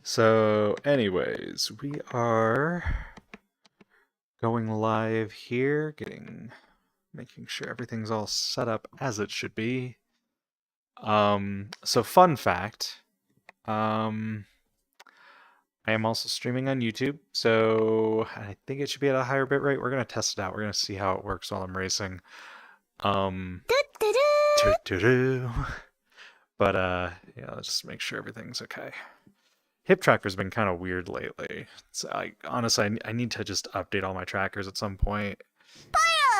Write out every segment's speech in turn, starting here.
So, anyways, we are going live here, making sure everything's all set up as it should be. So fun fact, um, I am also streaming on YouTube, so I think it should be at a higher bitrate. We're gonna test it out. We're gonna see how it works while I'm racing. Um, doo-doo-doo. But yeah, let's just make sure everything's okay. Hip tracker's been kind of weird lately. Honestly, I need to just update all my trackers at some point.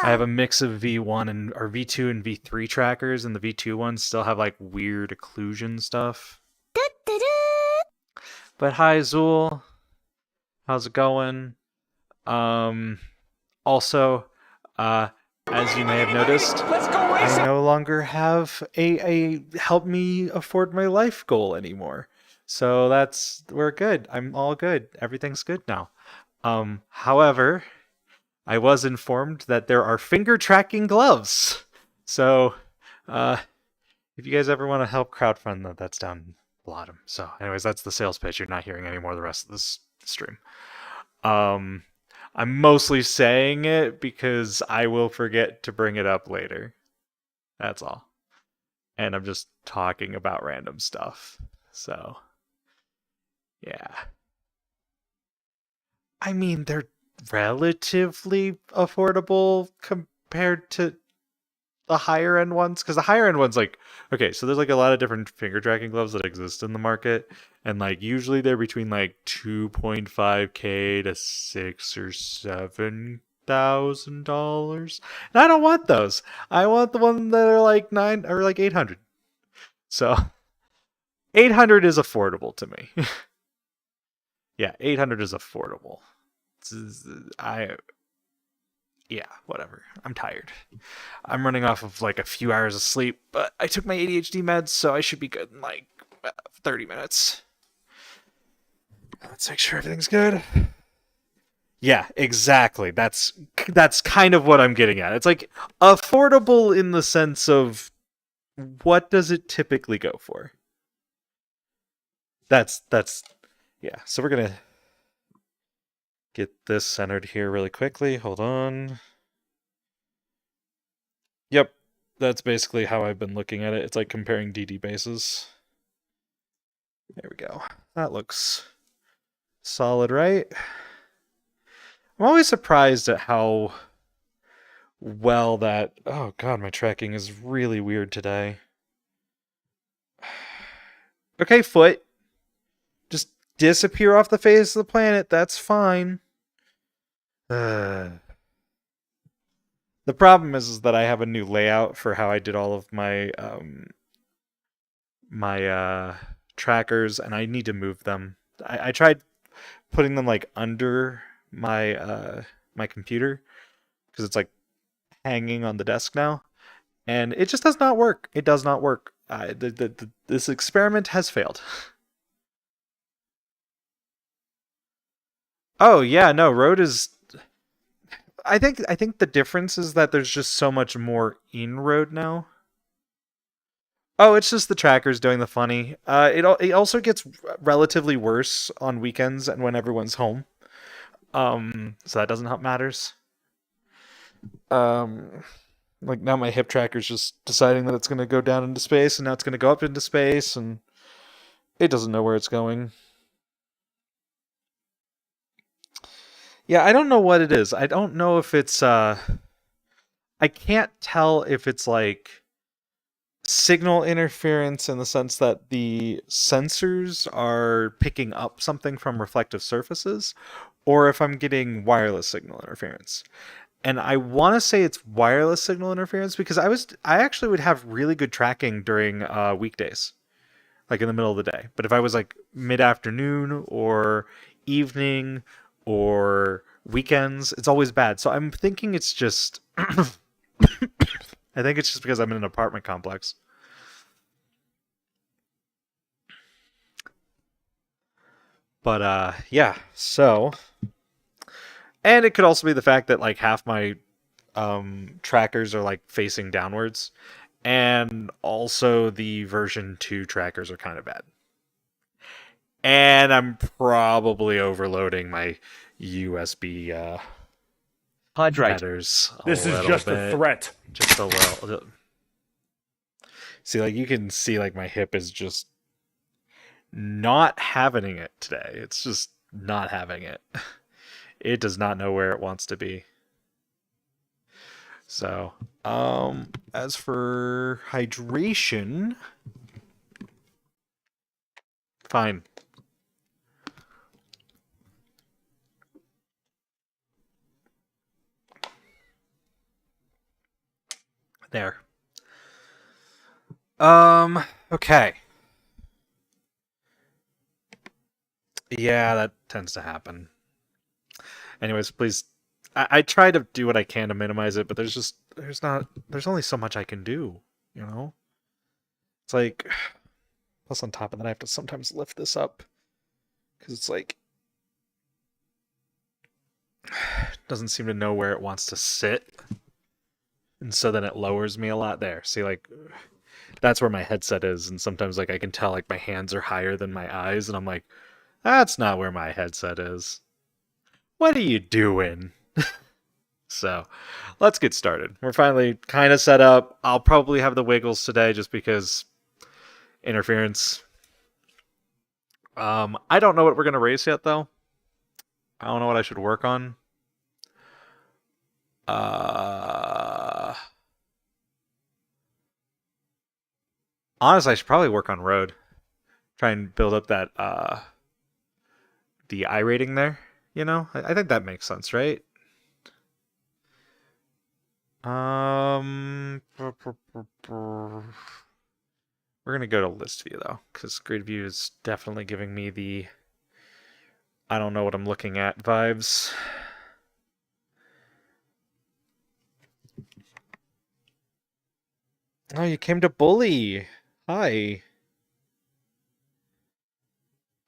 I have a mix of V1 or V2 and V3 trackers, and the V2 ones still have like weird occlusion stuff. But hi, Zool. How's it going? Also, as you may have noticed, I no longer have a help me afford my life goal anymore. So we're good. I'm all good. Everything's good now. However, I was informed that there are finger tracking gloves. So, if you guys ever want to help crowdfund that, that's down the bottom. So, anyways, that's the sales pitch. You're not hearing any more of the rest of this stream. I'm mostly saying it because I will forget to bring it up later. That's all. And I'm just talking about random stuff. So, yeah. I mean, they're relatively affordable compared to the higher end ones, because the higher end ones, like, okay, so there's like a lot of different finger tracking gloves that exist in the market, and like usually they're between like 2.5K to $6,000 or $7,000, and I don't want those. I want the one that are like 800. So 800 is affordable to me. Yeah, 800 is affordable. Yeah, whatever. I'm tired. I'm running off of like a few hours of sleep, but I took my ADHD meds, so I should be good in like 30 minutes. Let's make sure everything's good. Yeah, exactly. That's kind of what I'm getting at. It's like affordable in the sense of what does it typically go for? That's yeah. So we're going to get this centered here really quickly. Hold on. Yep, that's basically how I've been looking at it. It's like comparing DD bases. There we go. That looks solid, right? I'm always surprised at how well that... Oh god, my tracking is really weird today. Okay, foot. Just disappear off the face of the planet. That's fine. The problem is that I have a new layout for how I did all of my trackers, and I need to move them. I tried putting them like under my my computer because it's like hanging on the desk now, and it just does not work. It does not work. This experiment has failed. Oh yeah, no, road is. I think the difference is that there's just so much more in road now. Oh, it's just the trackers doing the funny. It also gets relatively worse on weekends and when everyone's home. So that doesn't help matters. Um, like now my hip tracker's just deciding that it's going to go down into space, and now it's going to go up into space, and it doesn't know where it's going. Yeah, I don't know what it is. I don't know if it's I can't tell if it's like signal interference in the sense that the sensors are picking up something from reflective surfaces, or if I'm getting wireless signal interference. And I want to say it's wireless signal interference because I actually would have really good tracking during weekdays, like in the middle of the day. But if I was like mid-afternoon or evening or weekends, it's always bad. So I'm thinking it's just I think it's just because I'm in an apartment complex. But yeah, so, and it could also be the fact that like half my trackers are like facing downwards, and also the version 2 trackers are kind of bad. And I'm probably overloading my USB Hydrate. headers a This is little just a bit. threat. Just a little. See, like, you can see, like, my hip is just not having it today. It's just not having it. It does not know where it wants to be. So, as for hydration, fine. There. Okay. Yeah, that tends to happen. Anyways, please, I try to do what I can to minimize it, but there's only so much I can do, you know? It's like, plus on top of that, I have to sometimes lift this up, because it's like, it doesn't seem to know where it wants to sit, and so then it lowers me a lot there. See, like, that's where my headset is, and sometimes, like, I can tell, like, my hands are higher than my eyes, and I'm like, that's not where my headset is. What are you doing? So, let's get started. We're finally kind of set up. I'll probably have the wiggles today just because interference. I don't know what we're going to race yet, though. I don't know what I should work on. Honestly, I should probably work on road. Try and build up that, the I rating there. You know? I think that makes sense, right? We're going to go to list view, though, because grid view is definitely giving me the I don't know what I'm looking at vibes. Oh, you came to bully. Hi.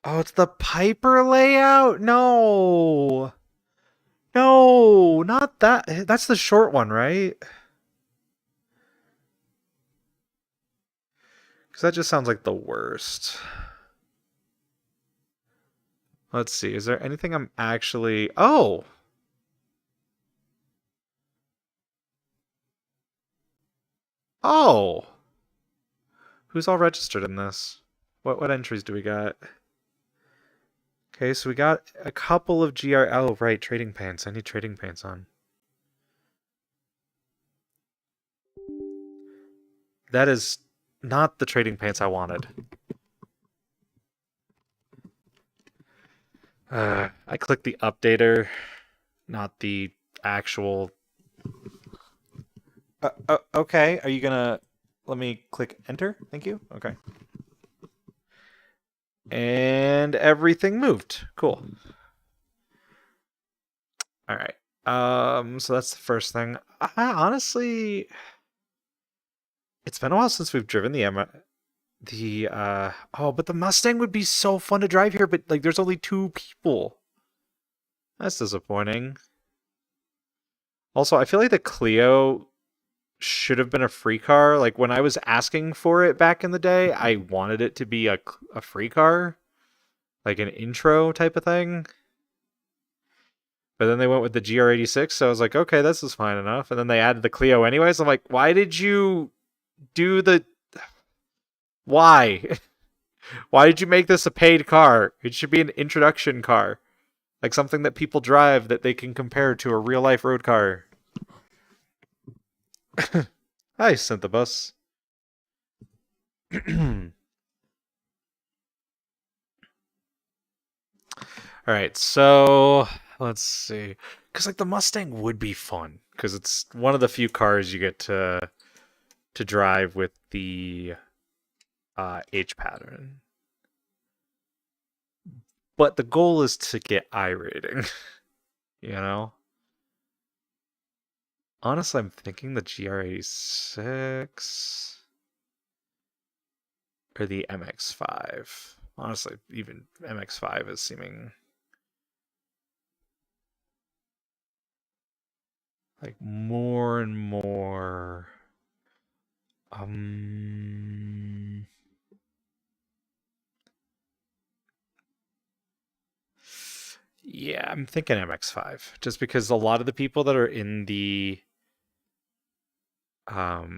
Oh, it's the Piper layout? No. No, not that. That's the short one, right? Because that just sounds like the worst. Let's see. Is there anything I'm actually... Oh! Oh! Who's all registered in this? What entries do we got? Okay, so we got a couple of GR... Oh, right, trading pants. I need trading pants on. That is not the trading pants I wanted. I clicked the updater, not the actual... okay, are you gonna... Let me click enter? Thank you. Okay. And everything moved. Cool. All right. So that's the first thing. Honestly, it's been a while since we've driven but the Mustang would be so fun to drive here, but like there's only 2 people. That's disappointing. Also, I feel like the Clio should have been a free car. Like when I was asking for it back in the day, I wanted it to be a free car, like an intro type of thing. But then they went with the GR86, so I was like, okay, this is fine enough. And then they added the Clio anyways. I'm like, why did you do the... Why? Why did you make this a paid car? It should be an introduction car. Like something that people drive that they can compare to a real-life road car. I sent the bus. Alright, so... Let's see. Because, like, the Mustang would be fun. Because it's one of the few cars you get to drive with the H pattern. But the goal is to get I rating. You know? Honestly, I'm thinking the GR86 or the MX5. Honestly, even MX5 is seeming like more and more Yeah, I'm thinking MX5, just because a lot of the people that are in the okay,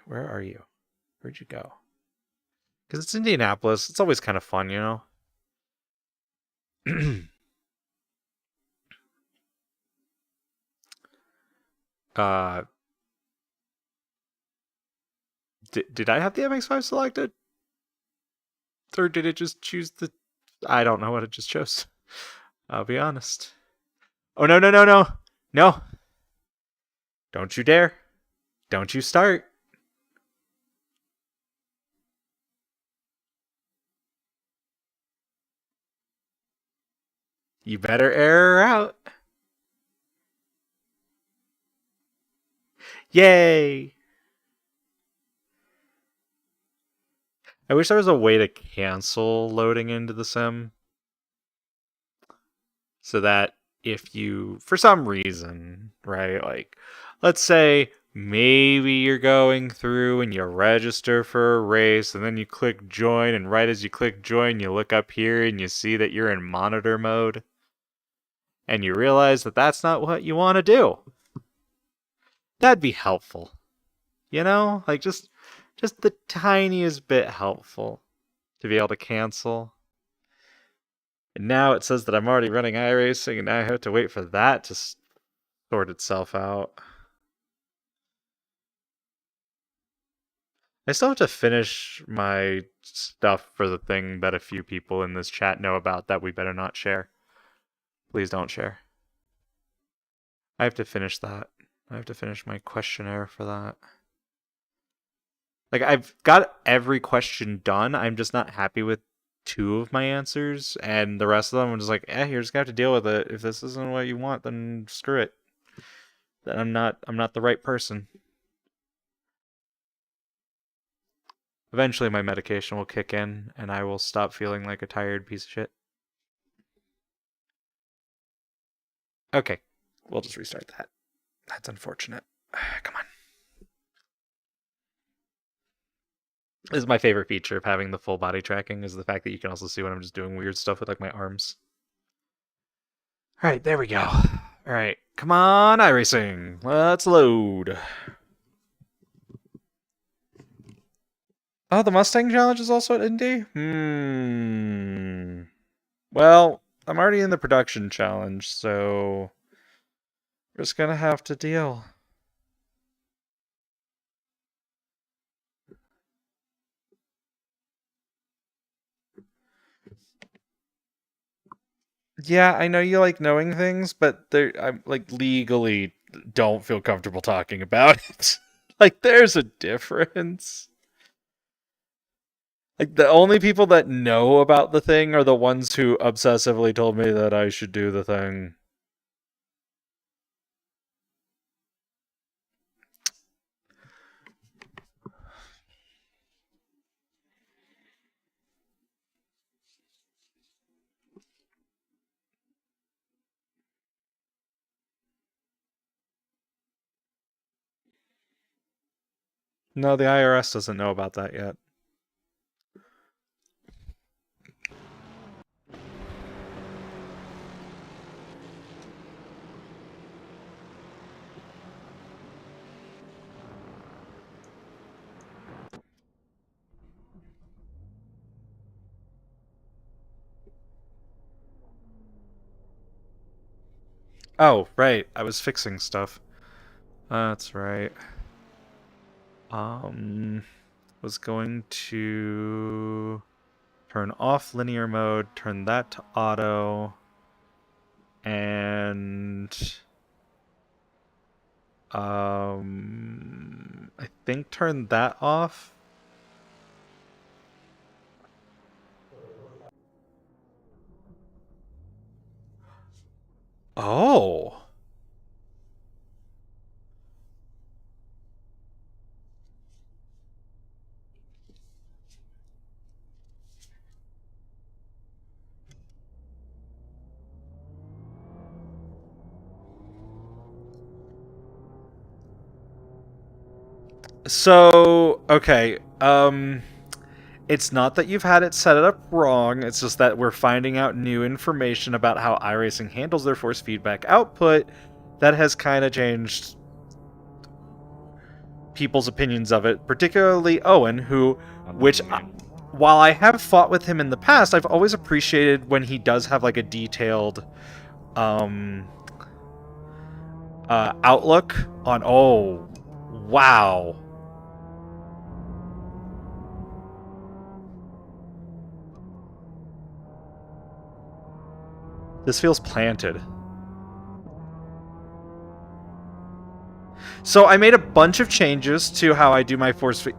where are you? Where'd you go? Because it's Indianapolis. It's always kind of fun, you know? uh, did I have the MX5 selected? Or did it just choose the... I don't know what it just chose. I'll be honest. Oh, no, no, no, no. No. Don't you dare. Don't you start. You better air her out. Yay! I wish there was a way to cancel loading into the sim. So that if you, for some reason, right, like, let's say maybe you're going through and you register for a race and then you click join, and right as you click join, you look up here and you see that you're in monitor mode. And you realize that that's not what you want to do. That'd be helpful. You know? Like, just the tiniest bit helpful to be able to cancel. And now it says that I'm already running iRacing, and now I have to wait for that to sort itself out. I still have to finish my stuff for the thing that a few people in this chat know about that we better not share. Please don't share. I have to finish that. I have to finish my questionnaire for that. Like, I've got every question done. I'm just not happy with 2 of my answers, and the rest of them I'm just like, you're just gonna have to deal with it. If this isn't what you want, then screw it. Then I'm not the right person. Eventually my medication will kick in and I will stop feeling like a tired piece of shit. Okay. We'll just restart that. That's unfortunate. Come on. This is my favorite feature of having the full body tracking, is the fact that you can also see when I'm just doing weird stuff with like my arms. Alright, there we go. Alright, come on, iRacing. Let's load. Oh, the Mustang Challenge is also at Indy? Well, I'm already in the production challenge, so we're just gonna have to deal. Yeah, I know you like knowing things, but I'm like legally don't feel comfortable talking about it. Like, there's a difference. Like, the only people that know about the thing are the ones who obsessively told me that I should do the thing. No, the IRS doesn't know about that yet. Oh, right. I was fixing stuff. That's right. Was going to turn off linear mode, turn that to auto, and I think turn that off. Oh. So, okay. It's not that you've had it set it up wrong, it's just that we're finding out new information about how iRacing handles their force feedback output that has kind of changed people's opinions of it, particularly Owen, while I have fought with him in the past, I've always appreciated when he does have like a detailed outlook on, oh, wow. This feels planted. So I made a bunch of changes to how I do my force feed.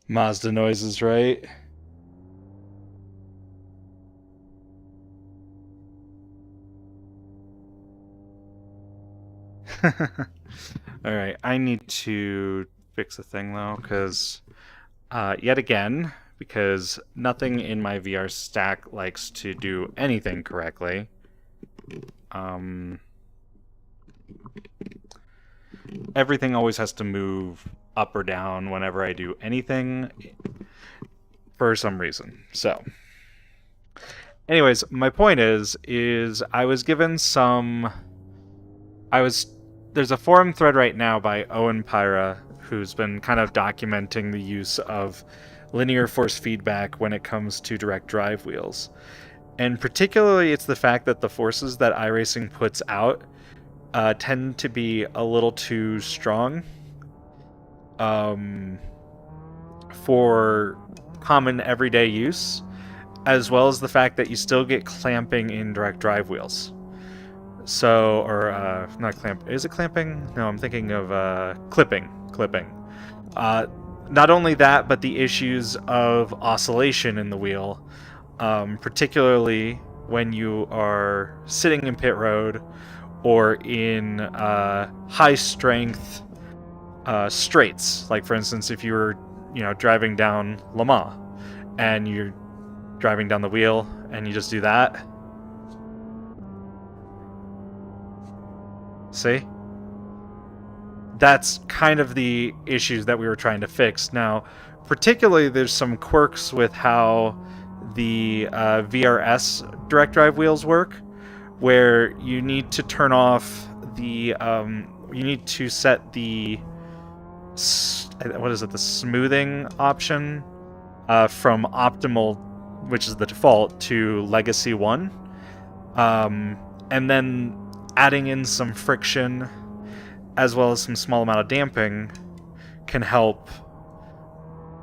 Mazda noises, right? Alright, I need to fix a thing though, because yet again, because nothing in my VR stack likes to do anything correctly. Everything always has to move up or down whenever I do anything for some reason. So, anyways, my point is I was given some. There's a forum thread right now by Owen Pyra, who's been kind of documenting the use of linear force feedback when it comes to direct drive wheels. And particularly, it's the fact that the forces that iRacing puts out tend to be a little too strong for common everyday use, as well as the fact that you still get clamping in direct drive wheels. So, or not clamp. Is it clamping? No, I'm thinking of clipping. Not only that, but the issues of oscillation in the wheel, particularly when you are sitting in pit road or in high strength straights. Like for instance, if you were, driving down Le Mans and you're driving down the wheel and you just do that. See? That's kind of the issues that we were trying to fix. Now, particularly, there's some quirks with how the VRS direct drive wheels work, where you need to turn off the, you need to set the, the smoothing option from optimal, which is the default, to Legacy 1. And then adding in some friction as well as some small amount of damping can help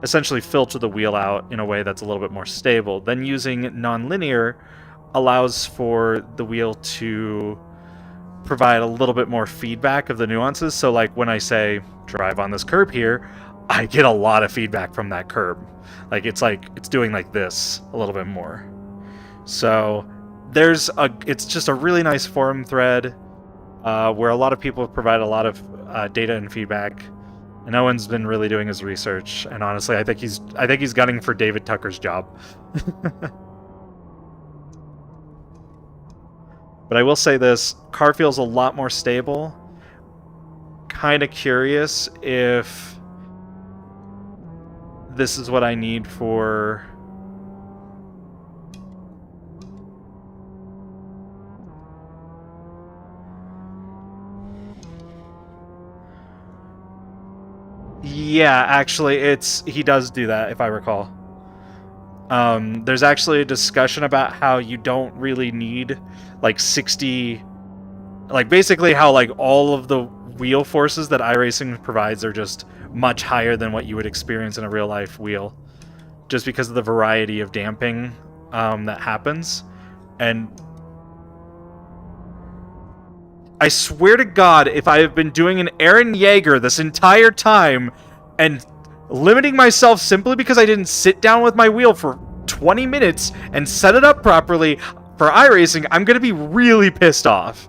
essentially filter the wheel out in a way that's a little bit more stable. Then using nonlinear allows for the wheel to provide a little bit more feedback of the nuances. So like when I say drive on this curb here, I get a lot of feedback from that curb. It's doing like this a little bit more. So it's just a really nice forum thread where a lot of people have provided a lot of data and feedback, and Owen's been really doing his research. And honestly, I think he's gunning for David Tucker's job. But I will say this: car feels a lot more stable. Kind of curious if this is what I need for. Yeah, actually, he does do that, if I recall. There's actually a discussion about how you don't really need like 60, like basically how like all of the wheel forces that iRacing provides are just much higher than what you would experience in a real life wheel, just because of the variety of damping that happens. And I swear to God, if I have been doing an Aaron Yeager this entire time and limiting myself simply because I didn't sit down with my wheel for 20 minutes and set it up properly for iRacing, I'm going to be really pissed off.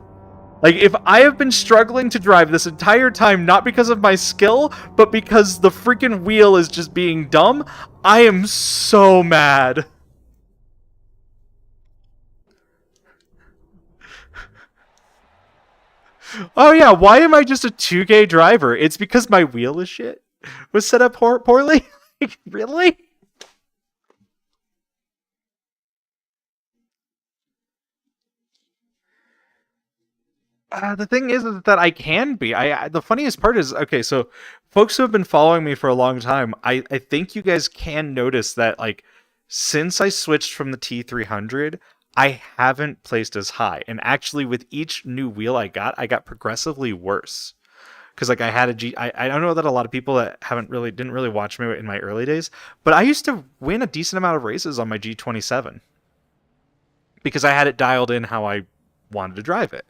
Like, if I have been struggling to drive this entire time, not because of my skill, but because the freaking wheel is just being dumb, I am so mad. Oh yeah, why am I just a 2K driver? It's because my wheel is shit. Was set up poorly? Really? The thing is that I can be. The funniest part is, okay, so folks who have been following me for a long time, I think you guys can notice that, like, since I switched from the T300, I haven't placed as high. And actually, with each new wheel I got progressively worse. Because like I had a G, I don't know that a lot of people that didn't really watch me in my early days, but I used to win a decent amount of races on my G27 because I had it dialed in how I wanted to drive it.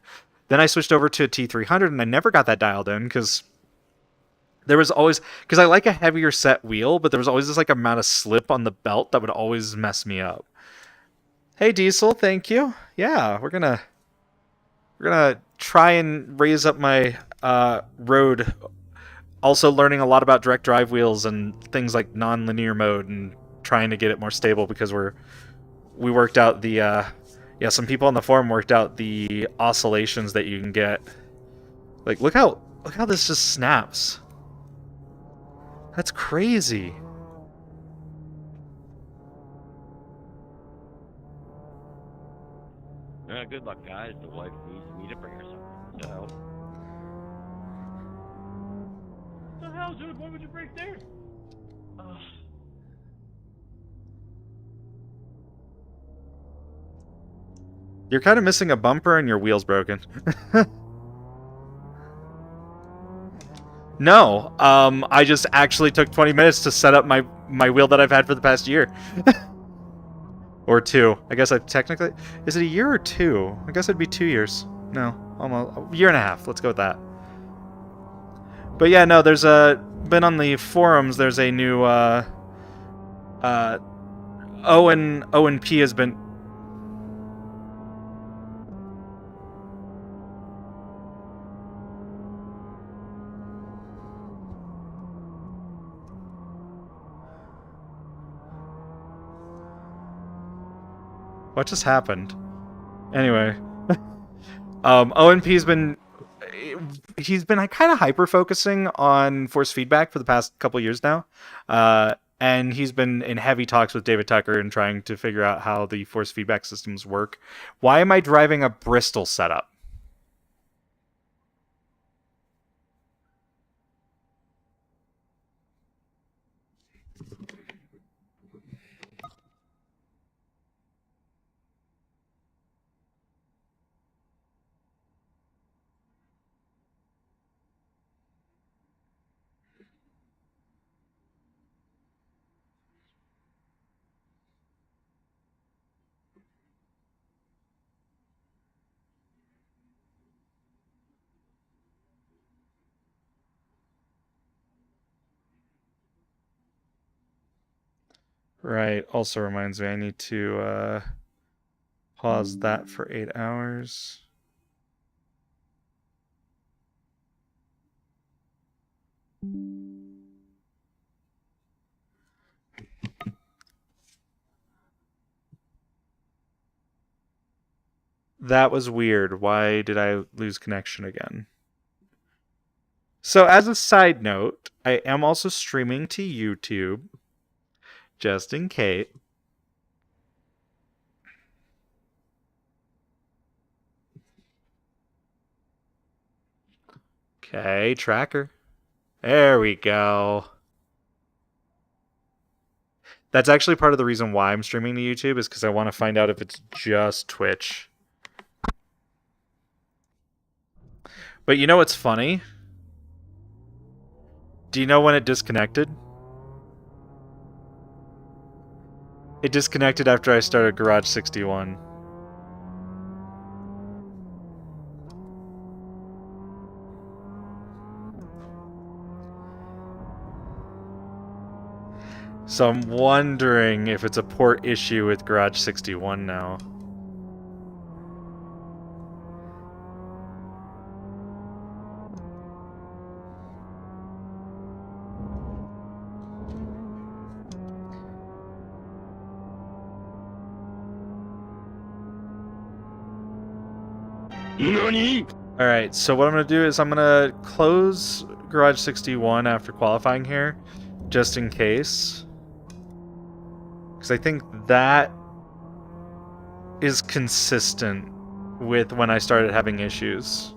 Then I switched over to a T300 and I never got that dialed in because there was always, because I like a heavier set wheel, but there was always this like amount of slip on the belt that would always mess me up. Hey Diesel, thank you. Yeah, we're gonna try and raise up my road. Also learning a lot about direct drive wheels and things like non-linear mode and trying to get it more stable because we worked out the yeah, some people on the forum worked out the oscillations that you can get. Like look how this just snaps. That's crazy. Good luck, guys. The wife needs me to bring her something. So. What the hell, dude? Why would you break there? You're kind of missing a bumper and your wheel's broken. No, I just actually took 20 minutes to set up my wheel that I've had for the past year. Or two. I guess I technically... Is it a year or two? I guess it'd be 2 years. No, almost a year and a half. Let's go with that. But yeah, no, there's been on the forums, there's a new, Owen P has been... What just happened? Anyway. Owen P's been... He's been kind of hyper-focusing on force feedback for the past couple years now. And he's been in heavy talks with David Tucker and trying to figure out how the force feedback systems work. Why am I driving a Bristol setup? Right, also reminds me I need to pause that for 8 hours. That was weird. Why did I lose connection again? So, as a side note, I am also streaming to YouTube, just in case. Okay, tracker. There we go. That's actually part of the reason why I'm streaming to YouTube, is because I want to find out if it's just Twitch. But you know what's funny? Do you know when it disconnected? It disconnected after I started Garage 61. So I'm wondering if it's a port issue with Garage 61 now. NANI?! Alright, so what I'm going to do is I'm going to close Garage 61 after qualifying here, just in case. Because I think that is consistent with when I started having issues.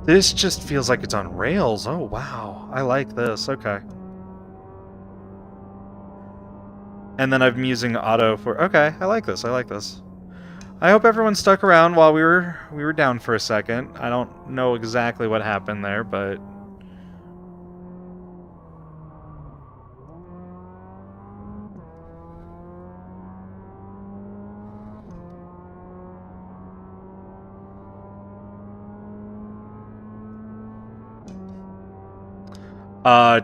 This just feels like it's on rails. Oh, wow. I like this. Okay. And then I'm using auto for... Okay, I like this. I like this. I hope everyone stuck around while we were down for a second. I don't know exactly what happened there, but...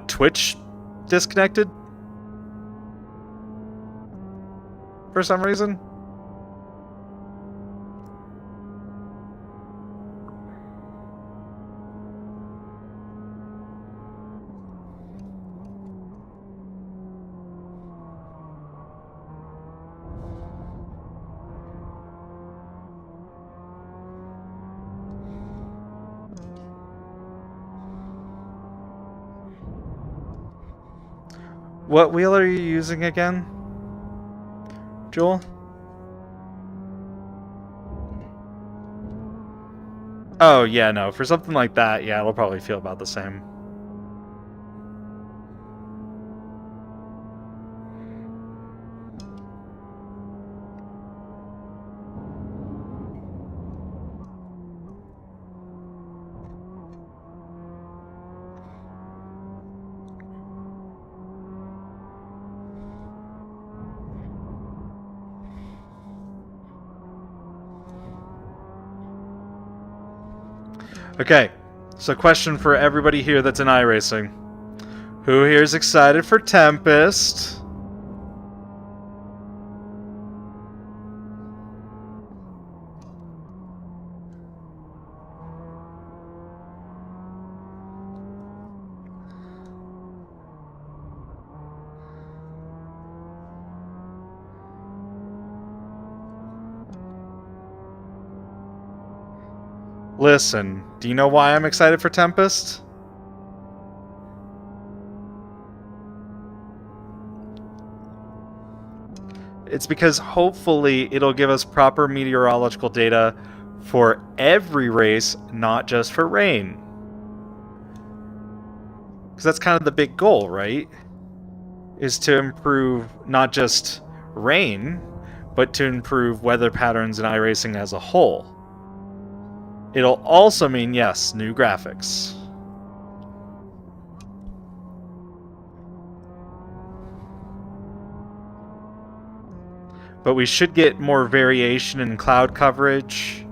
Twitch disconnected? For some reason? What wheel are you using again, Joel? Oh, yeah, no. For something like that, yeah, it'll probably feel about the same. Okay, so question for everybody here that's in iRacing. Who here is excited for Tempest? Listen, do you know why I'm excited for Tempest? It's because hopefully it'll give us proper meteorological data for every race, not just for rain. Because that's kind of the big goal, right? Is to improve not just rain, but to improve weather patterns in iRacing as a whole. It'll also mean, yes, new graphics. But we should get more variation in cloud coverage.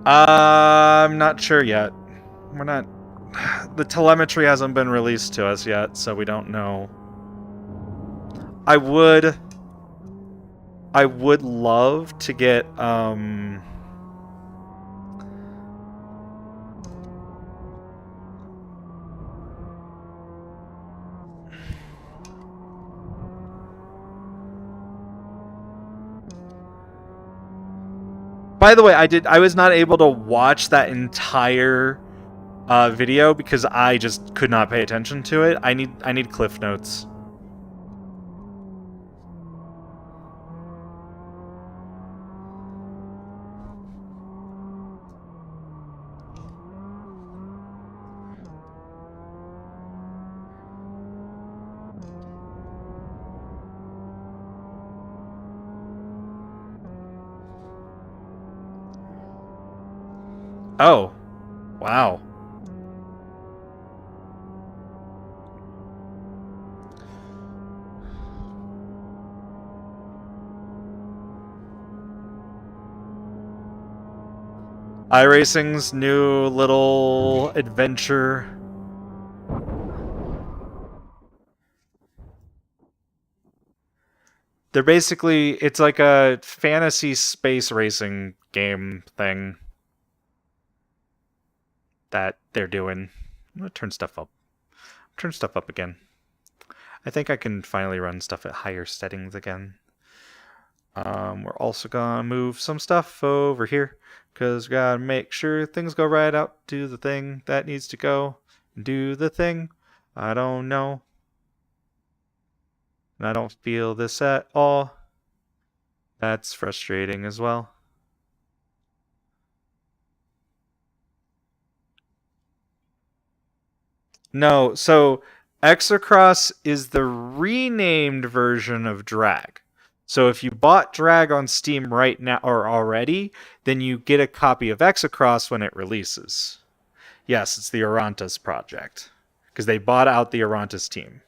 I'm not sure yet. We're not... The telemetry hasn't been released to us yet, so we don't know. I would love to get, By the way, I was not able to watch that entire video because I just could not pay attention to it. I need cliff notes. Oh, wow. iRacing's new little adventure. They're basically, it's like a fantasy space racing game thing that they're doing. I'm gonna turn stuff up. Turn stuff up again. I think I can finally run stuff at higher settings again. We're also gonna move some stuff over here because we gotta make sure things go right out. Do the thing that needs to go. Do the thing. I don't know. And I don't feel this at all. That's frustrating as well. No, so Exocross is the renamed version of Drag. So if you bought Drag on Steam right now or already, then you get a copy of Exocross when it releases. Yes, it's the Orantas project because they bought out the Orantas team.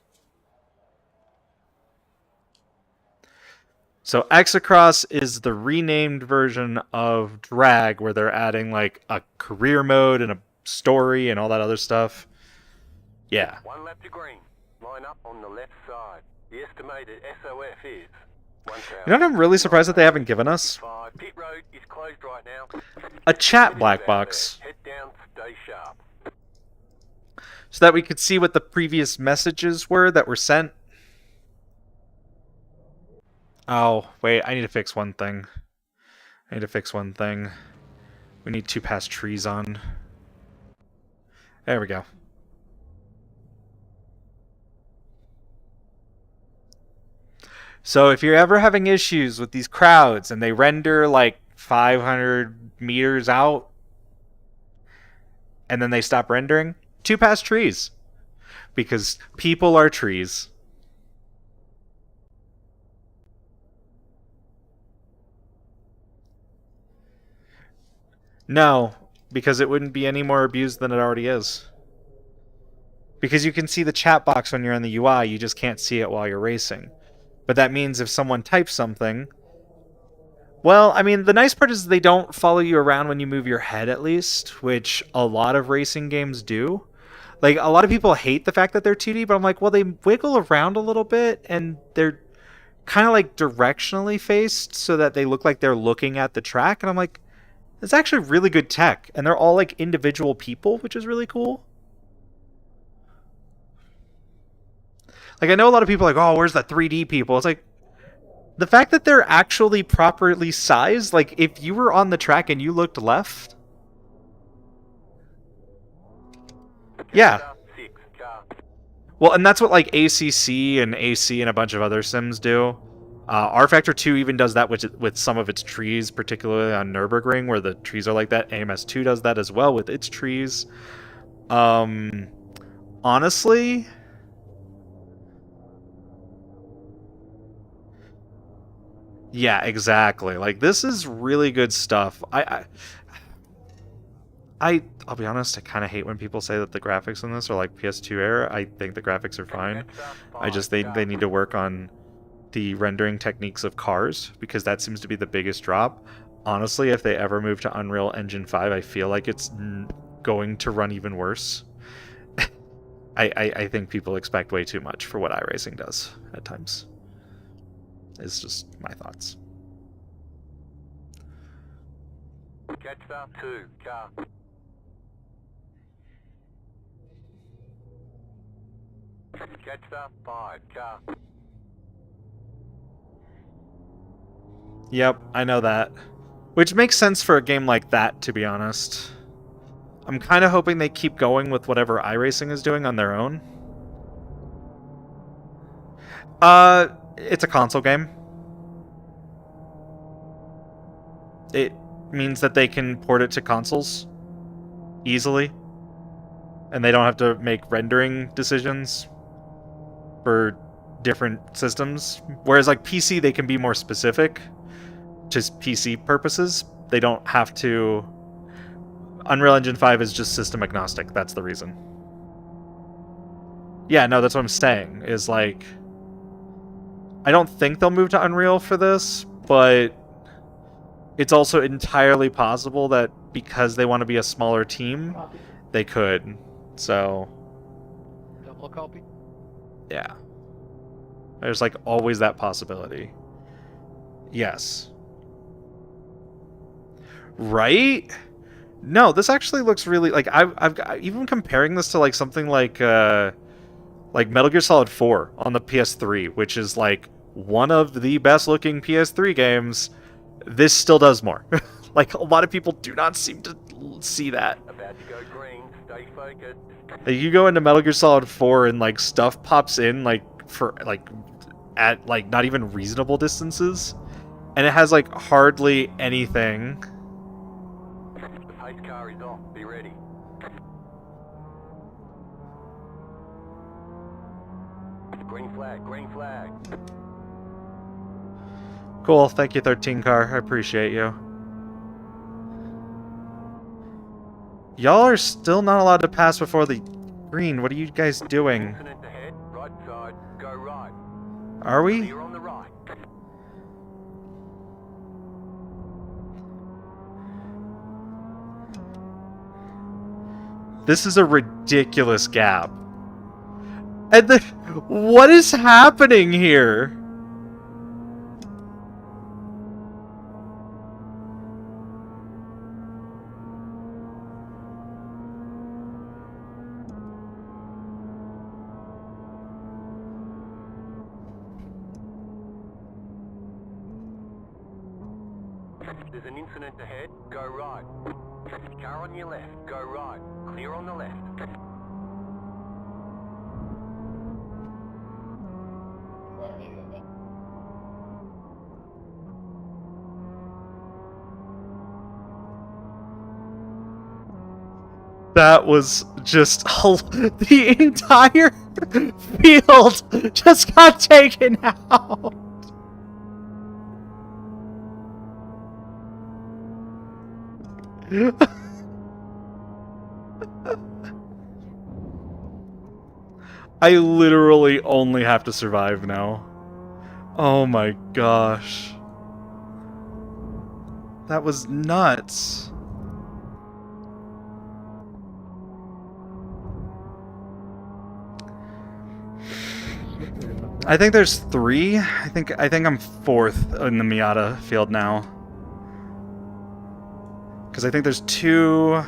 So Exocross is the renamed version of Drag where they're adding like a career mode and a story and all that other stuff. Yeah. One lap to green. Line up on the left side. The estimated SOF is 1,000. You know what I'm really surprised that they haven't given us? Pit road is closed right now. A chat black box. Head down, stay sharp. So that we could see what the previous messages were that were sent. Oh, wait, I need to fix one thing. We need to pass trees on. There we go. So if you're ever having issues with these crowds and they render like 500 meters out and then they stop rendering, 2 past trees. Because people are trees. No, because it wouldn't be any more abused than it already is. Because you can see the chat box when you're on the UI, you just can't see it while you're racing. But that means if someone types something... Well, I mean, the nice part is they don't follow you around when you move your head, at least, which a lot of racing games do. Like, a lot of people hate the fact that they're 2D, but I'm like, well, they wiggle around a little bit, and they're kind of like directionally faced so that they look like they're looking at the track, and I'm like, it's actually really good tech, and they're all like individual people, which is really cool. Like, I know a lot of people are like, oh, where's the 3D people? It's like, the fact that they're actually properly sized, like, if you were on the track and you looked left... Yeah. Well, and that's what, like, ACC and AC and a bunch of other sims do. R Factor 2 even does that with some of its trees, particularly on Nürburgring, where the trees are like that. AMS2 does that as well with its trees. Honestly... Yeah, exactly. Like, this is really good stuff. I'll be honest, I kind of hate when people say that the graphics in this are like PS2 era. I think the graphics are fine. I just they need to work on the rendering techniques of cars, because that seems to be the biggest drop. Honestly, if they ever move to Unreal Engine 5, I feel like it's going to run even worse. I think people expect way too much for what iRacing does at times. It's just my thoughts. Catch up 2, car. Catch up 5, car. Yep, I know that. Which makes sense for a game like that, to be honest. I'm kind of hoping they keep going with whatever iRacing is doing on their own. It's a console game. It means that they can port it to consoles easily, and they don't have to make rendering decisions for different systems. Whereas like PC, they can be more specific, just PC purposes. They don't have to. Unreal Engine 5 is just system agnostic. That's the reason. Yeah, no, that's what I'm saying. Is like, I don't think they'll move to Unreal for this, but it's also entirely possible that because they want to be a smaller team, they could. So, Double copy. yeah. There's like always that possibility. Yes. Right? No, this actually looks really like I've even comparing this to like something like Metal Gear Solid 4 on the PS3, which is like one of the best looking PS3 games. This still does more. Like a lot of people do not seem to see that. About to go green. Stay focused. Like you go into Metal Gear Solid 4 and like stuff pops in like for like at like not even reasonable distances, and it has like hardly anything. The pace car is off. Be ready. Green flag. Green flag. Cool, thank you 13 car, I appreciate you. Y'all are still not allowed to pass before the green. What are you guys doing? Incident ahead. Right side. Go right. Are we? Clear on the right. This is a ridiculous gap. And then, what is happening here? There's an incident ahead. Go right. Car on your left. Go right. Clear on the left. That was just the entire field just got taken out. I literally only have to survive now. Oh my gosh. That was nuts. I think there's 3. I think I'm 4th in the Miata field now. Because I think there's 2.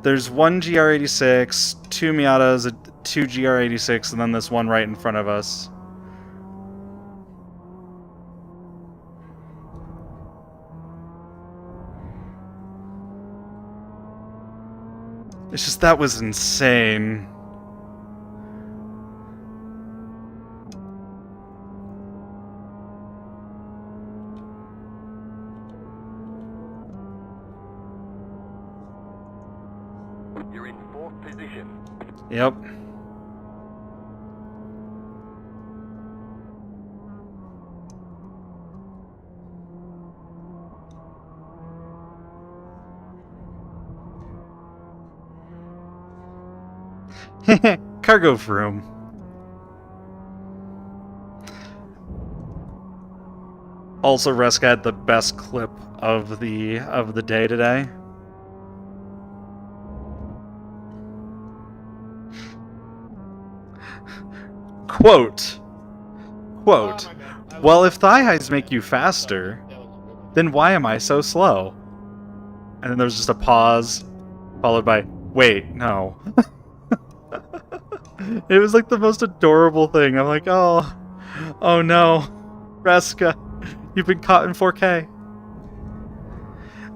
There's 1 GR86, 2 Miatas, 2 GR86, and then this one right in front of us. It's just that was insane. You're in 4th position. Yep. Cargo room. Also, Reska had the best clip of the day today. Quote. Well, if thigh highs make you faster, then why am I so slow? And then there's just a pause, followed by, wait, no. It was like the most adorable thing. I'm like, oh no, Reska, you've been caught in 4K.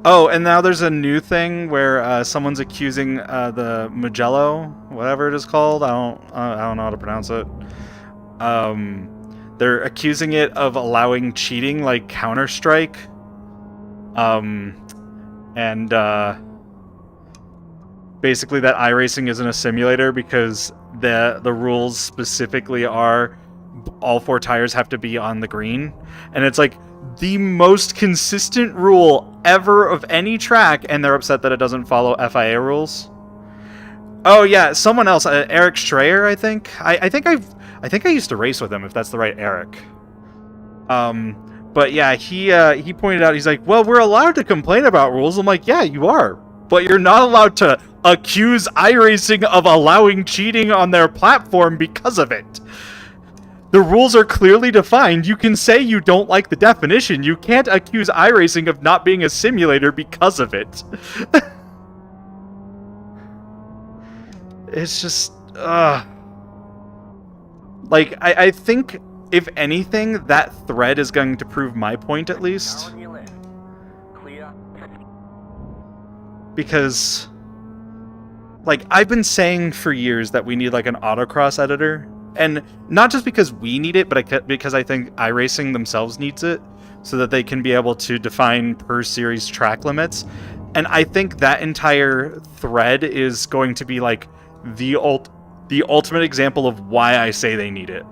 Oh, and now there's a new thing where someone's accusing the Mugello, whatever it is called. I don't know how to pronounce it. They're accusing it of allowing cheating like Counter-Strike. And basically that iRacing isn't a simulator because the rules specifically are all 4 tires have to be on the green, and it's like the most consistent rule ever of any track, and they're upset that it doesn't follow FIA rules. Oh yeah, someone else, Eric Schreier, I think. I think I used to race with him, if that's the right Eric. But yeah, he pointed out, he's like, well, we're allowed to complain about rules. I'm like, yeah, you are, but you're not allowed to accuse iRacing of allowing cheating on their platform because of it. The rules are clearly defined. You can say you don't like the definition. You can't accuse iRacing of not being a simulator because of it. It's just, like, I think, if anything, that thread is going to prove my point, at least. Car on your left. Clear. Because, like, I've been saying for years that we need, like, an autocross editor. And not just because we need it, but because I think iRacing themselves needs it, so that they can be able to define per series track limits. And I think that entire thread is going to be, like, the ultimate example of why I say they need it.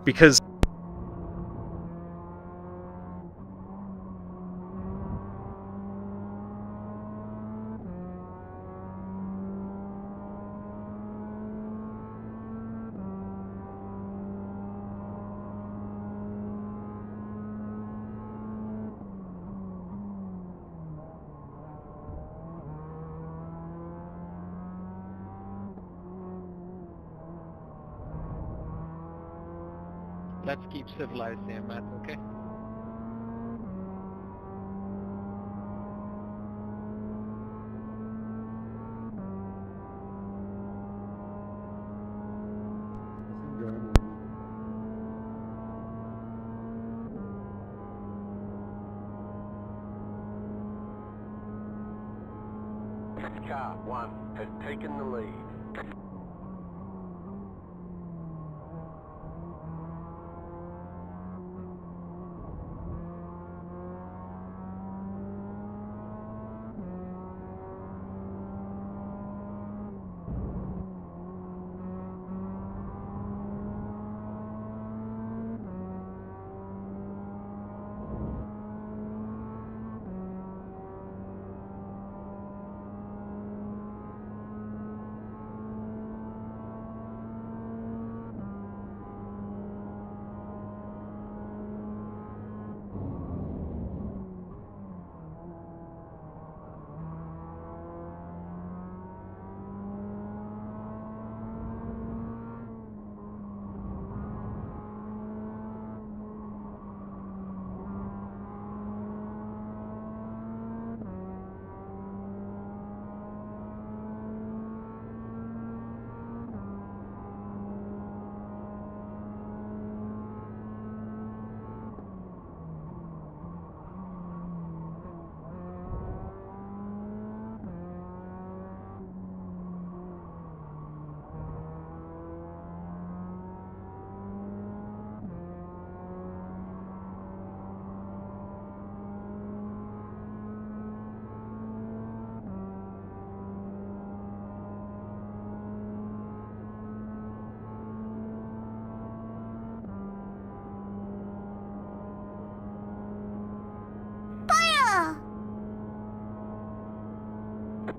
Because Let's keep civilized here, Matt, okay? Car 1 has taken the lead.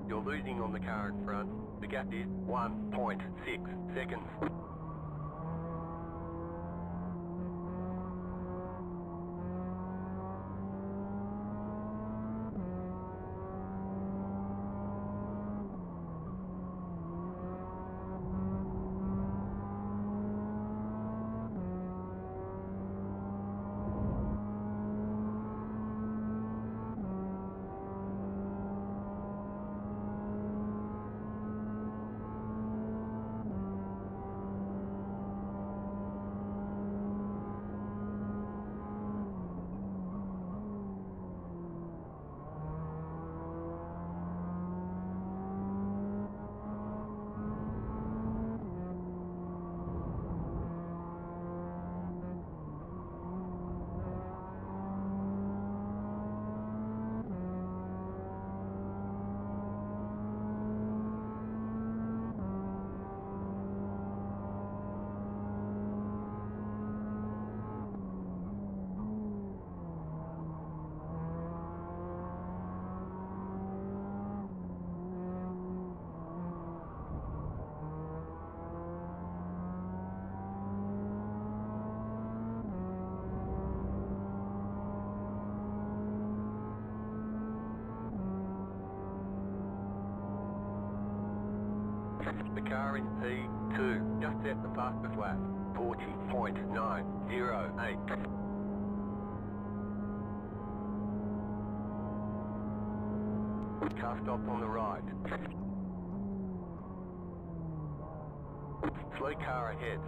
You're losing on the car in front. The gap is 1.6 seconds. The car in P2 just set the fastest lap. 40.908. Car stopped on the right. Slow car ahead.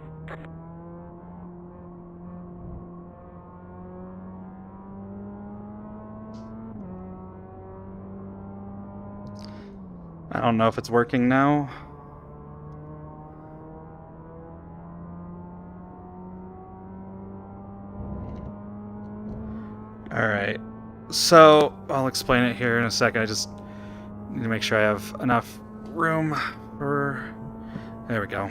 I don't know if it's working now. Alright. So, I'll explain it here in a second. I just need to make sure I have enough room for... There we go.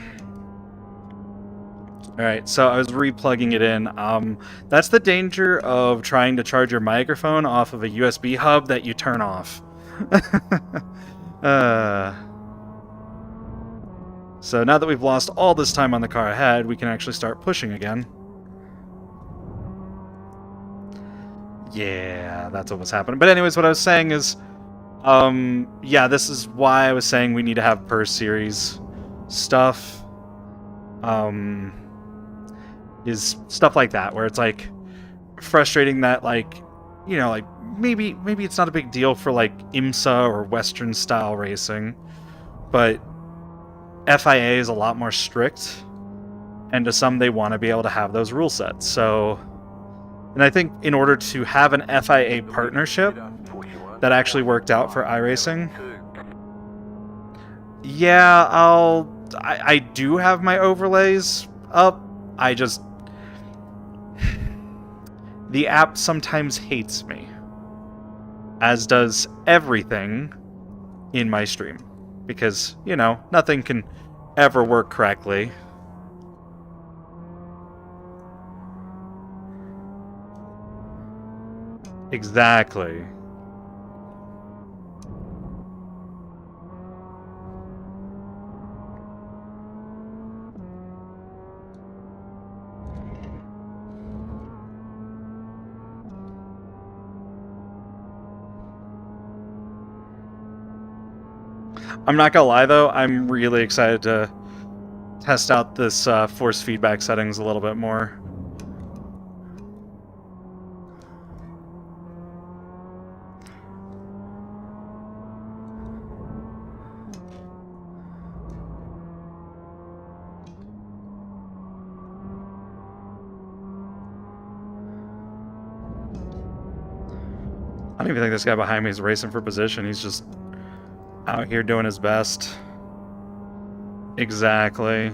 Alright, so I was replugging it in. That's the danger of trying to charge your microphone off of a USB hub that you turn off. So now that we've lost all this time on the car ahead, we can actually start pushing again. Yeah, that's what was happening. But anyways, what I was saying is, yeah, this is why I was saying we need to have per series stuff. Is stuff like that, where it's like frustrating that, like, you know, like maybe it's not a big deal for like IMSA or Western style racing, but FIA is a lot more strict, and to some they want to be able to have those rule sets. So, and I think in order to have an FIA partnership that actually worked out for iRacing, yeah, I do have my overlays up. I just, the app sometimes hates me, as does everything in my stream, because, you know, nothing can ever work correctly. Exactly. I'm not gonna lie though, I'm really excited to test out this force feedback settings a little bit more. I don't even think this guy behind me is racing for position. He's just out here doing his best. Exactly.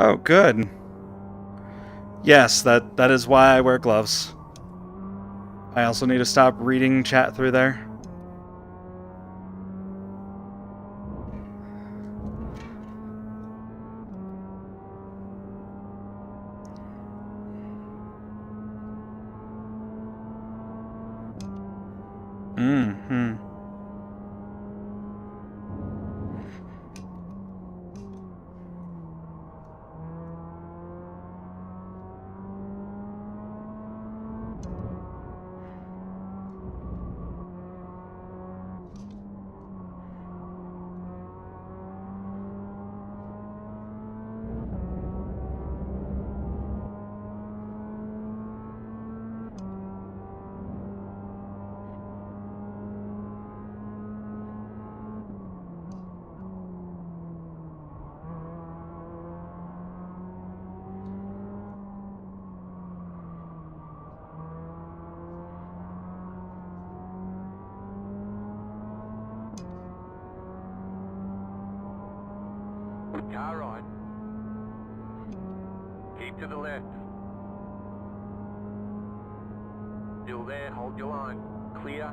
Oh, good. Yes, that is why I wear gloves. I also need to stop reading chat through there. Mm-hmm. Car right. Keep to the left. Still there, hold your line. Clear.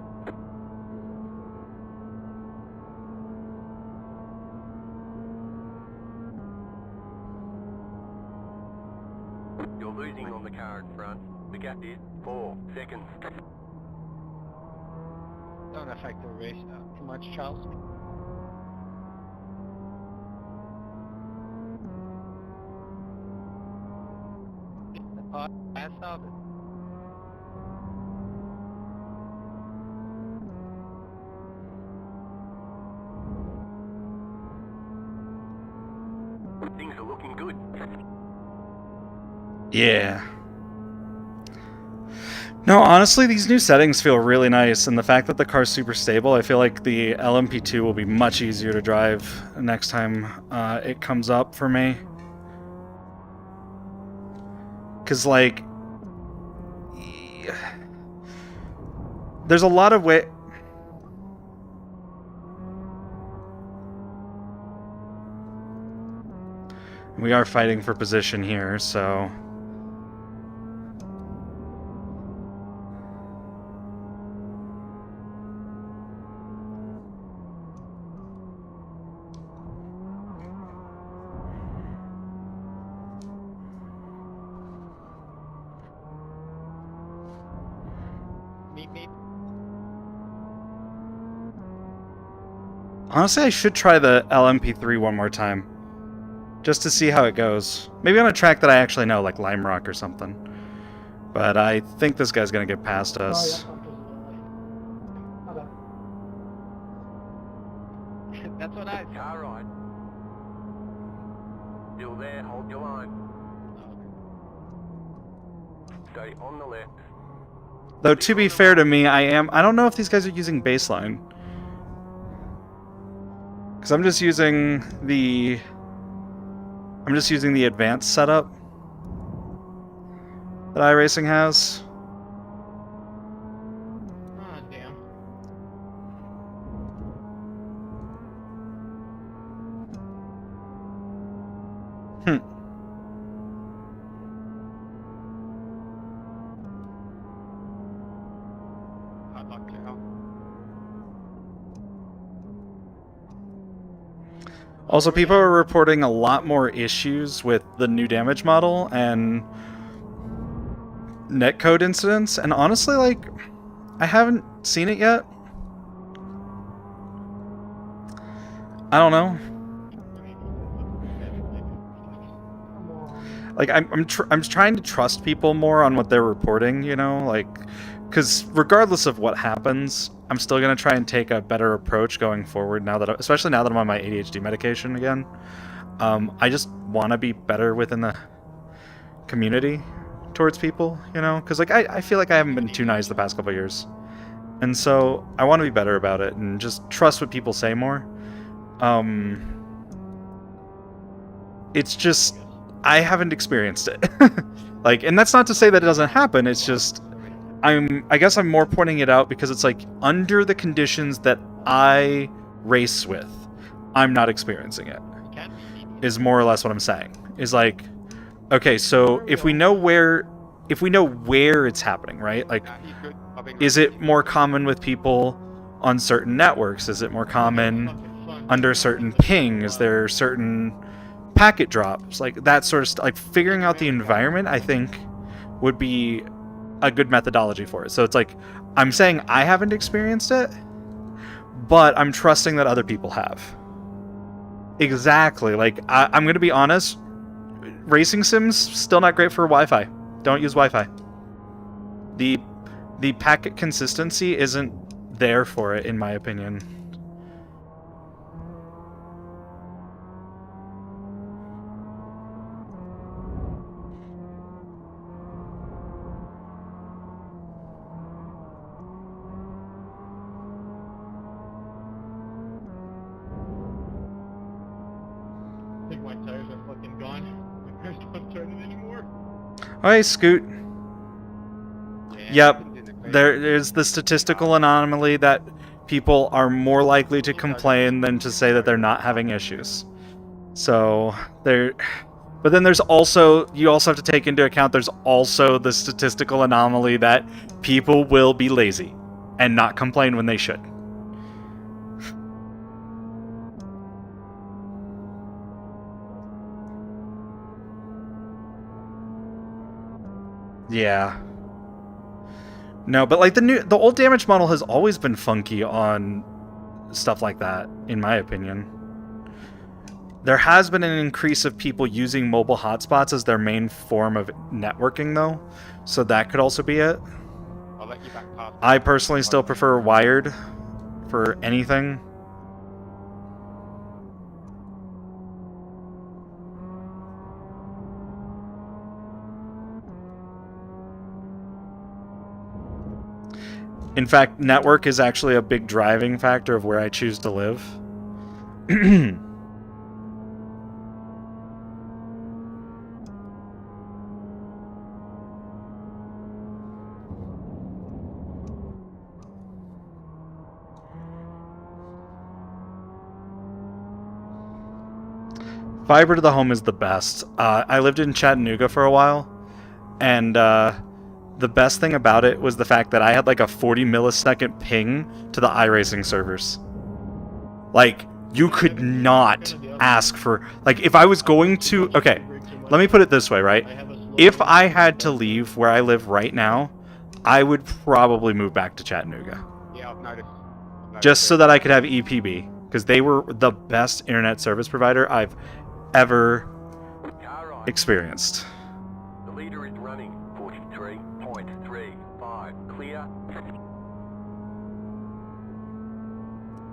You're losing on the car in front. The gap is 4 seconds. Don't affect the race too much, Charles. Pass of it. Things are looking good. Yeah. No, honestly, these new settings feel really nice, and the fact that the car's super stable, I feel like the LMP2 will be much easier to drive next time it comes up for me. Because, like, there's a lot of way... We are fighting for position here, so... Meet. Honestly, I should try the LMP3 one more time. Just to see how it goes. Maybe on a track that I actually know, like Lime Rock or something. But I think this guy's gonna get past us. That's what I said. Car right. Still there, hold your line. Stay on the left. Though, to be fair to me, I don't know if these guys are using baseline. Because I'm just using the advanced setup that iRacing has. Oh, damn. Hot luck, Carol. Also, people are reporting a lot more issues with the new damage model and netcode incidents, and honestly, like, I haven't seen it yet. I don't know. Like, I'm trying to trust people more on what they're reporting, you know, like, because regardless of what happens, I'm still gonna try and take a better approach going forward. Now that, especially now that I'm on my ADHD medication again, I just want to be better within the community towards people, you know, because like I feel like I haven't been too nice the past couple of years, and so I want to be better about it and just trust what people say more. It's just I haven't experienced it. Like, and that's not to say that it doesn't happen. It's just I guess I'm more pointing it out because it's like under the conditions that I race with, I'm not experiencing it. Is more or less what I'm saying. Is like, okay, so if we know where it's happening, right? Like, is it more common with people on certain networks? Is it more common under certain ping? Is there certain packet drops? Like that sort of stuff. Like figuring out the environment, I think, would be a good methodology for it. So it's like, I'm saying I haven't experienced it, but I'm trusting that other people have. Exactly. Like, I'm going to be honest, racing sims, still not great for Wi-Fi. Don't use Wi-Fi. The packet consistency isn't there for it, in my opinion. I think my tires are fucking gone. My cars don't turn it anymore. Alright, Scoot. Yeah, Yep. I think they're There is the statistical anomaly that people are more likely to complain than to say that they're not having issues. So there, but then there's also, you also have to take into account there's also the statistical anomaly that people will be lazy and not complain when they should. Yeah. No, but like the old damage model has always been funky on stuff like that, in my opinion. There has been an increase of people using mobile hotspots as their main form of networking, though, so that could also be it. I'll let you back past. I personally still prefer wired for anything. In fact, network is actually a big driving factor of where I choose to live. Fiber to the home is the best. I lived in Chattanooga for a while, and the best thing about it was the fact that I had like a 40 millisecond ping to the iRacing servers. Like, you could not ask for... Like, if I was going to... Okay, let me put it this way, right? If I had to leave where I live right now, I would probably move back to Chattanooga. Yeah, I've noticed. Just so that I could have EPB, because they were the best internet service provider I've ever experienced. The leader is running 43.35. Clear.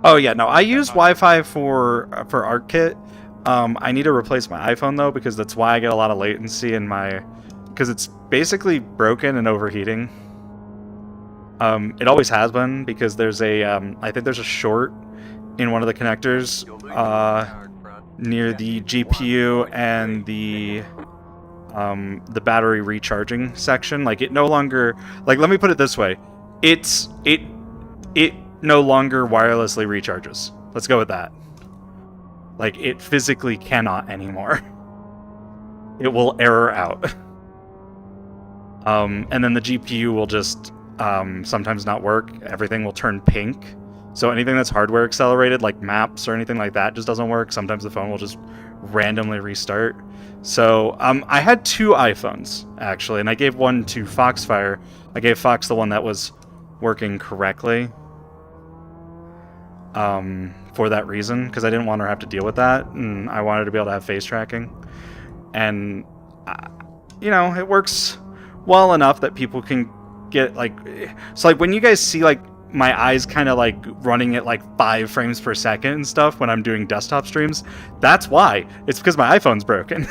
Oh yeah, no, I use Wi-Fi for ArcKit. I need to replace my iPhone though, because that's why I get a lot of latency in my... Because it's basically broken and overheating. It always has been, because there's a... I think there's a short in one of the connectors near the GPU and the battery recharging section. Like, it no longer... Like, let me put it this way. It no longer wirelessly recharges. Let's go with that. Like, it physically cannot anymore. It will error out. And then the GPU will just sometimes not work. Everything will turn pink. So anything that's hardware accelerated, like maps or anything like that, just doesn't work. Sometimes the phone will just randomly restart. So I had 2 iPhones, actually, and I gave one to Foxfire. I gave Fox the one that was working correctly. For that reason, because I didn't want her to have to deal with that, and I wanted to be able to have face tracking. And, you know, it works well enough that people can get, like... So, like, when you guys see, like, my eyes kind of, like, running at, like, 5 frames per second and stuff when I'm doing desktop streams, that's why. It's because my iPhone's broken.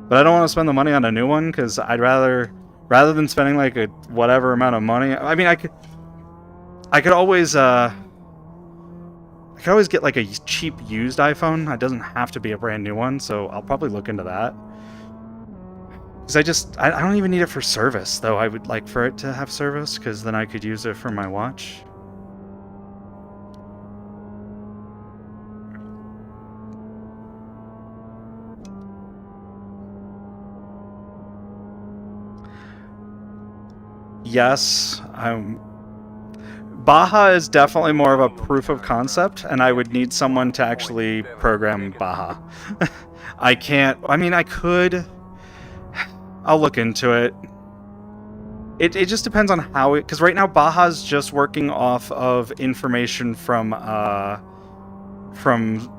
But I don't want to spend the money on a new one, because I'd rather than spending, like, a whatever amount of money... I mean, I could always get like a cheap used iPhone. It doesn't have to be a brand new one, so I'll probably look into that. Because I don't even need it for service, though. I would like for it to have service, because then I could use it for my watch. Yes, Baja is definitely more of a proof of concept, and I would need someone to actually program Baja. I can't... I mean, I could... I'll look into it. It just depends on how it... Because right now, Baja's just working off of information from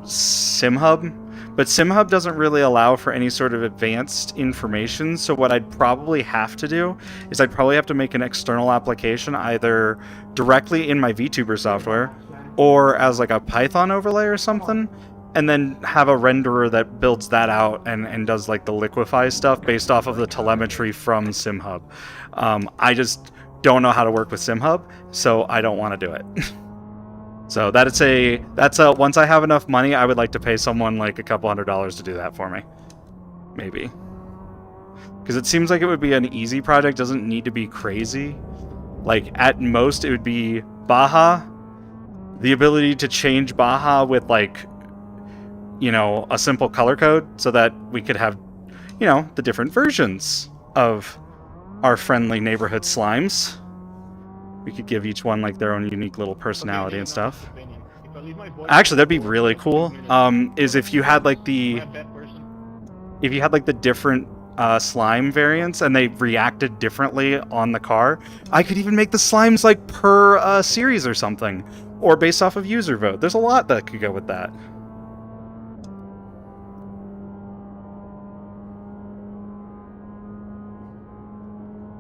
SimHub. But SimHub doesn't really allow for any sort of advanced information, so what I'd probably have to do is I'd probably have to make an external application either directly in my Vtuber software or as like a Python overlay or something, and then have a renderer that builds that out and does like the liquefy stuff based off of the telemetry from SimHub. I just don't know how to work with SimHub, so I don't want to do it. So that's a once I have enough money, I would like to pay someone like a couple $100s to do that for me. Maybe. Because it seems like it would be an easy project, doesn't need to be crazy. Like, at most, it would be Baja, the ability to change Baja with, like, you know, a simple color code so that we could have, you know, the different versions of our friendly neighborhood slimes. We could give each one like their own unique little personality and stuff. If I leave my voice Actually, that'd be for really like 2 cool. minutes, Is if you had like am I the a bad person? different slime variants and they reacted differently on the car, I could even make the slimes like per series or something, or based off of user vote. There's a lot that could go with that.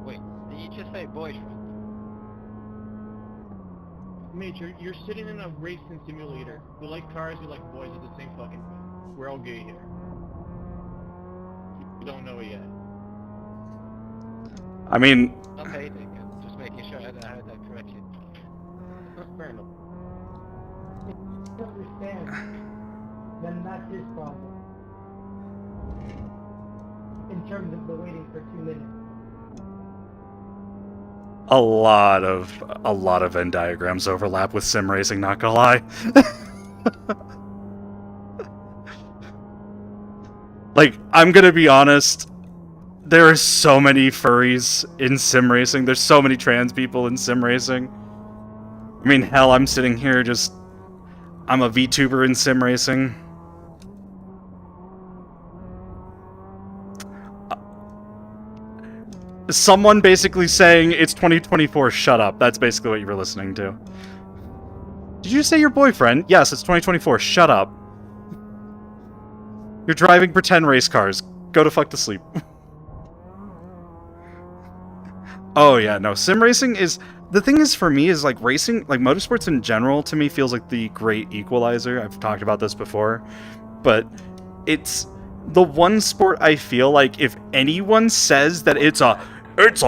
Wait, did you just say boyfriend? Mate, you're sitting in a racing simulator. We like cars, we like boys at the same fucking thing. We're all gay here. You don't know it yet. I mean, Not hating, I'm just making sure that I heard that correctly. Fair enough. Don't understand, then that's his problem. In terms of the waiting for 2 minutes. a lot of Venn diagrams overlap with sim racing, not gonna lie. Like, I'm gonna be honest, there are so many furries in sim racing. There's so many trans people in sim racing. I mean, hell, I'm sitting here just... I'm a VTuber in sim racing. Someone basically saying, it's 2024, shut up. That's basically what you were listening to. Did you say your boyfriend? Yes, it's 2024, shut up. You're driving pretend race cars. Go to fuck to sleep. Oh yeah, no, sim racing is... The thing is, for me, is like racing, like motorsports in general, to me feels like the great equalizer. I've talked about this before, but it's the one sport I feel like if anyone says that it's a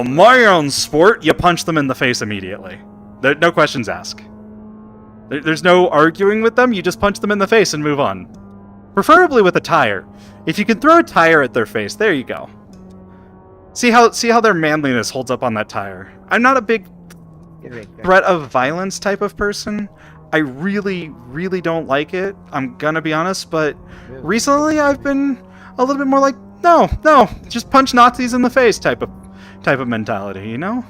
my own sport, you punch them in the face immediately. No questions asked. There's no arguing with them, you just punch them in the face and move on. Preferably with a tire. If you can throw a tire at their face, there you go. See how their manliness holds up on that tire. I'm not a big threat of violence type of person. I really, really don't like it. I'm gonna be honest, but recently I've been a little bit more like, no, just punch Nazis in the face type of mentality, you know?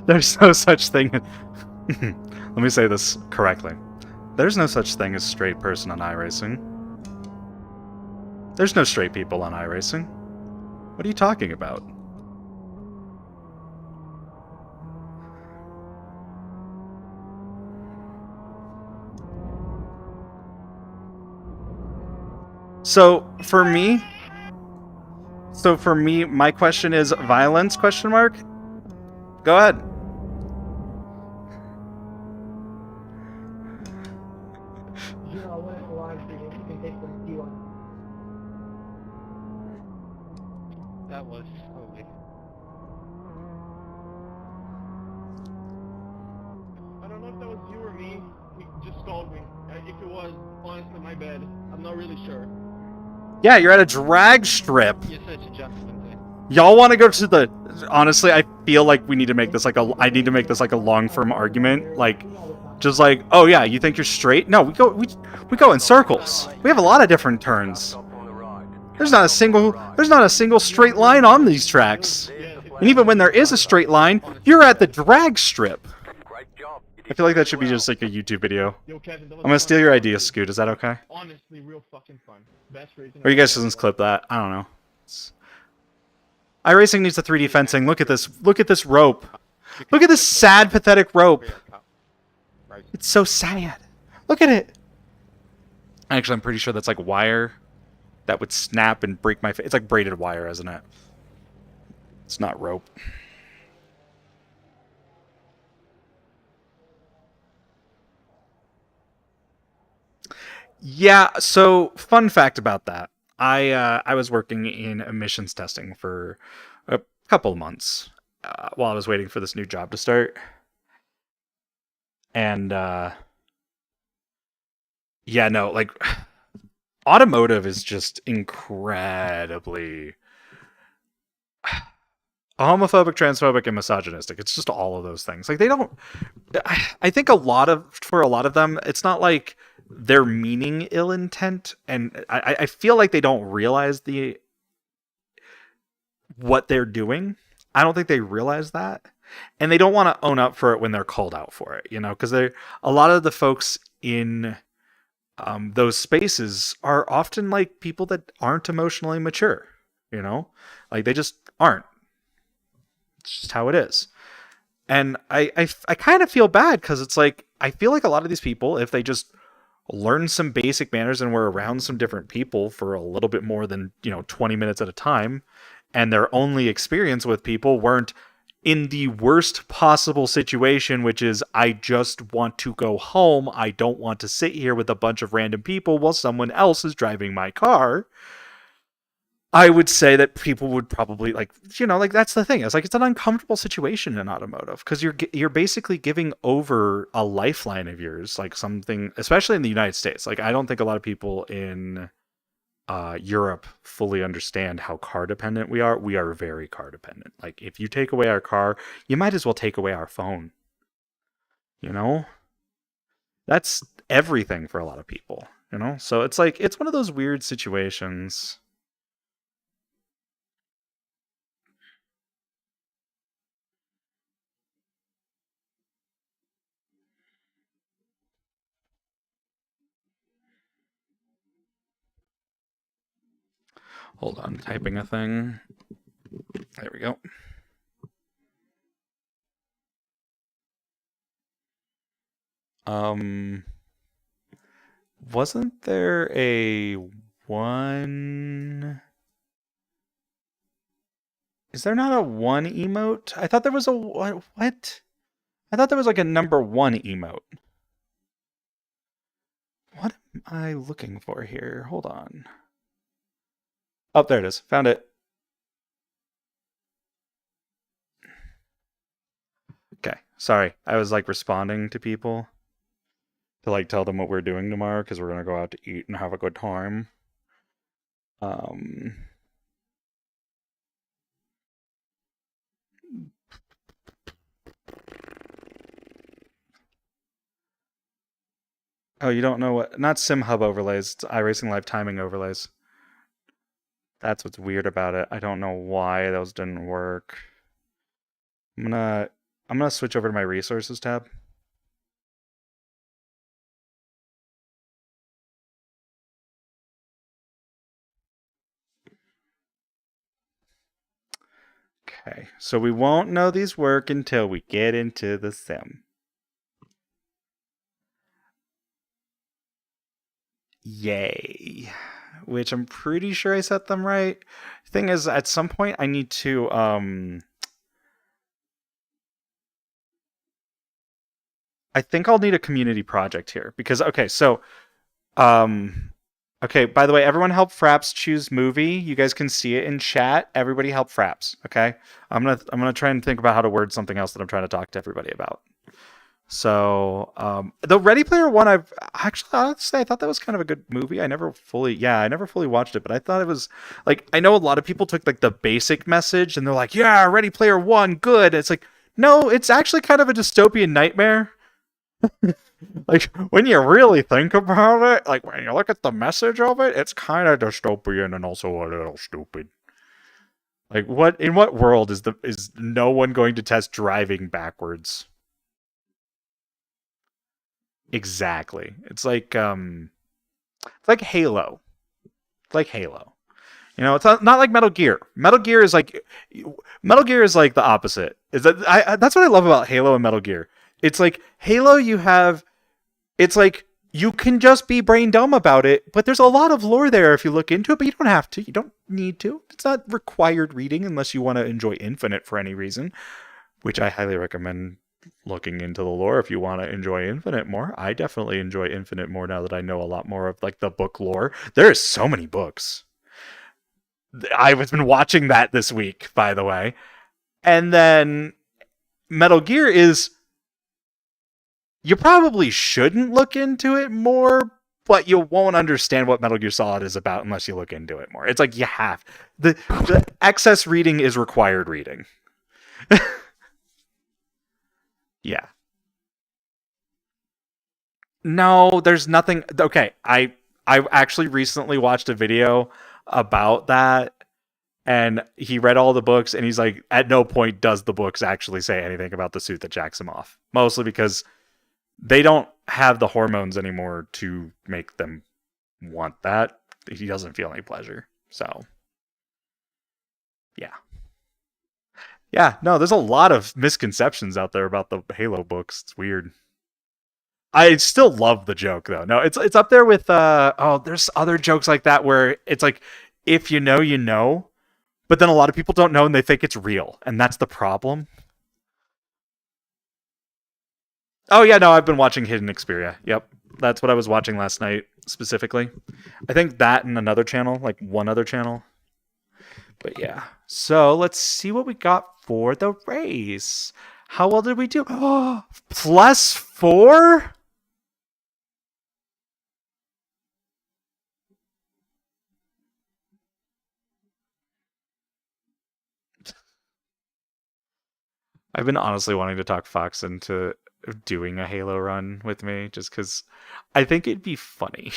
There's no such thing. Let me say this correctly. There's no such thing as straight person on iRacing. There's no straight people on iRacing. What are you talking about? So for me, my question is violence, question mark? Go ahead. You know, when it's live for you can take what you want. That was holy. I don't know if that was you or me. He just called me. If it was, honestly, my bad. I'm not really sure. Yeah, you're at a drag strip. You're such a gentleman, dude. Y'all want to go to the... Honestly, I feel like we need to make this like a... I need to make this like a long-form argument. Like, just like, oh yeah, you think you're straight? No, we go in circles. We have a lot of different turns. There's not a single straight line on these tracks. And even when there is a straight line, you're at the drag strip. I feel like that should be just like a YouTube video. Yo, Kevin, that was I'm gonna fun. steal your idea, Scoot. Is that okay? Honestly, real fucking fun. Best racing. Or you guys just clip that? I don't know. iRacing needs the 3D fencing. Look at this. Look at this rope. Look at this sad, pathetic rope. It's so sad. Look at it. Actually, I'm pretty sure that's like wire that would snap and break my face. It's like braided wire, isn't it? It's not rope. Yeah, so fun fact about that. I was working in emissions testing for a couple of months while I was waiting for this new job to start. And yeah, no, like automotive is just incredibly homophobic, transphobic, and misogynistic. It's just all of those things. Like they don't. I think for a lot of them, it's not like they're meaning ill intent, and I feel like they don't realize what they're doing. I don't think they realize that, and they don't want to own up for it when they're called out for it. Because a lot of the folks in those spaces are often like people that aren't emotionally mature. Like they just aren't. It's just how it is. And I kind of feel bad because it's like I feel like a lot of these people, if they just learn some basic manners and were around some different people for a little bit more than 20 minutes at a time, and their only experience with people weren't in the worst possible situation, which is I just want to go home. I don't want to sit here with a bunch of random people while someone else is driving my car. I would say that people would probably like that's the thing. It's like it's an uncomfortable situation in automotive because you're basically giving over a lifeline of yours, like something, especially in the United States. Like I don't think a lot of people in Europe fully understand how car dependent we are. We are very car dependent. Like if you take away our car, you might as well take away our phone. That's everything for a lot of people. So it's like it's one of those weird situations. Hold on, typing a thing. There we go. Wasn't there a one? Is there not a one emote? I thought there was a what? I thought there was like a number one emote. What am I looking for here? Hold on. Oh, there it is. Found it. Okay. Sorry. I was like responding to people to like tell them what we're doing tomorrow because we're going to go out to eat and have a good time. Oh, you don't know what? Not Sim Hub overlays. It's iRacing Live timing overlays. That's what's weird about it. I don't know why those didn't work. I'm gonna switch over to my resources tab. Okay, so we won't know these work until we get into the sim. Yay. Which I'm pretty sure I set them right. Thing is, at some point I need to I think I'll need a community project here because okay, so okay, by the way, everyone help Fraps choose movie. You guys can see it in chat. Everybody help Fraps, okay? I'm gonna try and think about how to word something else that I'm trying to talk to everybody about. So, the Ready Player One, honestly, I thought that was kind of a good movie. I never fully watched it, but I thought it was like, I know a lot of people took like the basic message and they're like, yeah, Ready Player One, good. It's like, no, it's actually kind of a dystopian nightmare. Like when you really think about it, like when you look at the message of it, it's kind of dystopian and also a little stupid. Like in what world is no one going to test driving backwards? Exactly. It's like Halo. It's like Halo. It's not like Metal Gear. Metal Gear is like the opposite. Is that that's what I love about Halo and Metal Gear. It's like Halo it's like you can just be brain dumb about it, but there's a lot of lore there if you look into it, but you don't have to. You don't need to. It's not required reading unless you want to enjoy Infinite for any reason, which I highly recommend looking into the lore if you want to enjoy Infinite more. I definitely enjoy Infinite more now that I know a lot more of like the book lore. There is so many books. I've been watching that this week, by the way. And then Metal Gear is, you probably shouldn't look into it more, but you won't understand what Metal Gear Solid is about unless you look into it more. It's like you have the excess reading is required reading. Yeah. No, there's nothing. Okay, I actually recently watched a video about that, and he read all the books, and he's like, at no point does the books actually say anything about the suit that jacks him off. Mostly because they don't have the hormones anymore to make them want that. He doesn't feel any pleasure. So, yeah. Yeah, no, there's a lot of misconceptions out there about the Halo books. It's weird. I still love the joke though. No, it's up there with there's other jokes like that where it's like if you know, you know, but then a lot of people don't know and they think it's real, and that's the problem. Oh yeah, no, I've been watching Hidden Xperia. Yep. That's what I was watching last night specifically. I think that and another channel, like one other channel. But yeah. So let's see what we got for the race. How well did we do? Oh, +4? I've been honestly wanting to talk Fox into doing a Halo run with me just because I think it'd be funny.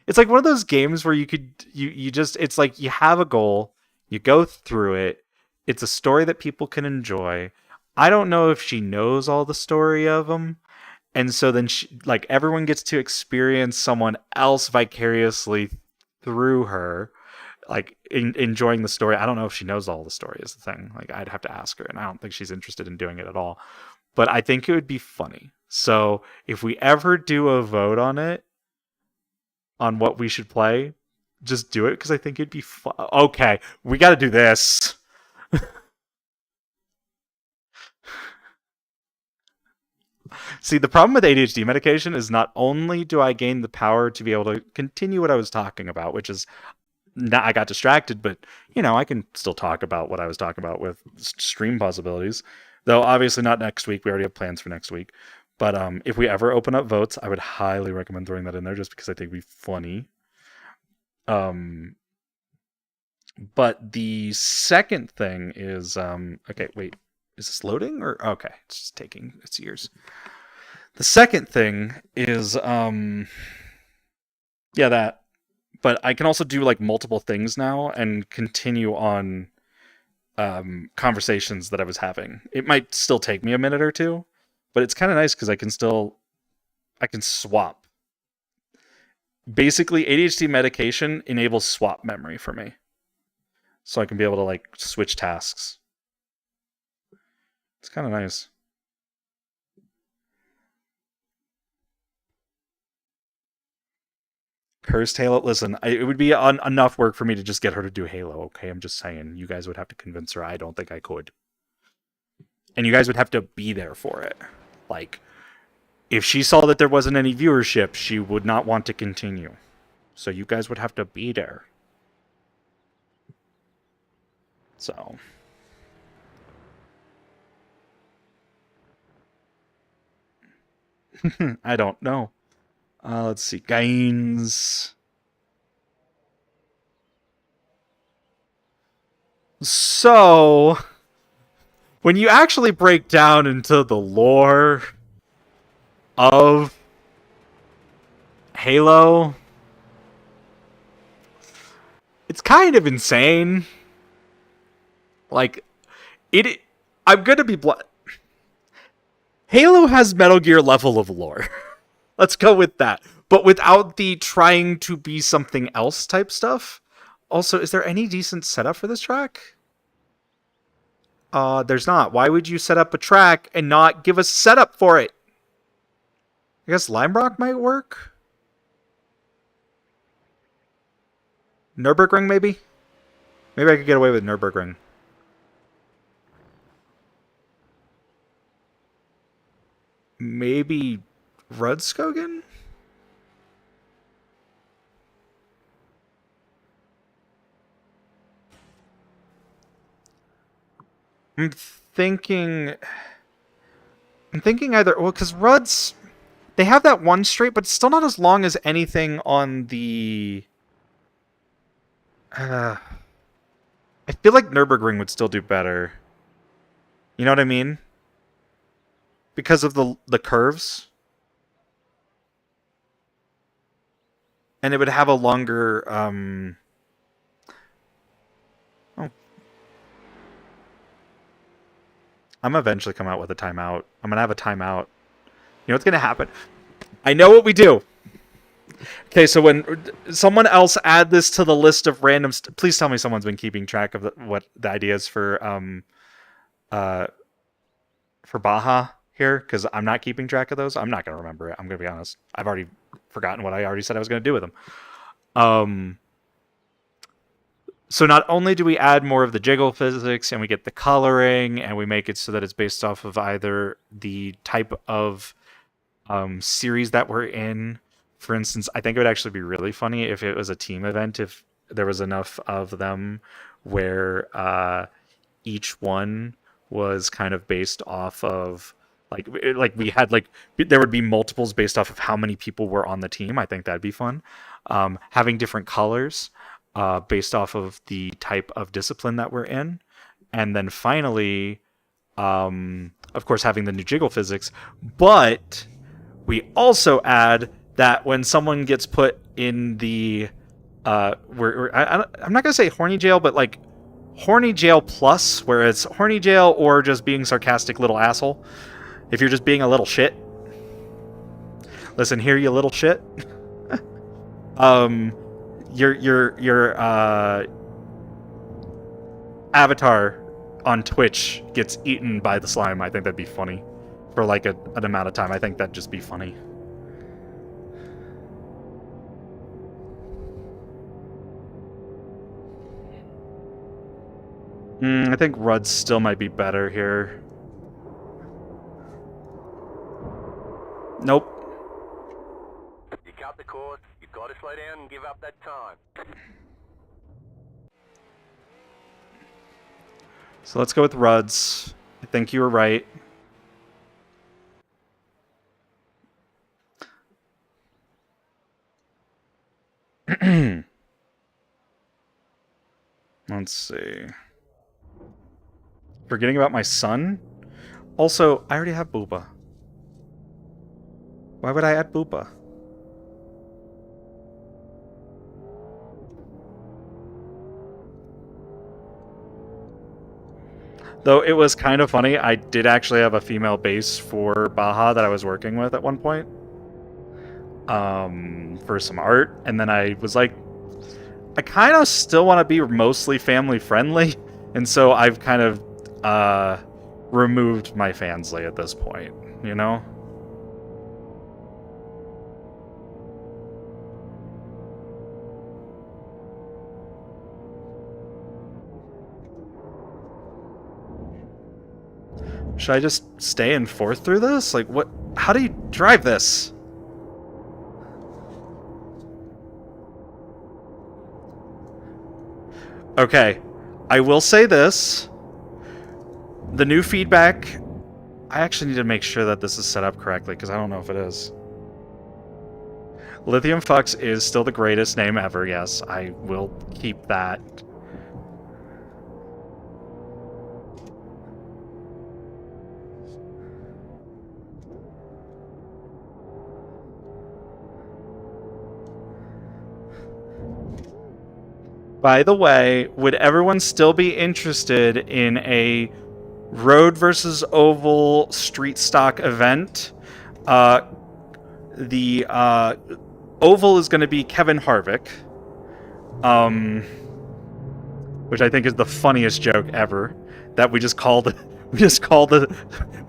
It's like one of those games where you just it's like you have a goal, you go through it. It's a story that people can enjoy. I don't know if she knows all the story of them, and so then like everyone gets to experience someone else vicariously through her, like enjoying the story. I don't know if she knows all the story is the thing. Like I'd have to ask her, and I don't think she's interested in doing it at all. But I think it would be funny. So if we ever do a vote on it, on what we should play, just do it because I think it'd be fun. Okay, we got to do this. See, the problem with ADHD medication is not only do I gain the power to be able to continue what I was talking about, which is I got distracted, but I can still talk about what I was talking about with stream possibilities. Though obviously not next week. We already have plans for next week. But if we ever open up votes, I would highly recommend throwing that in there just because I think it'd be funny. But the second thing is okay, wait. Is this loading or okay, it's just taking its years. The second thing is that. But I can also do like multiple things now and continue on conversations that I was having. It might still take me a minute or two, but it's kind of nice because I can swap. Basically, ADHD medication enables swap memory for me. So I can be able to like switch tasks. It's kind of nice. Cursed Halo. Listen, it would be enough work for me to just get her to do Halo. Okay, I'm just saying. You guys would have to convince her. I don't think I could. And you guys would have to be there for it. Like, if she saw that there wasn't any viewership, she would not want to continue. So you guys would have to be there. So. I don't know. Let's see. Gains. So, when you actually break down into the lore of Halo, it's kind of insane. Like, I'm gonna be Halo has Metal Gear level of lore. Let's go with that. But without the trying to be something else type stuff. Also, is there any decent setup for this track? There's not. Why would you set up a track and not give us setup for it? I guess Lime Rock might work? Nürburgring, maybe? Maybe I could get away with Nürburgring. Maybe Rudskogen? I'm thinking either, well, because Rud's They have that one straight, but it's still not as long as anything on the... I feel like Nürburgring would still do better. You know what I mean? Because of the curves. And it would have a longer... Oh. I'm eventually come out with a timeout. I'm going to have a timeout. You know what's going to happen? I know what we do. Okay, so when someone else add this to the list of random... please tell me someone's been keeping track of what the ideas for Baja here, because I'm not keeping track of those. I'm not going to remember it. I'm going to be honest. I've already forgotten what I already said I was going to do with them. So not only do we add more of the jiggle physics and we get the coloring and we make it so that it's based off of either the type of series that we're in. For instance, I think it would actually be really funny if it was a team event, if there was enough of them where each one was kind of based off of like we had there would be multiples based off of how many people were on the team. I think that'd be fun. Having different colors based off of the type of discipline that we're in. And then finally, of course, having the new jiggle physics. But we also add that when someone gets put in the... I'm not going to say horny jail, but like horny jail plus, where it's horny jail or just being sarcastic little asshole. If you're just being a little shit. Listen here, you little shit. Your avatar on Twitch gets eaten by the slime. I think that'd be funny for like an amount of time. I think that'd just be funny. I think Rudd's still might be better here. Nope. You cut the course, you've got to slow down and give up that time. So let's go with Rudd's. I think you were right. Let's see. Forgetting about my son? Also, I already have Booba. Why would I add Booba? Though it was kind of funny, I did actually have a female base for Baja that I was working with at one point. For some art. And then I was like, I kind of still want to be mostly family friendly. And so I've kind of removed my Fansly at this point, you know? Should I just stay in fourth through this? Like, what? How do you drive this? Okay, I will say this. The new feedback... I actually need to make sure that this is set up correctly, because I don't know if it is. Lithium Fucks is still the greatest name ever, yes. I will keep that. By the way, would everyone still be interested in a road versus oval street stock event? The oval is going to be Kevin Harvick, which I think is the funniest joke ever. That we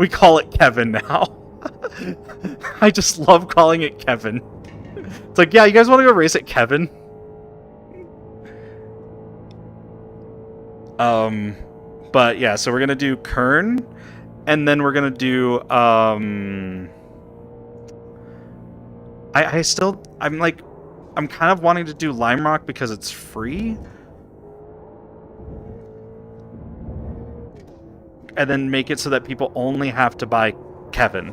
call it Kevin now. I just love calling it Kevin. It's like, yeah, you guys want to go race at Kevin? But yeah, so we're gonna do Kern, and then we're gonna do I'm kind of wanting to do Lime Rock because it's free, and then make it so that people only have to buy Kevin.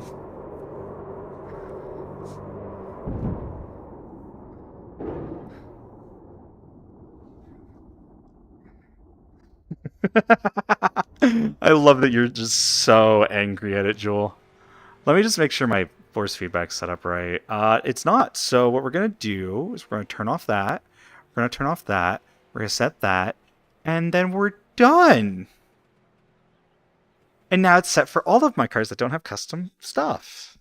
I love that you're just so angry at it, Jewel. Let me just make sure my force feedback's set up right. It's not. So what we're going to do is we're going to turn off that. We're going to turn off that. We're going to set that. And then we're done. And now it's set for all of my cars that don't have custom stuff.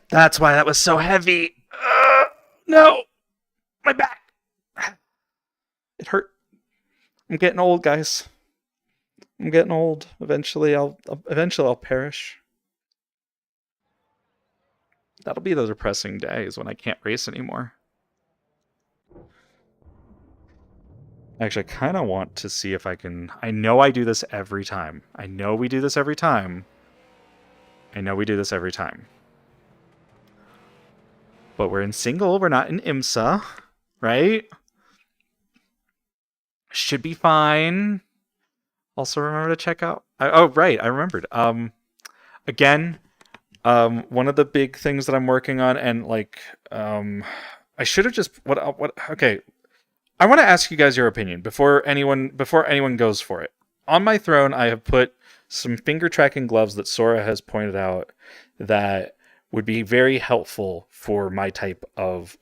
That's why that was so heavy. No! My back! It hurt. I'm getting old, guys. I'm getting old. Eventually I'll perish. That'll be the depressing days when I can't race anymore. Actually, I kind of want to see if I can... I know I do this every time. I know we do this every time. But we're in single, we're not in IMSA, right? Should be fine. Also remember to check out... oh, right, I remembered. Again, one of the big things that I'm working on, and like, I should have just... Okay, I want to ask you guys your opinion before anyone goes for it. On my throne, I have put some finger tracking gloves that Sora has pointed out that would be very helpful for my type of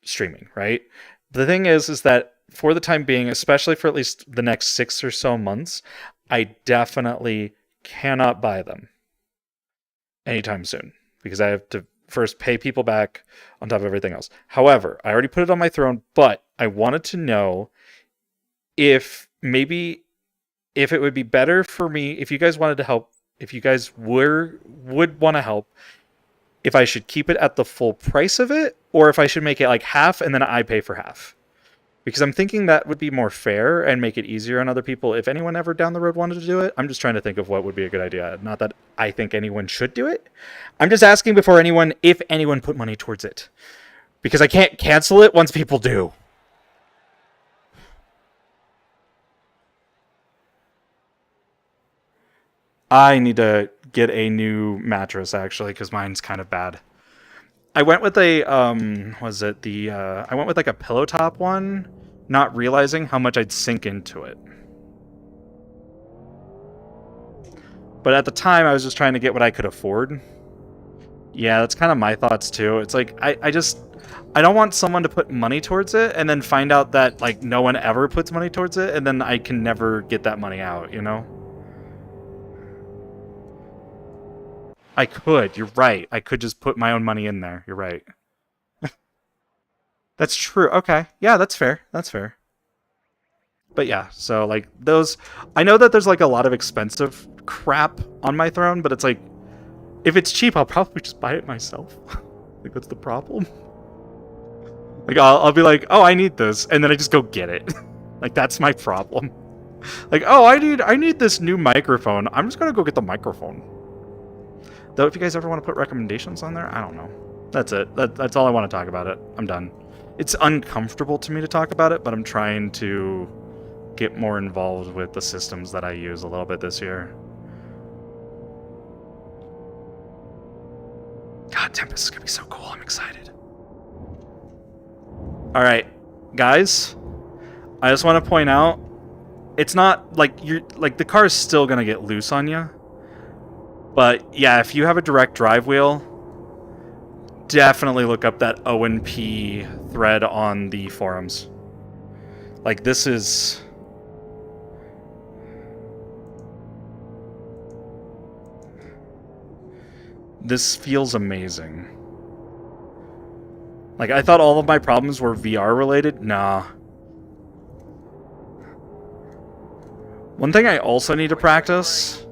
streaming, right? The thing is that for the time being, especially for at least the next 6 or so months, I definitely cannot buy them anytime soon because I have to first pay people back on top of everything else. However, I already put it on my throne, but I wanted to know if it would be better for me, if you guys wanted to help, if you guys would want to help, if I should keep it at the full price of it, or if I should make it like half and then I pay for half. Because I'm thinking that would be more fair and make it easier on other people if anyone ever down the road wanted to do it. I'm just trying to think of what would be a good idea. Not that I think anyone should do it. I'm just asking if anyone put money towards it. Because I can't cancel it once people do. I need to get a new mattress, actually, because mine's kind of bad. I went with I went with like a pillow top one, not realizing how much I'd sink into it. But at the time, I was just trying to get what I could afford. Yeah, that's kind of my thoughts too. It's like, I don't want someone to put money towards it and then find out that like no one ever puts money towards it and then I can never get that money out, you know? I could, you're right. I could just put my own money in there. You're right. That's true. Okay. Yeah, that's fair. That's fair. But yeah, so like those... I know that there's like a lot of expensive crap on my throne, but it's like... If it's cheap, I'll probably just buy it myself. Like, that's the problem. Like, I'll be like, oh, I need this, and then I just go get it. Like, that's my problem. Like, oh, I need this new microphone. I'm just gonna go get the microphone. Though, if you guys ever want to put recommendations on there, I don't know. That's it. That's all I want to talk about it. I'm done. It's uncomfortable to me to talk about it, but I'm trying to get more involved with the systems that I use a little bit this year. God, Tempest is going to be so cool. I'm excited. All right, guys. I just want to point out, it's not like the car is still going to get loose on you. But yeah, if you have a direct drive wheel, definitely look up that O&P thread on the forums. Like, this is... This feels amazing. Like, I thought all of my problems were VR related. Nah. One thing I also need to practice...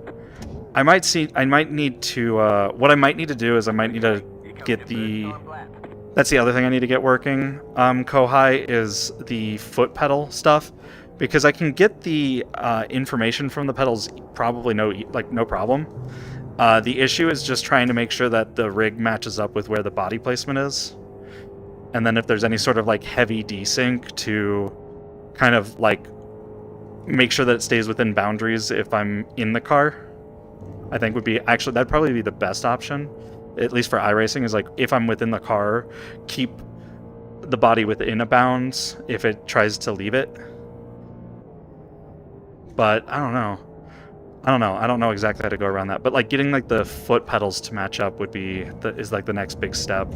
I might need to, what I might need to do is I might need to get the, that's the other thing I need to get working, Kohai, is the foot pedal stuff, because I can get the, information from the pedals probably no problem. The issue is just trying to make sure that the rig matches up with where the body placement is, and then if there's any sort of, like, heavy desync to kind of, like, make sure that it stays within boundaries if I'm in the car. I think would be actually, that'd probably be the best option, at least for iRacing, is like if I'm within the car, keep the body within a bounds if it tries to leave it. But I don't know. I don't know exactly how to go around that. But like getting like the foot pedals to match up is like the next big step.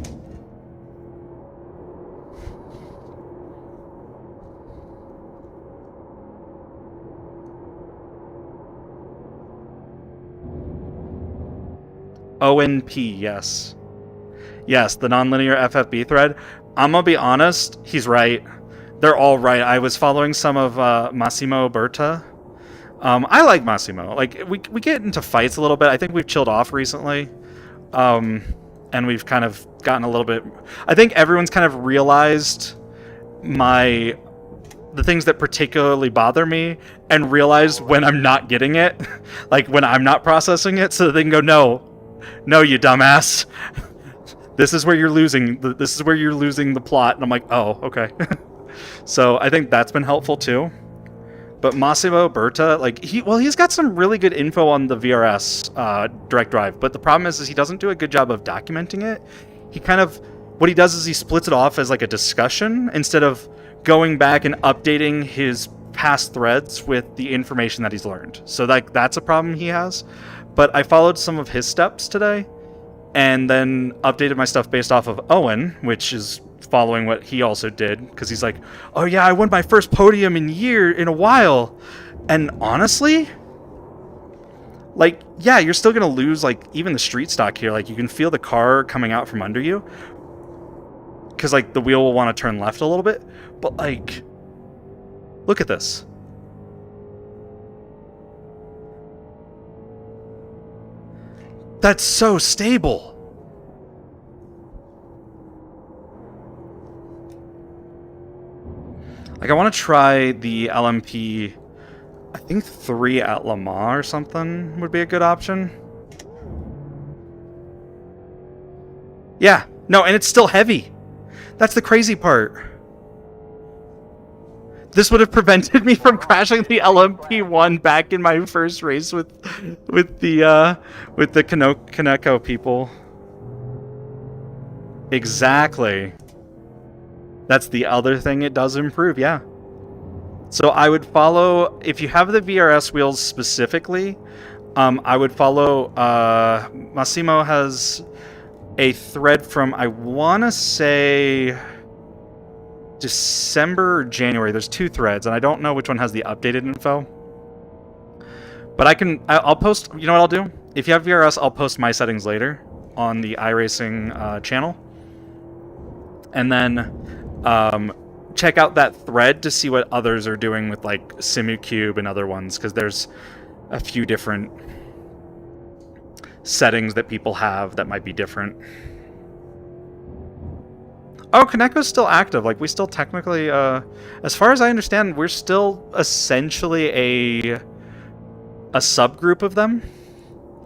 ONP, yes. Yes, the nonlinear FFB thread. I'm gonna be honest, he's right. They're all right. I was following some of Massimo Berta. I like Massimo. Like we get into fights a little bit. I think we've chilled off recently, and we've kind of gotten a little bit. I think everyone's kind of realized the things that particularly bother me, and realized when I'm not getting it, like when I'm not processing it, so they can go, no, you dumbass. This is where you're losing. This is where you're losing the plot. And I'm like, oh, okay. So I think that's been helpful too. But Massimo Berta, like he's got some really good info on the VRS direct drive. But the problem is he doesn't do a good job of documenting it. What he does is he splits it off as like a discussion instead of going back and updating his past threads with the information that he's learned. So that's a problem he has. But I followed some of his steps today, and then updated my stuff based off of Owen, which is following what he also did, because he's like, oh yeah, I won my first podium in a while. And honestly, like, yeah, you're still gonna lose like even the street stock here. Like you can feel the car coming out from under you, because like the wheel will want to turn left a little bit. But like, look at this. That's so stable. Like I want to try the LMP, I think 3 at Le Mans or something would be a good option. Yeah, no, and it's still heavy. That's the crazy part. This would have prevented me from crashing the LMP1 back in my first race with the Kaneko people. Exactly. That's the other thing it does improve, yeah. So I would follow, if you have the VRS wheels specifically, I would follow, Massimo has a thread from, I want to say, December or January. There's 2 threads, and I don't know which one has the updated info. But I'll post, you know what I'll do? If you have VRS, I'll post my settings later on the iRacing channel. And then check out that thread to see what others are doing with like SimuCube and other ones, because there's a few different settings that people have that might be different. Oh, Kaneko's still active. Like, we still technically, as far as I understand, we're still essentially a subgroup of them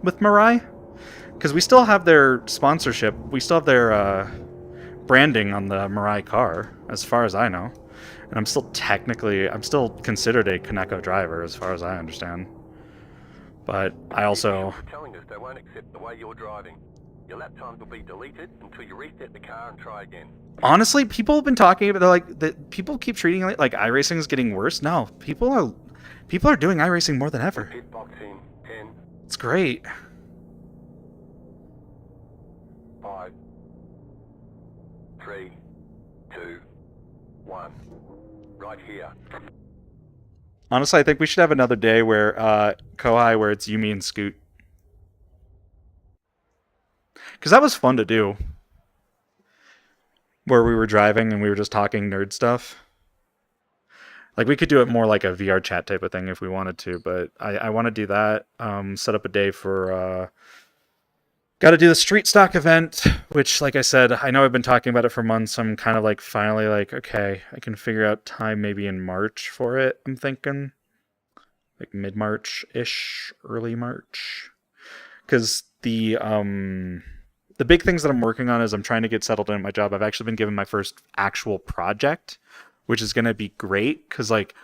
with Mirai, because we still have their sponsorship. We still have their branding on the Mirai car, as far as I know. And I'm still considered a Kaneko driver, as far as I understand. But I also... telling us they won't accept the way you're driving. Your lap times will be deleted until you reset the car and try again. Honestly, people have been talking about, they're like, that people keep treating it like iRacing is getting worse. No, people are doing iRacing more than ever. Pit box in 10, It's great. 5, 3, 2, 1. Right here. Honestly, I think we should have another day where Kohai, where it's Yumi and Scoot. Because that was fun to do. Where we were driving and we were just talking nerd stuff. Like, we could do it more like a VR chat type of thing if we wanted to, but I want to do that. Set up a day for... Got to do the street stock event, which, like I said, I know I've been talking about it for months. I'm kind of like finally like, okay, I can figure out time maybe in March for it, I'm thinking. Like mid-March-ish, early March. Because the big things that I'm working on is I'm trying to get settled in at my job. I've actually been given my first actual project, which is going to be great because, like,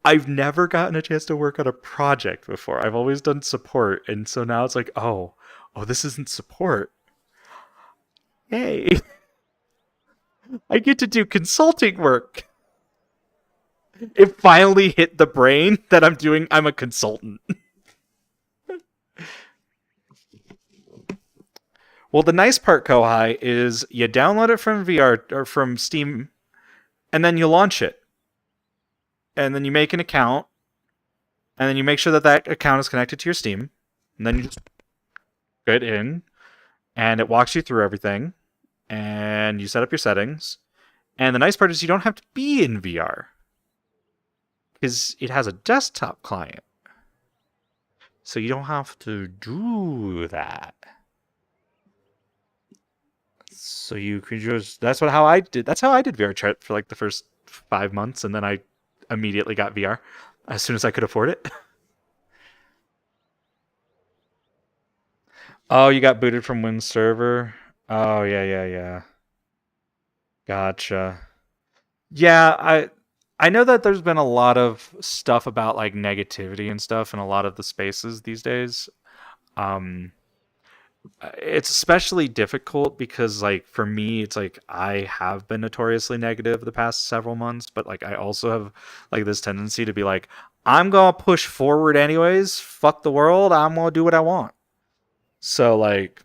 I've never gotten a chance to work on a project before. I've always done support, and so now it's like, oh, this isn't support. Yay. I get to do consulting work. It finally hit the brain that I'm a consultant. Well, the nice part, Kohai, is you download it from VR or from Steam, and then you launch it. And then you make an account, and then you make sure that that account is connected to your Steam, and then you just get in, and it walks you through everything, and you set up your settings. And the nice part is you don't have to be in VR, because it has a desktop client. So you don't have to do that. So you could just, that's how I did VR chat for like the first 5 months, and then I immediately got VR as soon as I could afford it. Oh, you got booted from Win server? Oh, yeah. Gotcha. Yeah, I know that there's been a lot of stuff about like negativity and stuff in a lot of the spaces these days. It's especially difficult because like for me it's like I have been notoriously negative the past several months, but like I also have like this tendency to be like, I'm gonna push forward anyways, fuck the world, I'm gonna do what I want. So like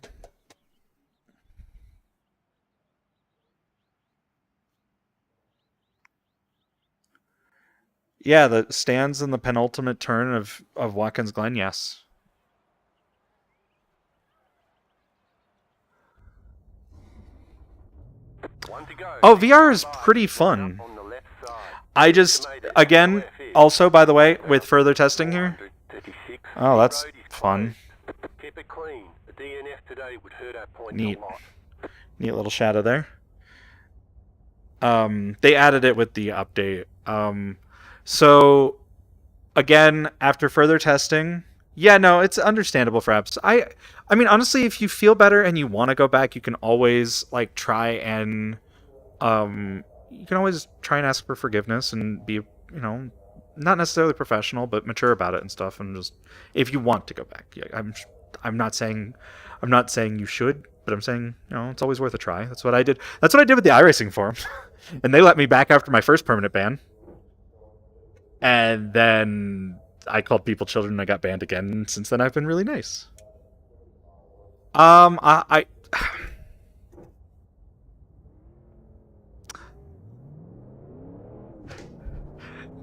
yeah, the stands in the penultimate turn of Watkins Glen, yes. One to go. Oh, VR is pretty fun. On the left side. I just, again, also, by the way, with further testing here. 136. Oh, that's Road is fun. closed. Keep it clean. The DNF today would hurt our point Neat. a lot. Neat little shadow there. They added it with the update. So, again, after further testing, yeah, no, it's understandable for apps. I mean, honestly, if you feel better and you want to go back, you can always like try and ask for forgiveness and be, not necessarily professional, but mature about it and stuff. And just if you want to go back, yeah, I'm not saying you should, but I'm saying it's always worth a try. That's what I did. That's what I did with the iRacing forum, and they let me back after my first permanent ban. And then I called people children and I got banned again. And since then, I've been really nice. I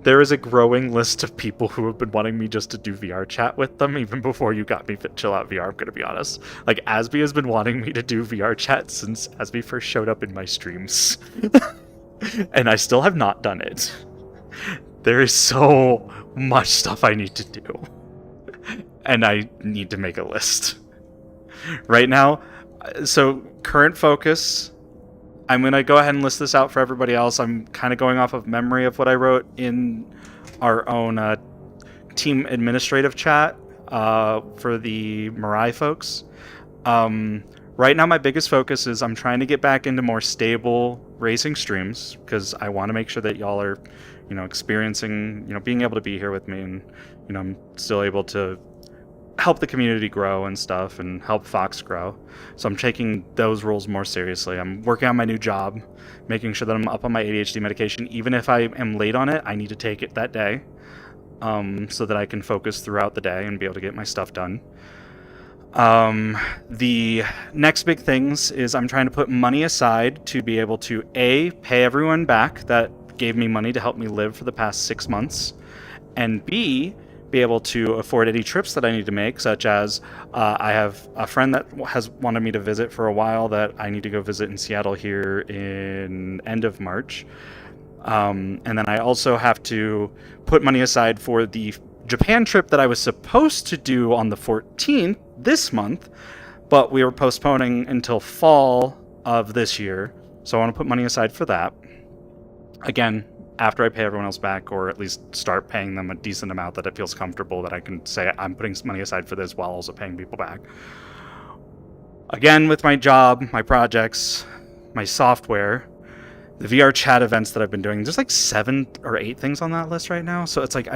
there is a growing list of people who have been wanting me just to do VR chat with them even before you got me Chill Out VR, I'm going to be honest. Like, Asby has been wanting me to do VR chat since Asby first showed up in my streams. And I still have not done it. There is so much stuff I need to do. And I need to make a list. Right now, so current focus, I'm going to go ahead and list this out for everybody else. I'm kind of going off of memory of what I wrote in our own team administrative chat for the Mirai folks. Right now, my biggest focus is I'm trying to get back into more stable racing streams because I want to make sure that y'all are, experiencing, being able to be here with me, and I'm still able to help the community grow and stuff and help Fox grow. So I'm taking those roles more seriously. I'm working on my new job, making sure that I'm up on my ADHD medication. Even if I am late on it, I need to take it that day so that I can focus throughout the day and be able to get my stuff done. The next big things is I'm trying to put money aside to be able to A, pay everyone back that gave me money to help me live for the past 6 months, and B, be able to afford any trips that I need to make, such as I have a friend that has wanted me to visit for a while that I need to go visit in Seattle here in end of March. And then I also have to put money aside for the Japan trip that I was supposed to do on the 14th this month, but we were postponing until fall of this year. So I want to put money aside for that. Again, after I pay everyone else back, or at least start paying them a decent amount that it feels comfortable that I can say I'm putting money aside for this while also paying people back. Again, with my job, my projects, my software, the VR chat events that I've been doing, there's like 7 or 8 things on that list right now. So it's like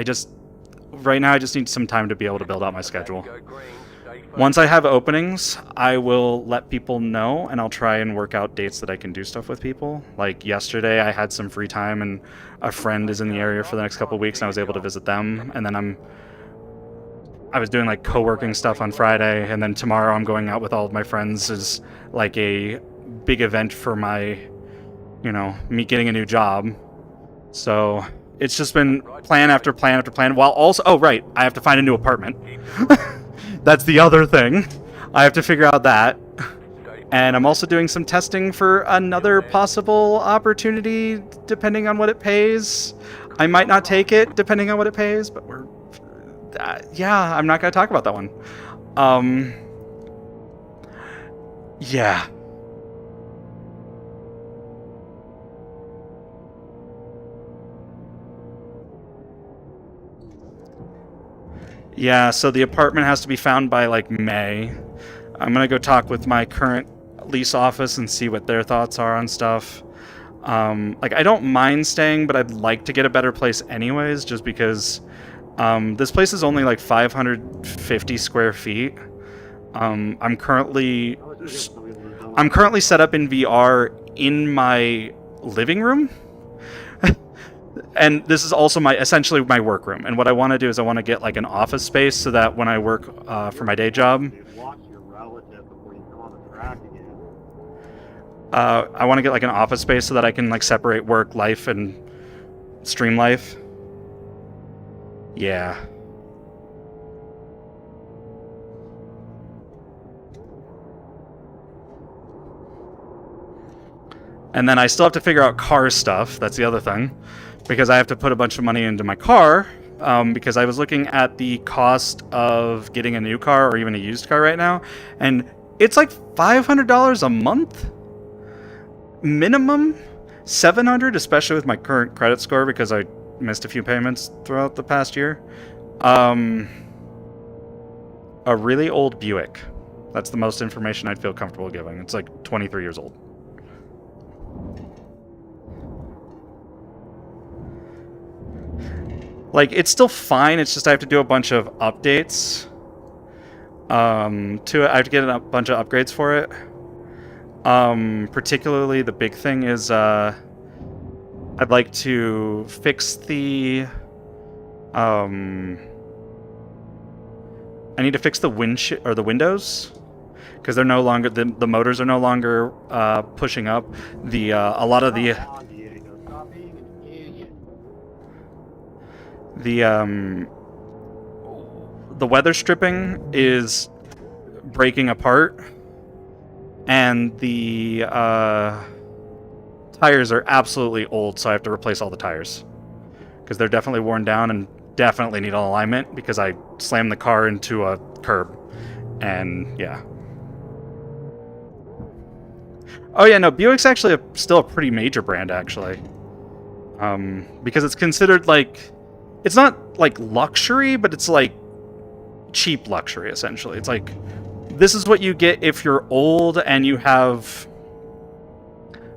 right now I just need some time to be able to build out my schedule. Go green, stay Once I have openings, I will let people know, and I'll try and work out dates that I can do stuff with people. Like yesterday, I had some free time, and a friend is in the area for the next couple of weeks, and I was able to visit them. And then I was doing like co-working stuff on Friday, and then tomorrow I'm going out with all of my friends as like a big event for my, me getting a new job. So it's just been plan after plan after plan, while also, oh right, I have to find a new apartment. That's the other thing. I have to figure out that. And I'm also doing some testing for another possible opportunity, depending on what it pays. I might not take it, depending on what it pays, but yeah, I'm not going to talk about that one. Yeah. Yeah, so the apartment has to be found by, like, May. I'm gonna go talk with my current lease office and see what their thoughts are on stuff. Like, I don't mind staying, but I'd like to get a better place anyways, just because this place is only, like, 550 square feet. I'm currently set up in VR in my living room. And this is also essentially my workroom. And what I want to do is I want to get like an office space so that when I work for my day job, I want to get like an office space so that I can like separate work life and stream life. Yeah. And then I still have to figure out car stuff. That's the other thing. Because I have to put a bunch of money into my car, because I was looking at the cost of getting a new car or even a used car right now, and it's like $500 a month? Minimum? $700, especially with my current credit score, because I missed a few payments throughout the past year. A really old Buick. That's the most information I'd feel comfortable giving. It's like 23 years old. Like, it's still fine, it's just I have to do a bunch of updates to it. I have to get a bunch of upgrades for it. Particularly, the big thing is I'd like to fix the... I need to fix the windows, because they're no longer... The motors are no longer pushing up. A lot of the weather stripping is breaking apart, and the tires are absolutely old, so I have to replace all the tires because they're definitely worn down and definitely need alignment because I slammed the car into a curb. And yeah. Oh yeah, no, Buick's actually still a pretty major brand actually, because it's considered like, it's not like luxury, but it's like cheap luxury, essentially. It's like, this is what you get if you're old and you have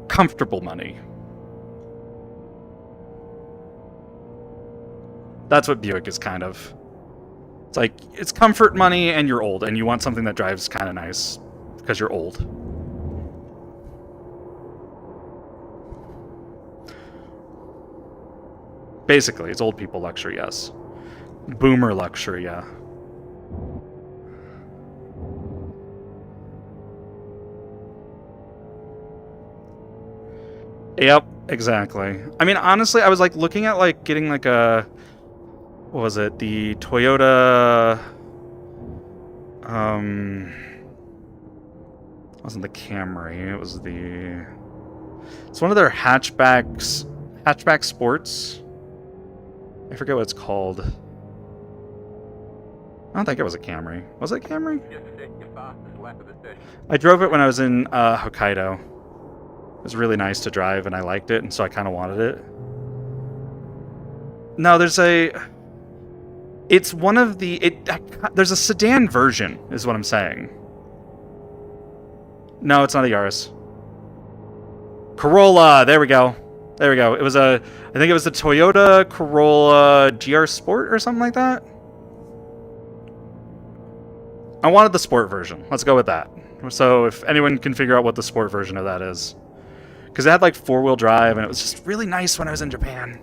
comfortable money. That's what Buick is kind of. It's like, it's comfort money and you're old and you want something that drives kind of nice because you're old. Basically, it's old people luxury, yes. Boomer luxury, yeah. Yep, exactly. I mean, honestly, I was like looking at like getting like a... What was it? The Toyota... It wasn't the Camry, it was the... It's one of their hatchbacks... Hatchback Sports. I forget what it's called. I don't think it was a Camry. Was it a Camry? I drove it when I was in Hokkaido. It was really nice to drive, and I liked it, and so I kind of wanted it. No, there's a... It's one of the... There's a sedan version, is what I'm saying. No, it's not a Yaris. Corolla! There we go. There we go. It was a... I think it was the Toyota Corolla GR Sport or something like that. I wanted the sport version. Let's go with that. So if anyone can figure out what the sport version of that is. Because it had like 4-wheel drive and it was just really nice when I was in Japan.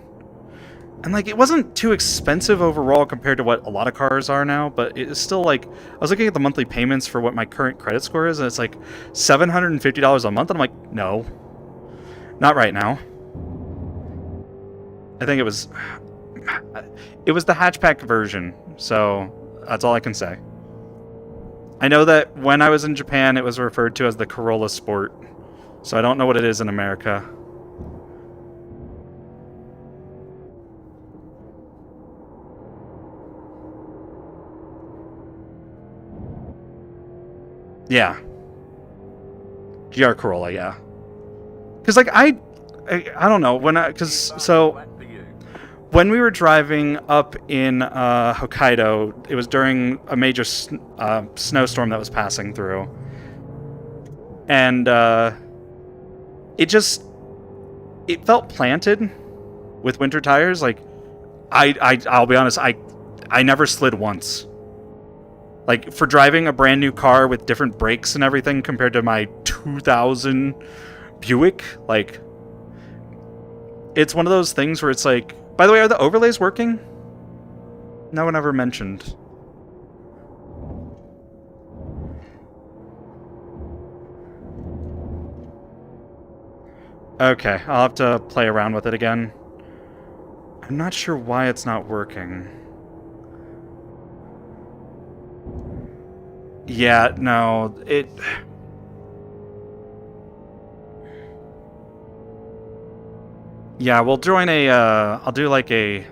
And like it wasn't too expensive overall compared to what a lot of cars are now, but it's still like, I was looking at the monthly payments for what my current credit score is and it's like $750 a month and I'm like, no. Not right now. I think it was the hatchback version, so that's all I can say. I know that when I was in Japan, it was referred to as the Corolla Sport, so I don't know what it is in America. Yeah. GR Corolla, yeah. Because, like, I don't know, when we were driving up in Hokkaido, it was during a major snowstorm that was passing through. And it felt planted with winter tires. Like, I'll be honest, I never slid once. Like, for driving a brand new car with different brakes and everything compared to my 2000 Buick, like, it's one of those things where it's like, by the way, are the overlays working? No one ever mentioned. Okay, I'll have to play around with it again. I'm not sure why it's not working. Yeah, no, yeah, we'll join I'll do like a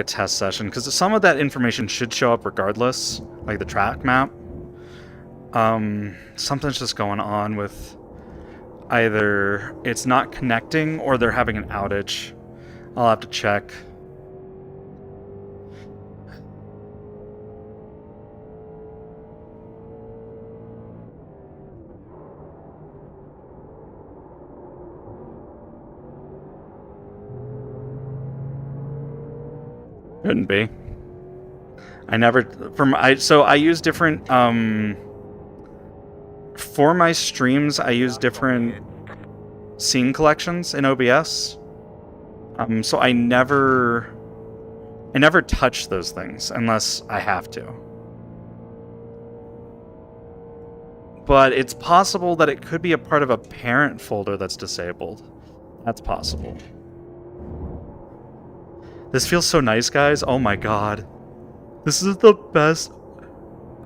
test session, because some of that information should show up regardless, like the track map. Something's just going on with either it's not connecting or they're having an outage. I'll have to check. Couldn't be. I use different for my streams I use different scene collections in OBS. So I never touch those things unless I have to. But it's possible that it could be a part of a parent folder that's disabled. That's possible. This feels so nice, guys. Oh my god. This is the best.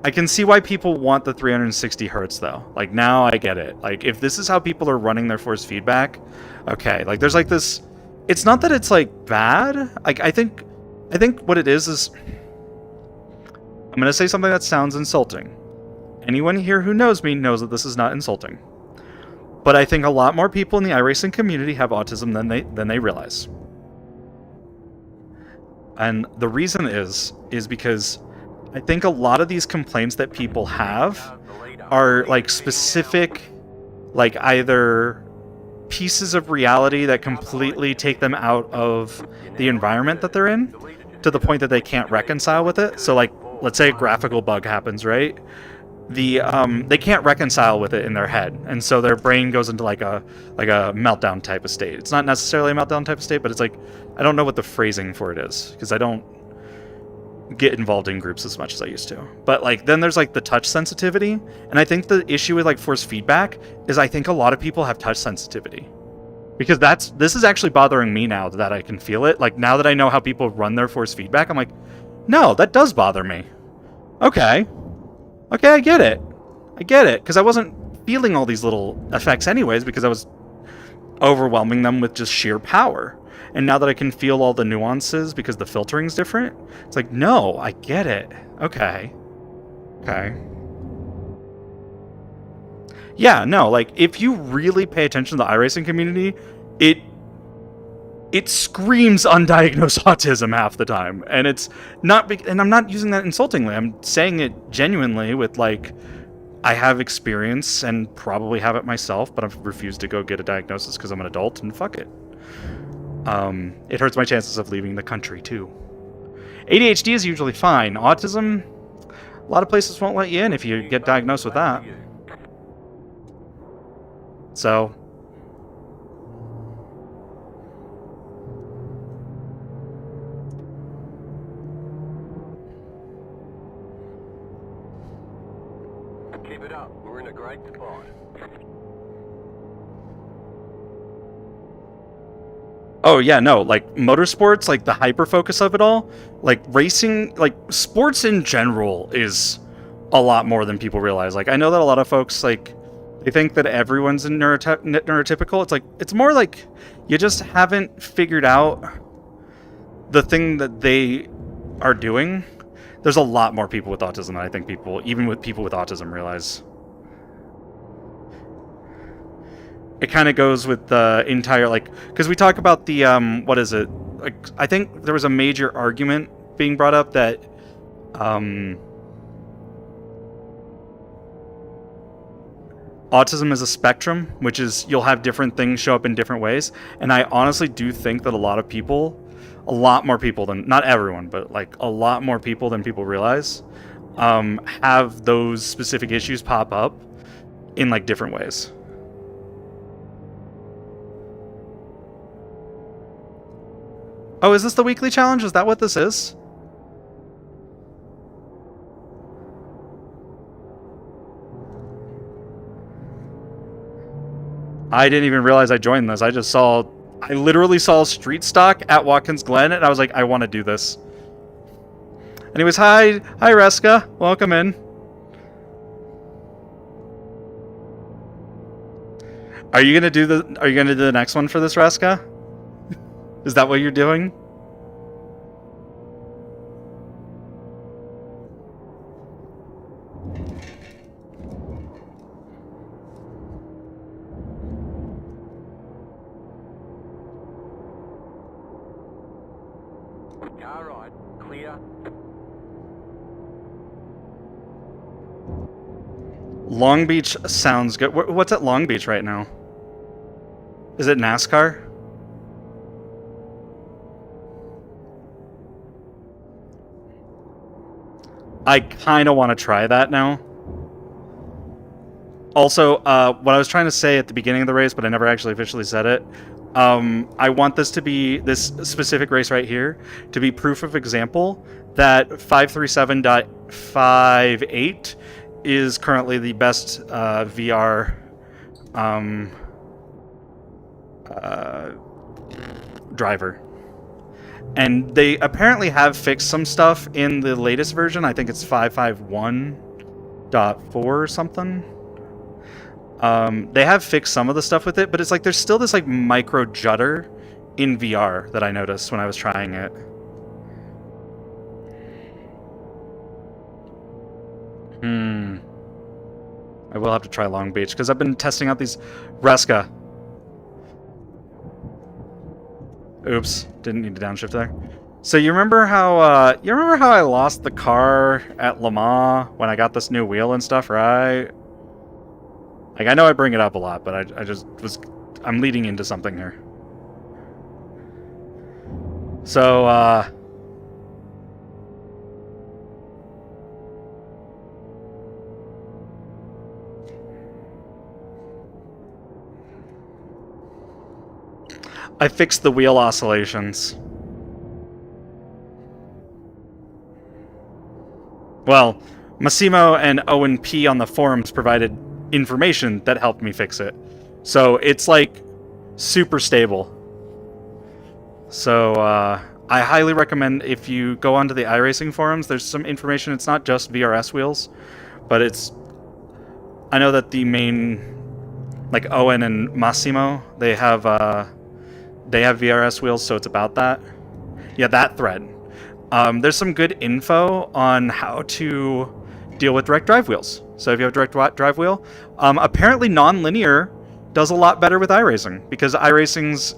I can see why people want the 360 hertz though. Like, now I get it. Like, if this is how people are running their force feedback, okay. Like, there's like this. It's not that it's like bad. Like, I think what it is I'm gonna say something that sounds insulting. Anyone here who knows me knows that this is not insulting. But I think a lot more people in the iRacing community have autism than they realize. And the reason is because I think a lot of these complaints that people have are like specific, like either pieces of reality that completely take them out of the environment that they're in to the point that they can't reconcile with it. So like, let's say a graphical bug happens, right? They can't reconcile with it in their head, and so their brain goes into like a meltdown type of state. It's not necessarily a meltdown type of state, but it's like, I don't know what the phrasing for it is because I don't get involved in groups as much as I used to. But like, then there's like the touch sensitivity, and I think the issue with like force feedback is I think a lot of people have touch sensitivity, because this is actually bothering me now that I can feel it. Like, now that I know how people run their force feedback, I'm like, no, that does bother me. Okay, I get it, because I wasn't feeling all these little effects anyways, because I was overwhelming them with just sheer power. And now that I can feel all the nuances because the filtering's different, it's like, no, I get it. Okay. Yeah, no, like, if you really pay attention to the iRacing community, it screams undiagnosed autism half the time. And it's not and I'm not using that insultingly. I'm saying it genuinely with, like, I have experience and probably have it myself, but I've refused to go get a diagnosis because I'm an adult, and fuck it. It hurts my chances of leaving the country too. ADHD is usually fine. Autism, A lot of places won't let you in if you get diagnosed with that. So, Keep it up. We're in a great spot. oh yeah, no, like motorsports, like the hyper focus of it all, like racing, like sports in general is a lot more than people realize. Like I know that a lot of folks like they think that everyone's neurotypical. It's like it's more like you just haven't figured out the thing that they are doing. There's a lot more people with autism than I think people, even with people with autism, realize. It kind of goes with the entire, like, because we talk about the, what is it? Like, I think there was a major argument being brought up that, autism is a spectrum, which is you'll have different things show up in different ways. And I honestly do think that a lot of people, a lot more people than, not everyone, but like a lot more people than people realize, have those specific issues pop up in like different ways. Oh, is this the weekly challenge? Is that what this is? I didn't even realize I joined this. I literally saw street stock at Watkins Glen, and I was like, I want to do this. Anyways, hi Reska, welcome in. Are you gonna do the next one for this, Reska? Is that what you're doing? Car right. Clear. Long Beach sounds good. What's at Long Beach right now? Is it NASCAR? I kind of want to try that now. Also, what I was trying to say at the beginning of the race, but I never actually officially said it, I want this to be, this specific race right here, to be proof of example that 537.58 is currently the best VR driver. And they apparently have fixed some stuff in the latest version. I think it's 551.4 or something. They have fixed some of the stuff with it, but it's like there's still this like micro judder in VR that I noticed when I was trying it. I will have to try Long Beach because I've been testing out these Reska. Oops, didn't need to downshift there. So you remember how I lost the car at Le Mans when I got this new wheel and stuff, right? Like I know I bring it up a lot, but I'm leading into something here. So I fixed the wheel oscillations. Well, Massimo and Owen P on the forums provided information that helped me fix it. So it's like super stable. So I highly recommend if you go onto the iRacing forums, there's some information. It's not just VRS wheels, but I know that the main, like Owen and Massimo, they have VRS wheels, so it's about that. Yeah, that thread. There's some good info on how to deal with direct drive wheels. So if you have a direct drive wheel, apparently non-linear does a lot better with iRacing because iRacing's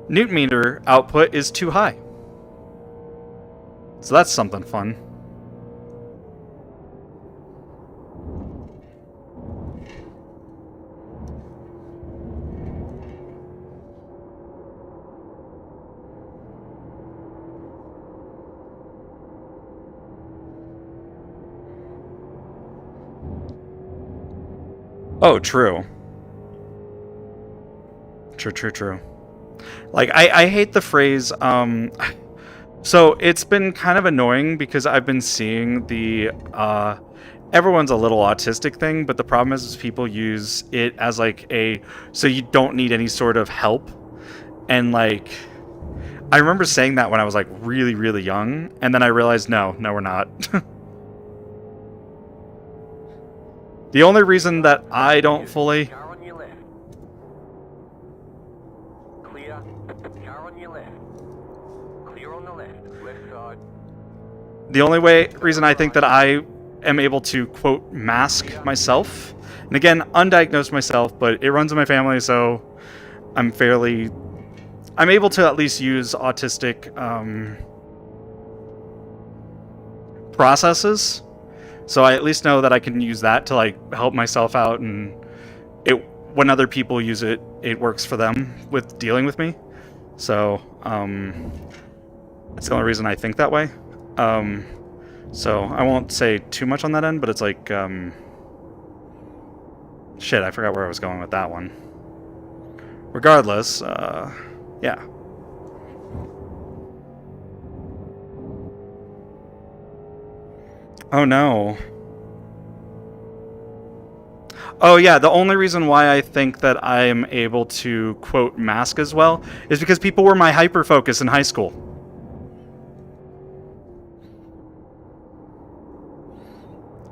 Newton meter output is too high. So that's something fun. Oh, true. True. Like, I hate the phrase, so it's been kind of annoying because I've been seeing the, everyone's a little autistic thing, but the problem is people use it as like so you don't need any sort of help. And like, I remember saying that when I was like really, really young, and then I realized, no, we're not. The only reason that I don't fully... Car on your left. Clear. Car on your left. Clear on the left. Left side. The only reason I think that I am able to, quote, mask myself, and again, undiagnosed myself, but it runs in my family, so I'm able to at least use autistic processes. So I at least know that I can use that to like help myself out, and when other people use it, it works for them with dealing with me. So that's the only reason I think that way. So I won't say too much on that end, but it's like shit, I forgot where I was going with that one. Regardless, yeah. Oh no. Oh yeah, the only reason why I think that I am able to, quote, mask as well is because people were my hyper-focus in high school.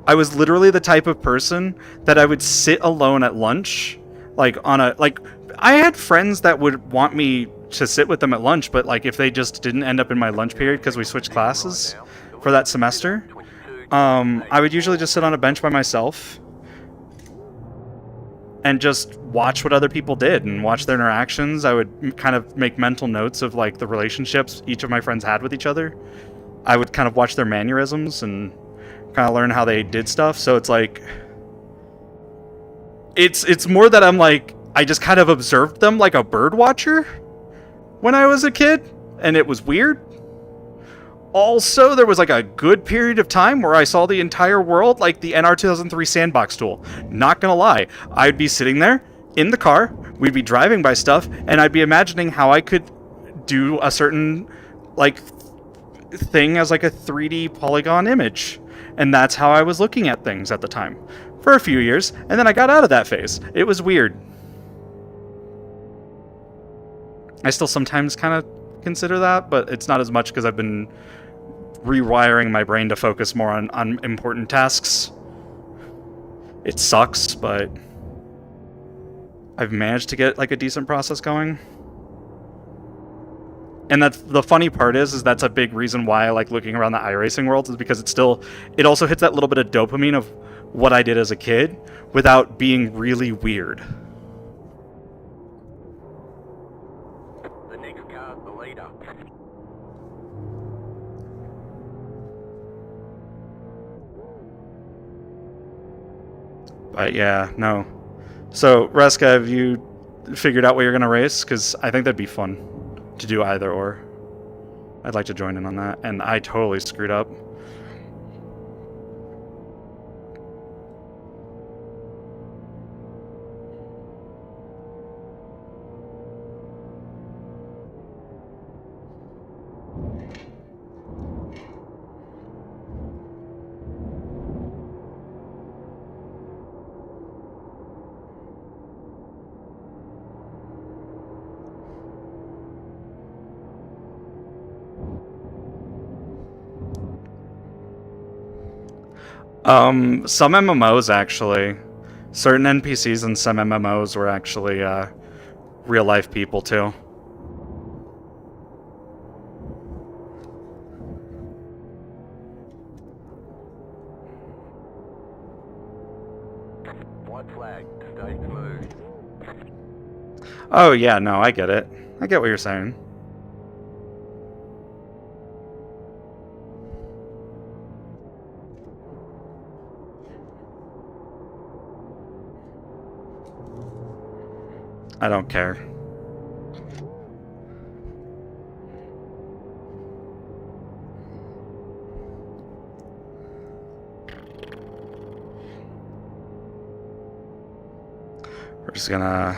I was literally the type of person that I would sit alone at lunch, like I had friends that would want me to sit with them at lunch, but like if they just didn't end up in my lunch period because we switched classes for that semester, I would usually just sit on a bench by myself and just watch what other people did and watch their interactions. I would kind of make mental notes of like the relationships each of my friends had with each other. I would kind of watch their mannerisms and kind of learn how they did stuff. So it's like, it's more that I'm like, I just kind of observed them like a bird watcher when I was a kid, and it was weird. Also, there was like a good period of time where I saw the entire world like the NR 2003 sandbox tool. Not gonna lie, I'd be sitting there in the car, we'd be driving by stuff, and I'd be imagining how I could do a certain like thing as like a 3D polygon image. And that's how I was looking at things at the time for a few years, and then I got out of that phase. It was weird. I still sometimes kind of consider that, but it's not as much because I've been rewiring my brain to focus more on important tasks. It sucks, but I've managed to get like a decent process going. And that's the funny part is that's a big reason why I like looking around the iRacing world, is because it also hits that little bit of dopamine of what I did as a kid without being really weird. The next car's the leader. But yeah, no. So, Reska, have you figured out what you're going to race? Because I think that'd be fun to do either or. I'd like to join in on that, and I totally screwed up. Some MMOs actually. Certain NPCs in some MMOs were actually, real life people too. White flag. Stay smooth. Oh yeah, no, I get it. I get what you're saying. I don't care. We're just gonna...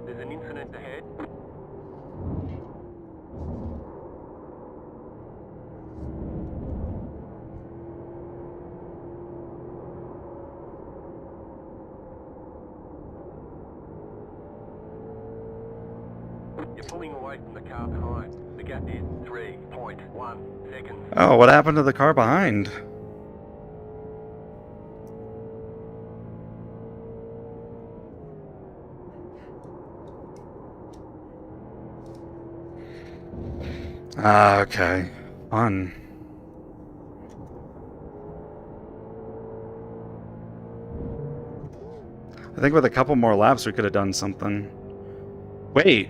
There's an incident ahead. You're pulling away from the car behind. The gap is 3.1 seconds. Oh, what happened to the car behind? Ah, okay. Fun. I think with a couple more laps we could have done something. Wait.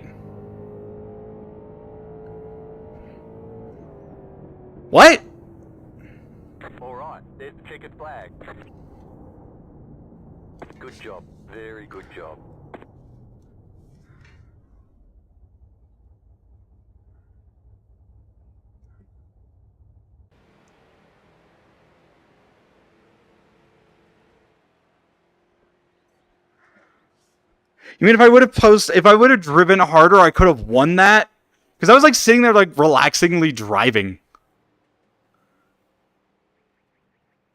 What? Alright, there's the checkered flag. Good job. Very good job. You mean if I would have driven harder, I could have won that? Because I was like sitting there like relaxingly driving.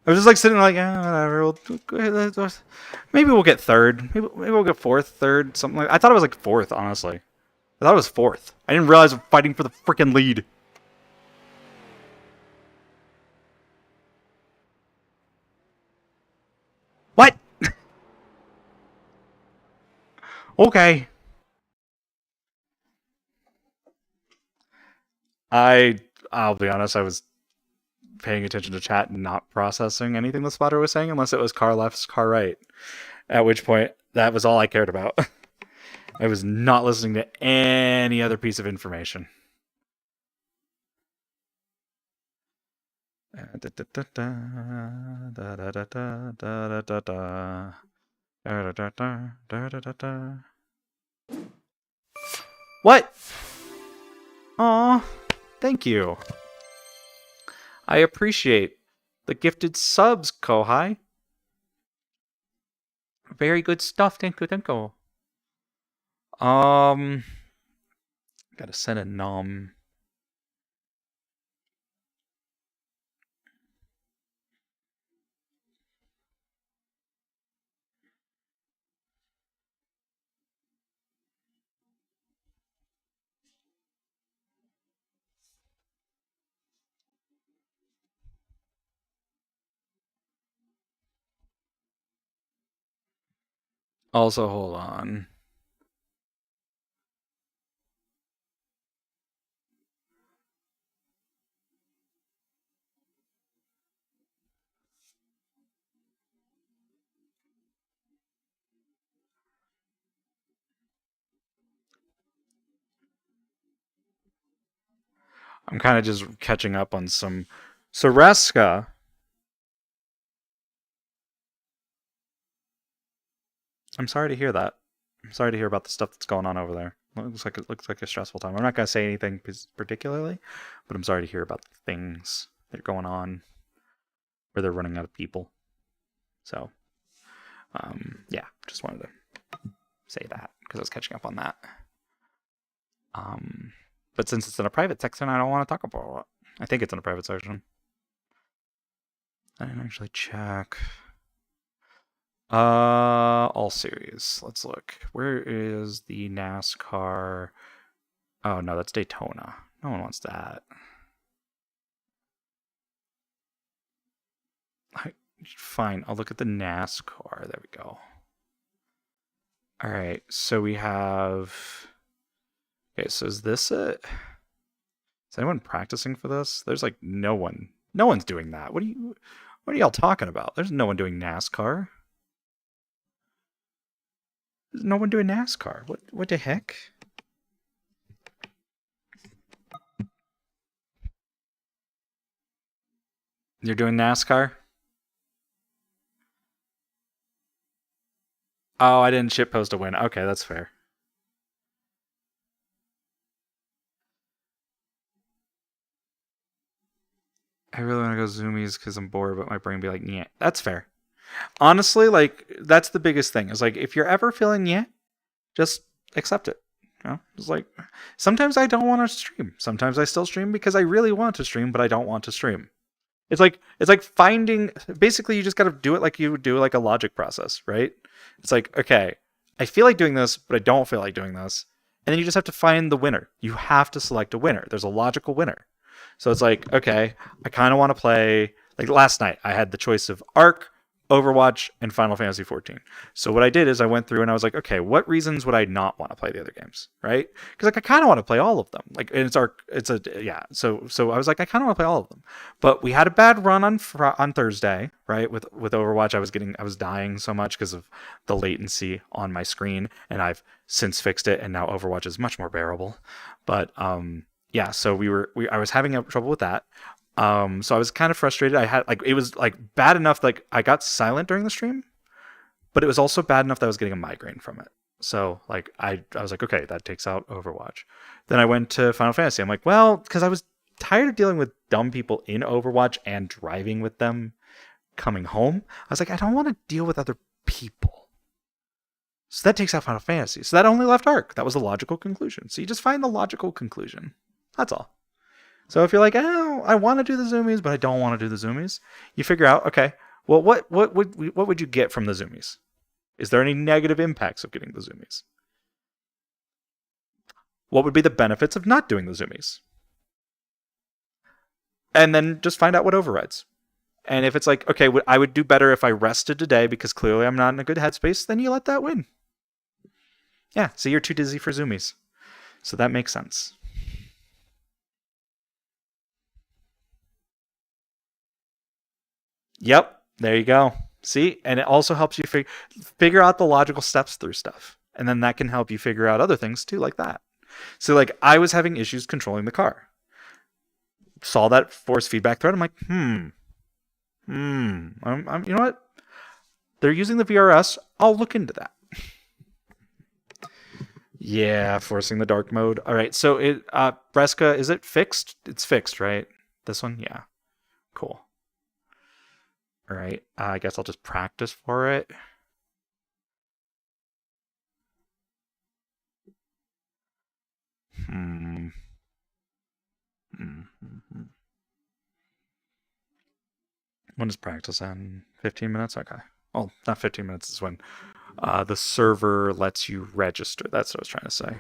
I was just like sitting like, whatever. Maybe we'll get third. Maybe we'll get fourth, third, something like. I thought it was like fourth, honestly. I thought it was fourth. I didn't realize I was fighting for the freaking lead. What? Okay. I'll be honest, I was paying attention to chat and not processing anything the spotter was saying unless it was car left, car right. At which point, that was all I cared about. I was not listening to any other piece of information. What? Aw, thank you. I appreciate the gifted subs, Kohai. Very good stuff, thank you, thank you. Gotta send a nom. Also, hold on. I'm kind of just catching up on some Soreska. I'm sorry to hear that. I'm sorry to hear about the stuff that's going on over there. It looks like a stressful time. I'm not gonna say anything particularly, but I'm sorry to hear about the things that are going on where they're running out of people. So, yeah, just wanted to say that because I was catching up on that. But since it's in a private section, I don't want to talk about it. I think it's in a private section. I didn't actually check. All series. Let's look. Where is the NASCAR? Oh no, that's Daytona. No one wants that. Fine, I'll look at the NASCAR. There we go. All right, so we have. Okay, so is this it? Is anyone practicing for this? There's like no one. No one's doing that. What are y'all talking about? There's no one doing NASCAR. There's no one doing NASCAR. What the heck? You're doing NASCAR? Oh, I didn't shitpost a win. Okay, that's fair. I really want to go zoomies because I'm bored, but my brain be like, yeah, that's fair. Honestly, like that's the biggest thing. Is like if you're ever feeling yeah, just accept it. You know, it's like sometimes I don't want to stream. Sometimes I still stream because I really want to stream, but I don't want to stream. It's like finding basically you just got to do it like you would do like a logic process, right? It's like, okay, I feel like doing this, but I don't feel like doing this. And then you just have to find the winner. You have to select a winner. There's a logical winner. So it's like, okay, I kind of want to play like last night I had the choice of Ark, Overwatch, and Final Fantasy 14. So what I did is I went through and I was like, okay, what reasons would I not want to play the other games, right? Because like I kind of want to play all of them. Like and So I was like, I kind of want to play all of them. But we had a bad run on Thursday, right? With Overwatch, I was dying so much because of the latency on my screen, and I've since fixed it, and now Overwatch is much more bearable. But yeah, so I was having trouble with that. So I was kind of frustrated. I had like it was like bad enough like I got silent during the stream, but it was also bad enough that I was getting a migraine from it. So like I was like, okay, that takes out Overwatch. Then I went to Final Fantasy. I'm like, well, because I was tired of dealing with dumb people in Overwatch and driving with them coming home. I was like, I don't want to deal with other people. So that takes out Final Fantasy. So that only left Ark. That was the logical conclusion. So you just find the logical conclusion. That's all. So if you're like, oh, I want to do the zoomies, but I don't want to do the zoomies, you figure out, okay, well, what would you get from the zoomies? Is there any negative impacts of getting the zoomies? What would be the benefits of not doing the zoomies? And then just find out what overrides. And if it's like, okay, I would do better if I rested today because clearly I'm not in a good headspace, then you let that win. Yeah, so you're too dizzy for zoomies. So that makes sense. Yep, there you go. See, and it also helps you figure out the logical steps through stuff, and then that can help you figure out other things too, like that. So, like, I was having issues controlling the car. Saw that force feedback thread. I'm like, you know what? They're using the VRS. I'll look into that. Yeah, forcing the dark mode. All right, so Breska, is it fixed? It's fixed, right? This one, yeah. Cool. All right, I guess I'll just practice for it. When does practice end? 15 minutes? Okay. Well, not 15 minutes is when the server lets you register. That's what I was trying to say.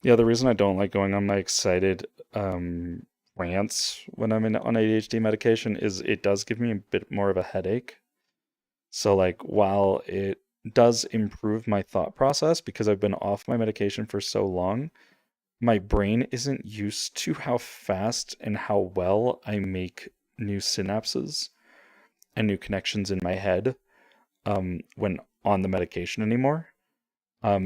Yeah, the reason I don't like going on my excited rants when I'm on ADHD medication is it does give me a bit more of a headache. So like while it does improve my thought process because I've been off my medication for so long, my brain isn't used to how fast and how well I make new synapses and new connections in my head when on the medication anymore.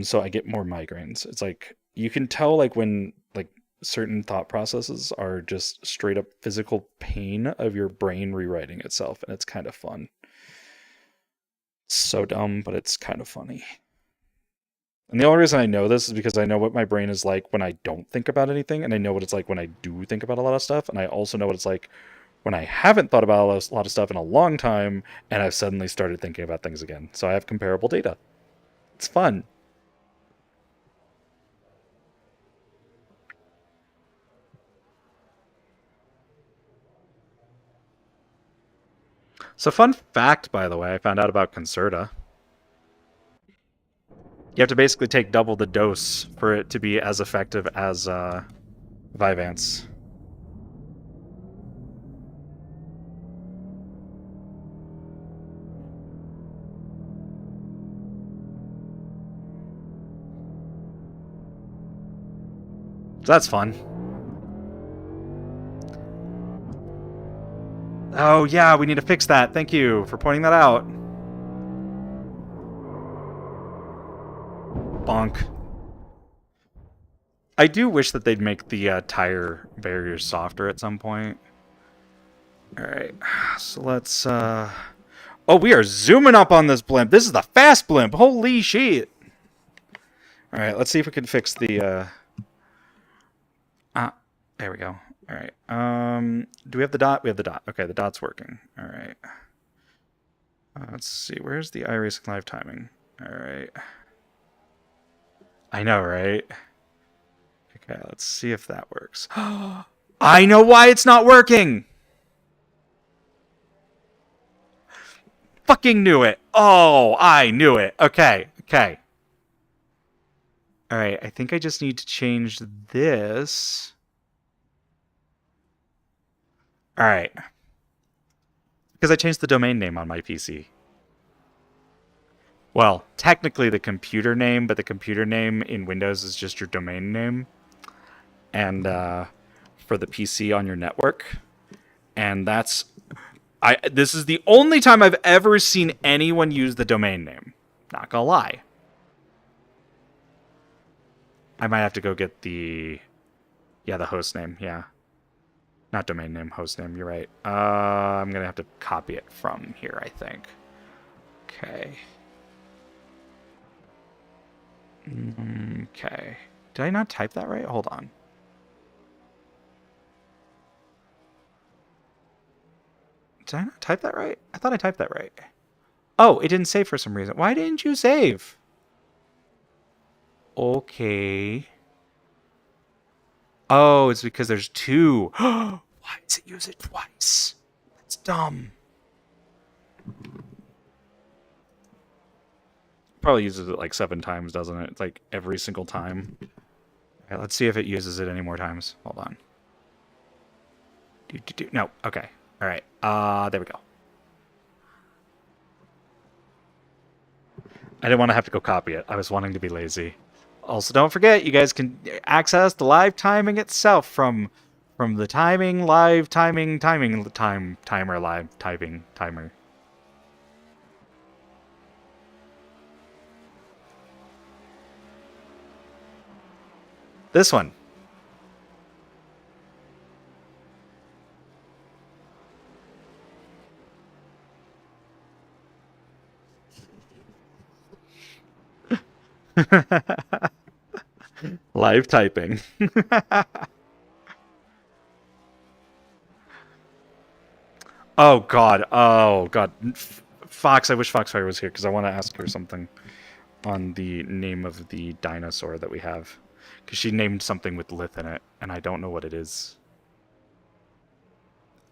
So I get more migraines. It's like you can tell like when like certain thought processes are just straight up physical pain of your brain rewriting itself, and it's kind of fun. So dumb, but it's kind of funny. And the only reason I know this is because I know what my brain is like when I don't think about anything, and I know what it's like when I do think about a lot of stuff, and I also know what it's like when I haven't thought about a lot of stuff in a long time, and I've suddenly started thinking about things again. So I have comparable data. It's fun. So fun fact, by the way, I found out about Concerta. You have to basically take double the dose for it to be as effective as Vyvanse. So that's fun. Oh yeah, we need to fix that. Thank you for pointing that out. Bonk. I do wish that they'd make the tire barriers softer at some point. Alright, so let's, Oh, we are zooming up on this blimp. This is the fast blimp. Holy shit. Alright, let's see if we can fix the, there we go. Alright, do we have the dot? We have the dot. Okay, the dot's working. Alright. Let's see, where's the iRacing live timing? Alright. I know, right? Okay, let's see if that works. I know why it's not working! Fucking knew it! Oh, I knew it! Okay, okay. Alright, I think I just need to change this. Alright. Because I changed the domain name on my PC. Well, technically the computer name, but the computer name in Windows is just your domain name. And for the PC on your network. And that's... this is the only time I've ever seen anyone use the domain name. Not gonna lie. I might have to go get the... Yeah, the host name, yeah. Not domain name, host name, you're right. I'm gonna have to copy it from here, I think. Okay. Okay. Did I not type that right? Hold on. Did I not type that right? I thought I typed that right. Oh, it didn't save for some reason. Why didn't you save? Okay. Oh, it's because there's two. Why does it use it twice? That's dumb. Probably uses it like 7 times, doesn't it? It's like every single time. Okay, let's see if it uses it any more times. Hold on. No, okay. All right. There we go. I didn't want to have to go copy it. I was wanting to be lazy. Also, don't forget, you guys can access the live timing itself from the timer live typing timer. This one. Live typing. Oh god. Oh god. Fox, I wish Foxfire was here because I want to ask her something on the name of the dinosaur that we have. Because she named something with lith in it, and I don't know what it is.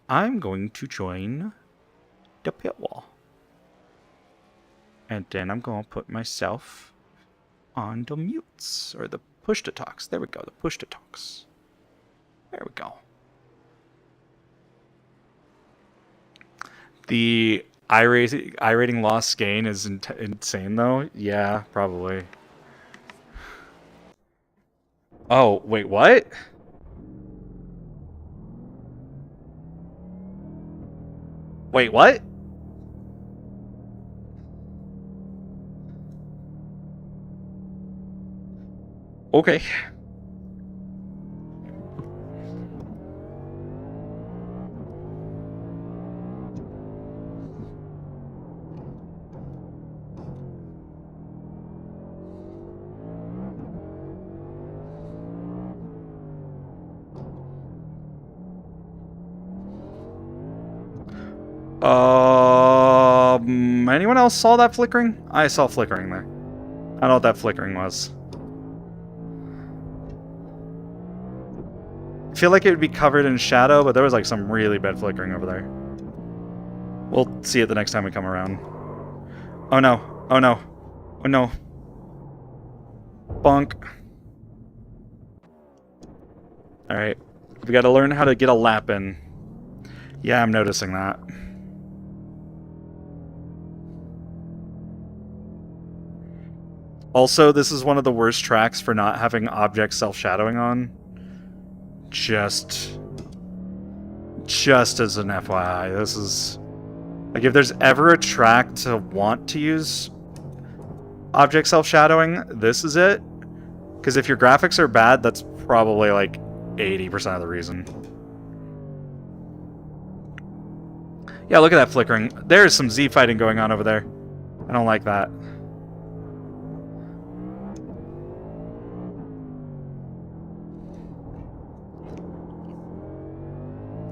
I'm going to join the pit wall. And then I'm going to put myself on the mutes, or the push to talks. There we go, the push to talks. There we go. The iRating loss gain is insane, though. Yeah, probably. Oh, wait, what? Wait, what? Okay. Anyone else saw that flickering? I saw flickering there. I don't know what that flickering was. I feel like it would be covered in shadow, but there was like some really bad flickering over there. We'll see it the next time we come around. Oh no. Oh no. Oh no. Bonk. Alright. We gotta learn how to get a lap in. Yeah, I'm noticing that. Also, this is one of the worst tracks for not having object self-shadowing on. Just as an FYI, this is... Like, if there's ever a track to want to use object self-shadowing, this is it. Because if your graphics are bad, that's probably like 80% of the reason. Yeah, look at that flickering. There's some Z fighting going on over there. I don't like that.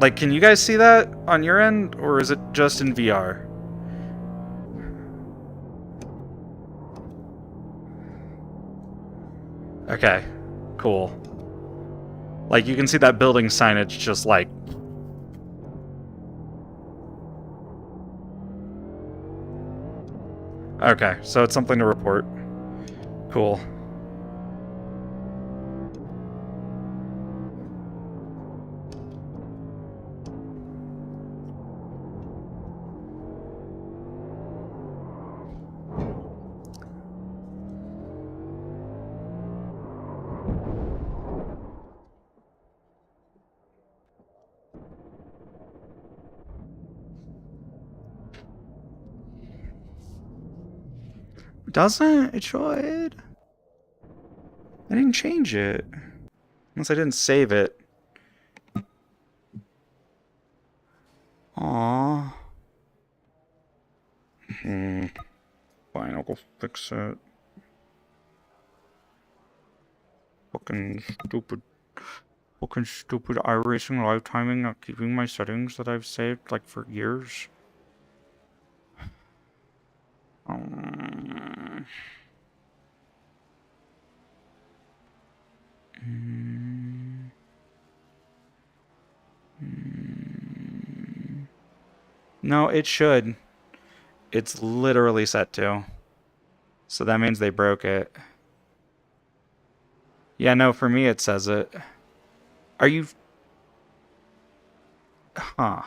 Like, can you guys see that on your end, or is it just in VR? Okay, cool. Like, you can see that building signage just like... Okay, so it's something to report. Cool. Doesn't? It should. I didn't change it. Unless I didn't save it. Aww. Fine, I'll go fix it. Fucking stupid iRacing live timing, not keeping my settings that I've saved like for years. No, it should. It's literally set to. So that means they broke it. Yeah, no, for me it says it. Are you... Huh.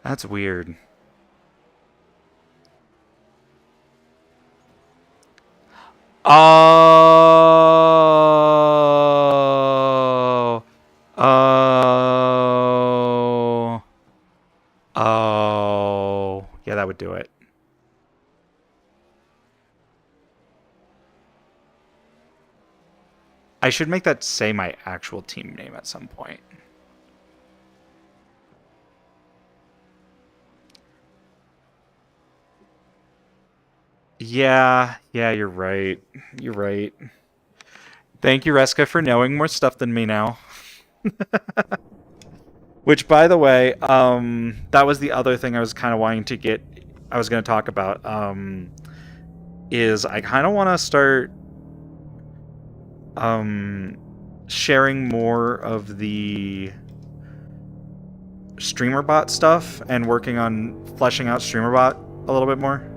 That's weird. Oh. Oh. Oh. Yeah, that would do it. I should make that say my actual team name at some point. Yeah, you're right. You're right. Thank you, Reska, for knowing more stuff than me now. Which, by the way, that was the other thing I was kind of wanting to get... I was going to talk about, is I kind of want to start sharing more of the StreamerBot stuff and working on fleshing out StreamerBot a little bit more.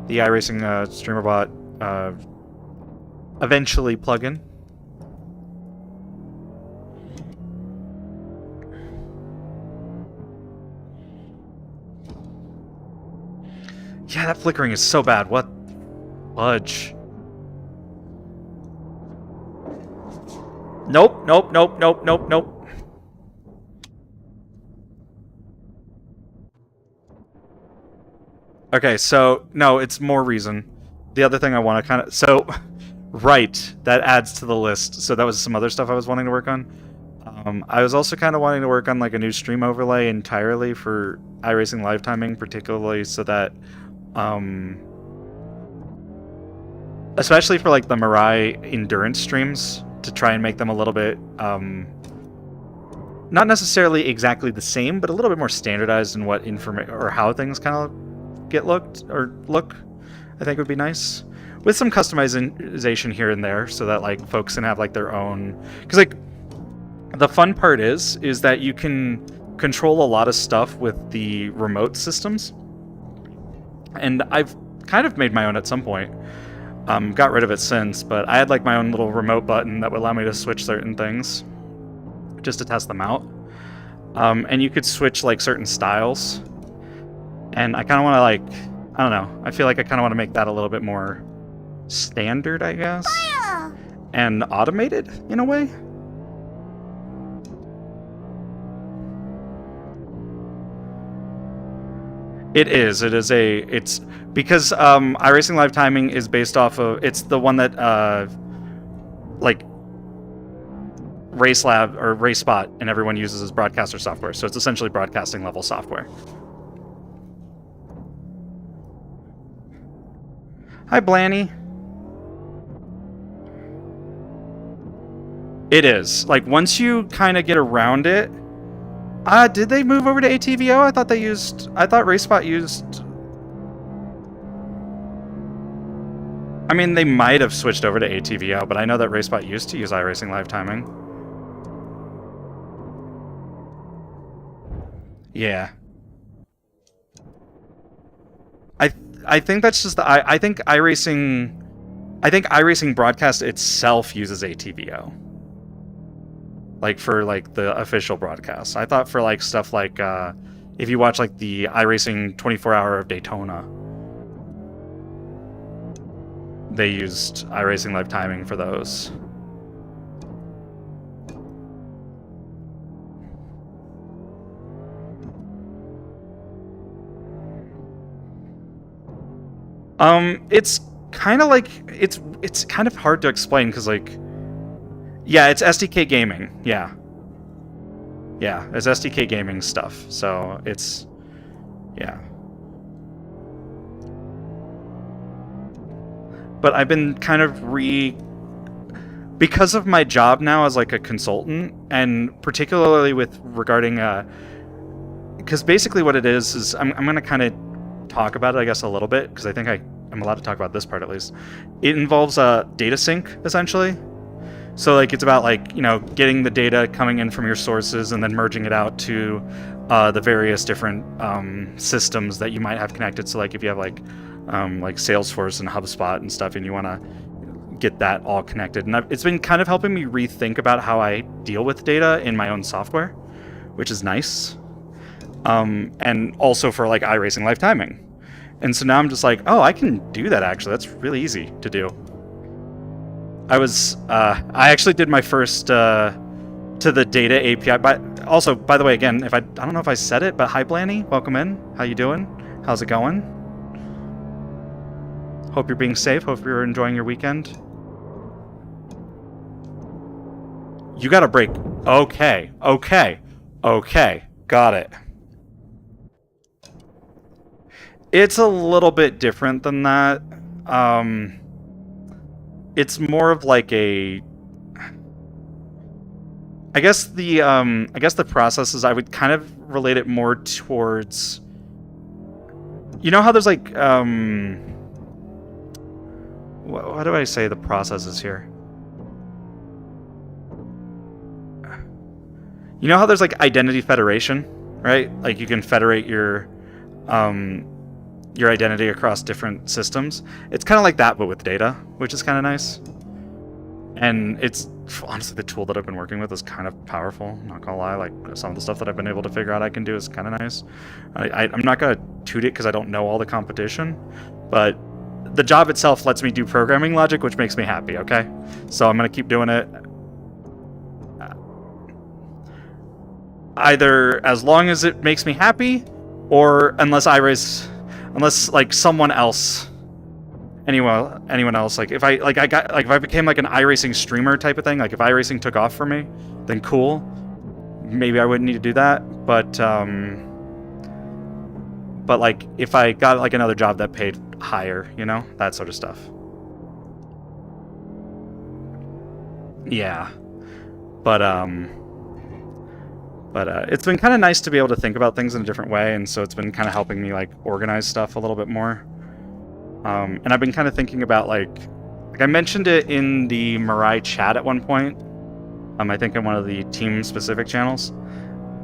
The iRacing StreamerBot eventually plugin. Yeah, that flickering is so bad. What? Fudge. Nope. Okay, so, no, it's more reason. The other thing I want to kind of... So, right, that adds to the list. So that was some other stuff I was wanting to work on. I was also kind of wanting to work on like a new stream overlay entirely for iRacing live timing, particularly so that... especially for like the Mirai endurance streams, to try and make them a little bit... not necessarily exactly the same, but a little bit more standardized in what information... or how things kind of look, I think would be nice. With some customization here and there, so that like folks can have like their own... Because like, the fun part is that you can control a lot of stuff with the remote systems. And I've kind of made my own at some point. Got rid of it since, but I had like my own little remote button that would allow me to switch certain things, just to test them out. And you could switch like certain styles. And I kind of want to like, I don't know, I feel like I kind of want to make that a little bit more standard, I guess. And automated, in a way. It's because iRacing Live Timing is based off of, it's the one that, like, Race Lab or Race Spot, and everyone uses as broadcaster software. So it's essentially broadcasting level software. Hi, Blanny. It is. Like, once you kind of get around it... did they move over to ATVO? I thought RaceSpot used... I mean, they might have switched over to ATVO, but I know that RaceSpot used to use iRacing Live Timing. Yeah. I think that's just the... I think iRacing Broadcast itself uses ATVO. Like, for, like, the official broadcast. I thought for, like, stuff like, if you watch, like, the iRacing 24-Hour of Daytona, they used iRacing Live Timing for those. It's kind of like, it's kind of hard to explain, because, like, yeah, it's SDK Gaming, yeah. Yeah, it's SDK Gaming stuff, so it's, yeah. But I've been kind of because of my job now as, like, a consultant, and particularly with regarding, because basically what it is I'm going to kind of talk about it, I guess, a little bit, because I think I'm allowed to talk about this part at least. It involves data sync, essentially. So, like, it's about, like, you know, getting the data coming in from your sources and then merging it out to the various different systems that you might have connected. So, like, if you have, like Salesforce and HubSpot and stuff, and you want to get that all connected. And it's been kind of helping me rethink about how I deal with data in my own software, which is nice. And also for, like, iRacing Live Timing. And so now I'm just like, oh, I can do that, actually. That's really easy to do. I actually did my first to the data API. But also, by the way, again, I don't know if I said it, but hi, Blanny, welcome in. How you doing? How's it going? Hope you're being safe. Hope you're enjoying your weekend. You got a break. Okay. Got it. It's a little bit different than that. It's more of like a... I guess the processes, I would kind of relate it more towards... You know how there's like... What do I say the process is here? You know how there's like identity federation, right? Like you can federate your identity across different systems. It's kind of like that, but with data, which is kind of nice. And it's honestly the tool that I've been working with is kind of powerful. I'm not gonna lie, like some of the stuff that I've been able to figure out I can do is kind of nice. I'm not gonna toot it because I don't know all the competition, but the job itself lets me do programming logic, which makes me happy, okay? So I'm gonna keep doing it. Either as long as it makes me happy, or unless like someone else, anyone else, like if I became like an iRacing streamer type of thing, like if iRacing took off for me, then cool. Maybe I wouldn't need to do that, but like if I got like another job that paid higher, you know, that sort of stuff. Yeah, but it's been kind of nice to be able to think about things in a different way, and so it's been kind of helping me like organize stuff a little bit more. And I've been kind of thinking about like I mentioned it in the Mirai chat at one point. I think in one of the team-specific channels.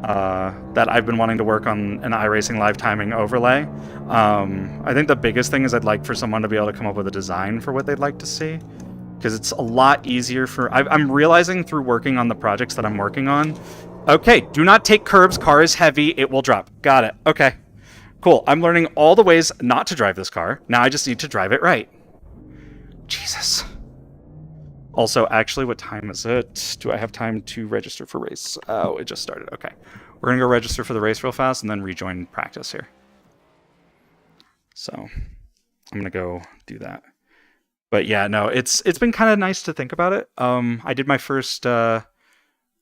That I've been wanting to work on an iRacing Live Timing overlay. I think the biggest thing is I'd like for someone to be able to come up with a design for what they'd like to see. Because it's a lot easier for... I'm realizing through working on the projects that I'm working on... Okay, do not take curbs. Car is heavy. It will drop. Got it. Okay. Cool. I'm learning all the ways not to drive this car. Now I just need to drive it right. Jesus. Also, actually, what time is it? Do I have time to register for race? Oh, it just started. Okay. We're going to go register for the race real fast and then rejoin practice here. So I'm going to go do that. But yeah, no, it's been kind of nice to think about it. I did my first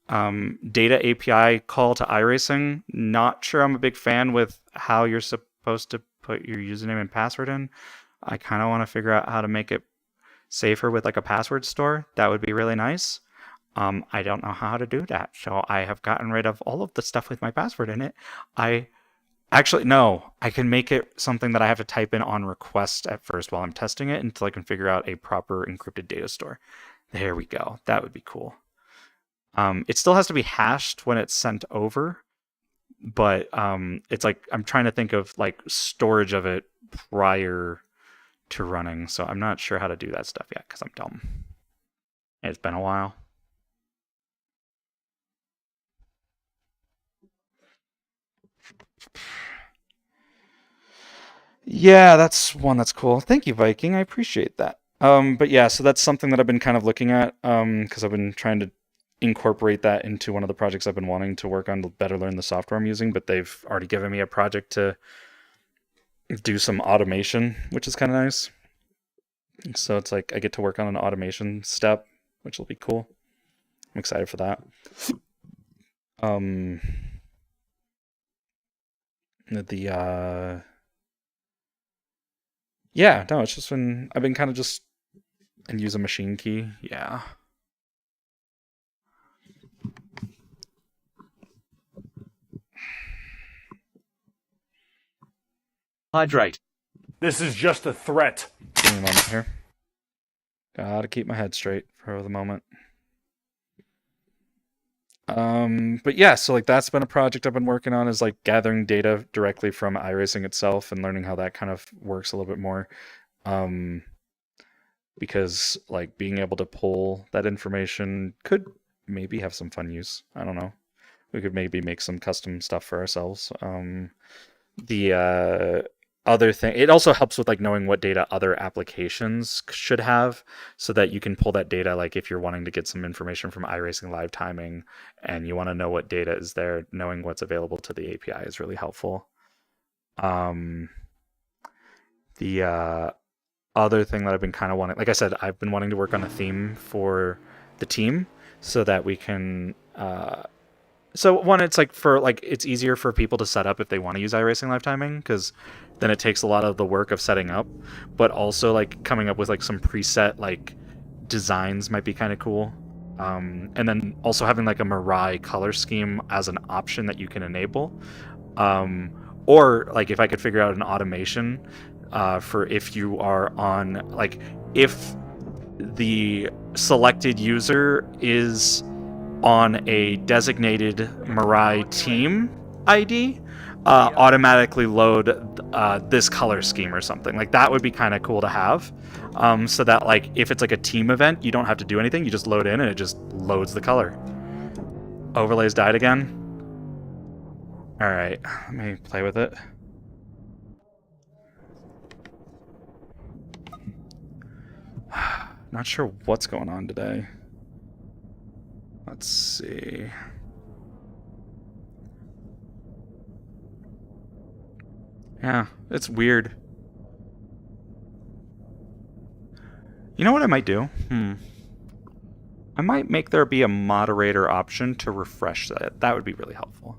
data API call to iRacing. Not sure I'm a big fan with how you're supposed to put your username and password in. I kind of want to figure out how to make it safer with like a password store. That would be really nice. I don't know how to do that, so I have gotten rid of all of the stuff with my password in it. Actually, no, I can make it something that I have to type in on request at first while I'm testing it until I can figure out a proper encrypted data store. There we go. That would be cool. It still has to be hashed when it's sent over, but it's like I'm trying to think of like storage of it prior to running, so I'm not sure how to do that stuff yet because I'm dumb. It's been a while. Yeah, that's one that's cool. Thank you, Viking. I appreciate that. But yeah, so that's something that I've been kind of looking at because I've been trying to incorporate that into one of the projects I've been wanting to work on to better learn the software I'm using, but they've already given me a project to do some automation, which is kind of nice. So it's like I get to work on an automation step, which will be cool. I'm excited for that. Yeah, no, it's just been I've been kind of just and use a machine key. Yeah. Hydrate. This is just a threat. Give me a moment here. Gotta keep my head straight for the moment. But yeah, so like that's been a project I've been working on, is like gathering data directly from iRacing itself and learning how that kind of works a little bit more. Because like being able to pull that information could maybe have some fun use. I don't know. We could maybe make some custom stuff for ourselves. The other thing, it also helps with like knowing what data other applications should have, so that you can pull that data. Like if you're wanting to get some information from iRacing live timing and you want to know what data is there, knowing what's available to the API is really helpful. The other thing that I've been kind of wanting, like I said, I've been wanting to work on a theme for the team so that we can so one, it's like for like it's easier for people to set up if they want to use iRacing live timing, because then it takes a lot of the work of setting up. But also like coming up with like some preset like designs might be kind of cool. And then also having like a Mirai color scheme as an option that you can enable. Or like if I could figure out an automation for if you are on like if the selected user is on a designated Mirai team ID, automatically load this color scheme or something. Like that would be kind of cool to have, so that like if it's like a team event, you don't have to do anything. You just load in and it just loads the color. Overlays died again. All right, let me play with it. Not sure what's going on today. Let's see. Yeah, it's weird. You know what I might do? I might make there be a moderator option to refresh that. That would be really helpful.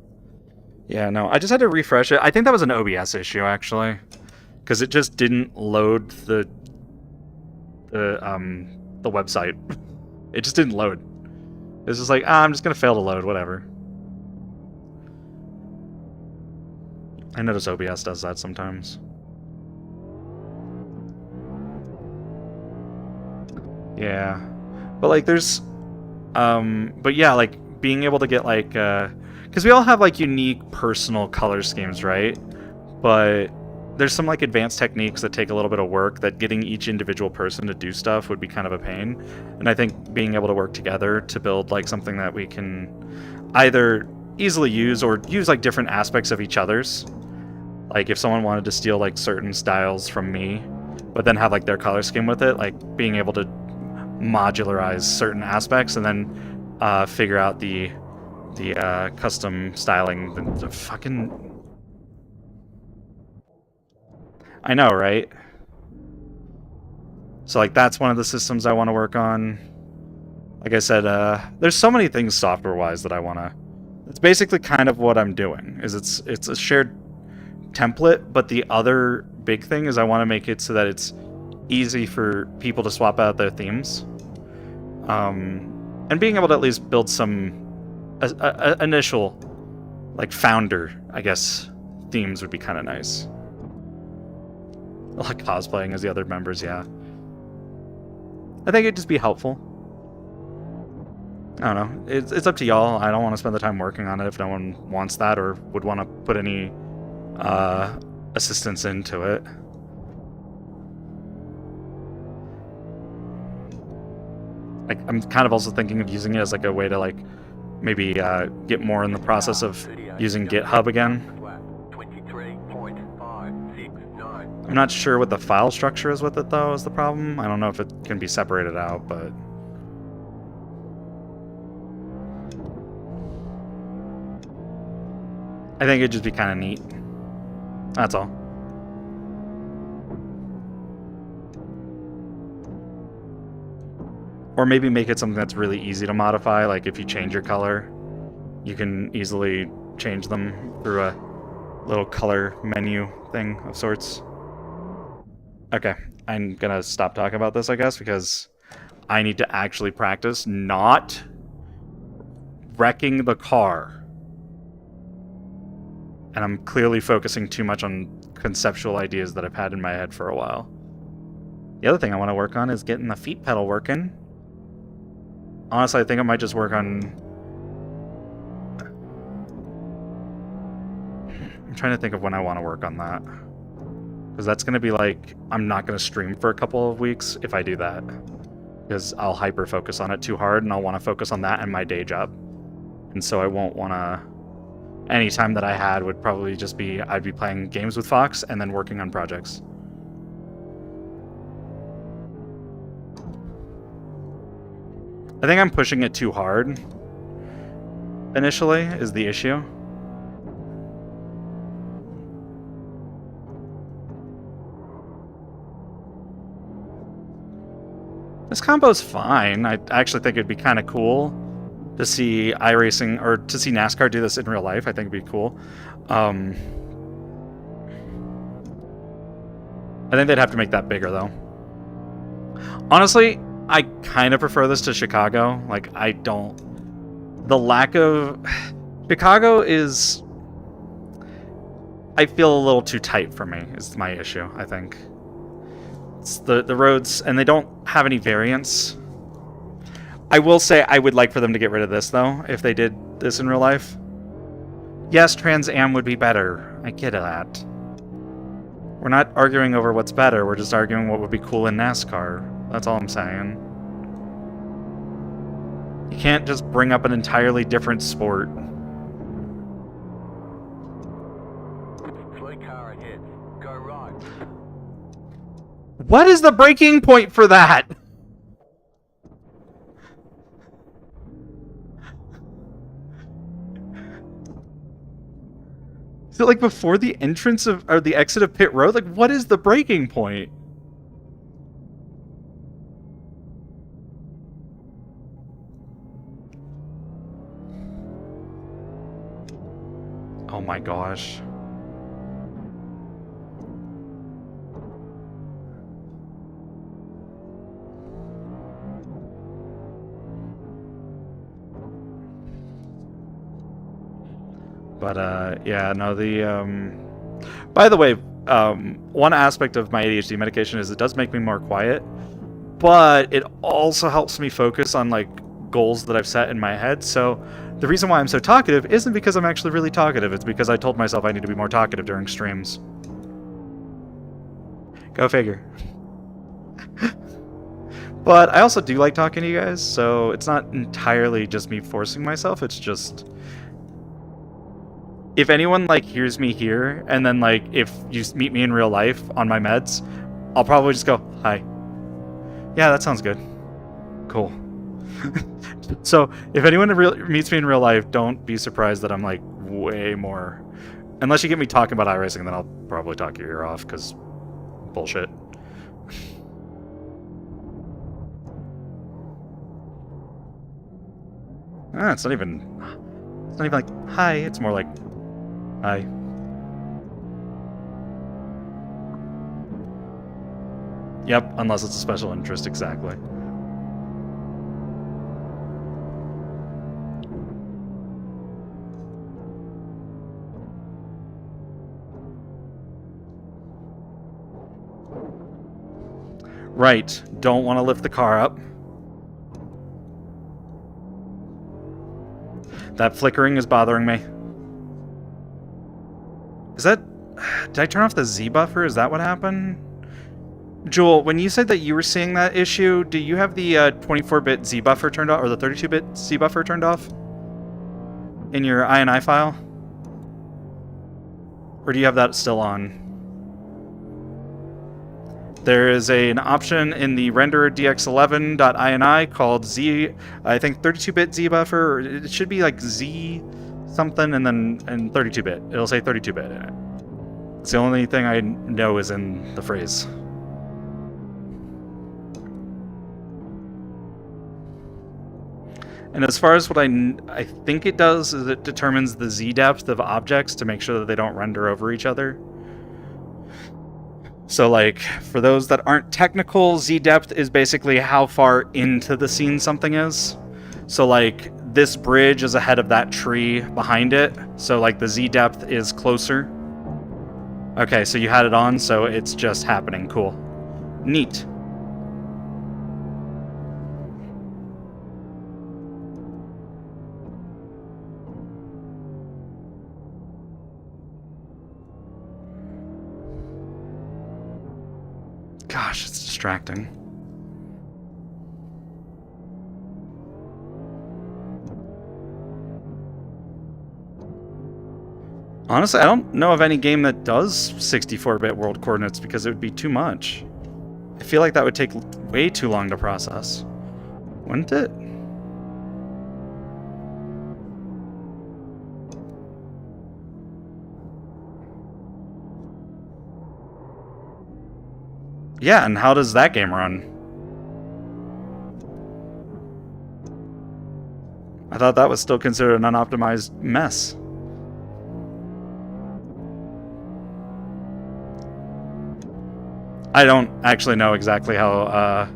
Yeah, no, I just had to refresh it. I think that was an OBS issue, actually. Because it just didn't load the website. It just didn't load. It's just like, I'm just going to fail to load, whatever. I notice OBS does that sometimes. Yeah. But like there's but yeah, like being able to get like because we all have like unique personal color schemes, right? But there's some like advanced techniques that take a little bit of work that getting each individual person to do stuff would be kind of a pain. And I think being able to work together to build like something that we can either easily use or use like different aspects of each other's. Like if someone wanted to steal like certain styles from me, but then have like their color scheme with it, like being able to modularize certain aspects and then figure out the custom styling. The fucking... I know, right? So like that's one of the systems I want to work on. Like I said, there's so many things software-wise that I want to... It's basically kind of what I'm doing. Is it's a shared template, but the other big thing is I want to make it so that it's easy for people to swap out their themes. And being able to at least build some initial, like, founder, I guess, themes would be kind of nice. Like cosplaying as the other members, yeah. I think it'd just be helpful. I don't know. It's up to y'all. I don't want to spend the time working on it if no one wants that or would want to put any assistance into it. Like, I'm kind of also thinking of using it as like a way to like maybe get more in the process of using GitHub again. I'm not sure what the file structure is with it though, is the problem. I don't know if it can be separated out, but... I think it'd just be kind of neat. That's all. Or maybe make it something that's really easy to modify, like if you change your color, you can easily change them through a little color menu thing of sorts. Okay, I'm gonna stop talking about this, I guess, because I need to actually practice not wrecking the car. And I'm clearly focusing too much on conceptual ideas that I've had in my head for a while. The other thing I want to work on is getting the feet pedal working. Honestly, I think I might just work on... I'm trying to think of when I want to work on that. Because that's going to be like... I'm not going to stream for a couple of weeks if I do that. Because I'll hyper-focus on it too hard, and I'll want to focus on that and my day job. And so I won't want to... Any time that I had would probably just be... I'd be playing games with Fox and then working on projects. I think I'm pushing it too hard. Initially, is the issue. This combo's fine. I actually think it'd be kind of cool to see iRacing, or to see NASCAR do this in real life. I think it'd be cool. I think they'd have to make that bigger, though. Honestly, I kind of prefer this to Chicago. Like, I don't... The lack of... Chicago is... I feel a little too tight for me, is my issue, I think. It's the roads, and they don't have any variance. I will say I would like for them to get rid of this, though, if they did this in real life. Yes, Trans Am would be better. I get that. We're not arguing over what's better, we're just arguing what would be cool in NASCAR. That's all I'm saying. You can't just bring up an entirely different sport. Slow car ahead. Go right. What is the breaking point for that? Is it like before the entrance of, or the exit of pit road? Like, what is the breaking point? Oh my gosh. But, yeah, no, the, by the way, one aspect of my ADHD medication is it does make me more quiet, but it also helps me focus on, like, goals that I've set in my head. So the reason why I'm so talkative isn't because I'm actually really talkative. It's because I told myself I need to be more talkative during streams. Go figure. But I also do like talking to you guys, so it's not entirely just me forcing myself. It's just... If anyone, like, hears me here, and then, like, if you meet me in real life on my meds, I'll probably just go, hi. Yeah, that sounds good. Cool. So, if anyone meets me in real life, don't be surprised that I'm, like, way more... Unless you get me talking about iRacing, then I'll probably talk your ear off, because bullshit. It's not even like hi. It's more like hi. Yep, unless it's a special interest, exactly. Right, don't want to lift the car up. That flickering is bothering me. Is that... Did I turn off the Z buffer? Is that what happened? Jewel, when you said that you were seeing that issue, do you have the 24-bit Z buffer turned off, or the 32-bit Z buffer turned off? In your INI file? Or do you have that still on? There is an option in the renderer dx11.ini called Z, I think 32-bit Z buffer, or it should be like Z something and then 32-bit. It'll say 32-bit in it. It's the only thing I know is in the phrase. And as far as what I think it does is it determines the Z depth of objects to make sure that they don't render over each other. So like, for those that aren't technical, Z depth is basically how far into the scene something is. So like, this bridge is ahead of that tree behind it. So like, the Z depth is closer. Okay, so you had it on, so it's just happening. Cool. Neat. Gosh, it's distracting. Honestly, I don't know of any game that does 64-bit world coordinates because it would be too much. I feel like that would take way too long to process. Wouldn't it? Yeah, and how does that game run? I thought that was still considered an unoptimized mess. I don't actually know exactly how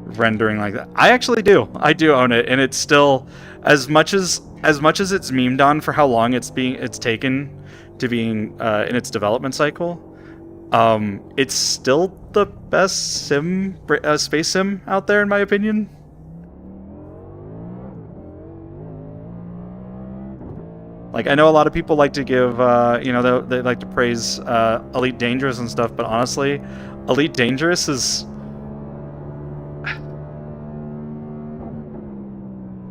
rendering like that. I actually do. I do own it, and it's still as much as it's memed on for how long it's taken to being in its development cycle. It's still the best space sim out there, in my opinion. Like, I know a lot of people like to give, they like to praise Elite Dangerous and stuff, but honestly, Elite Dangerous is...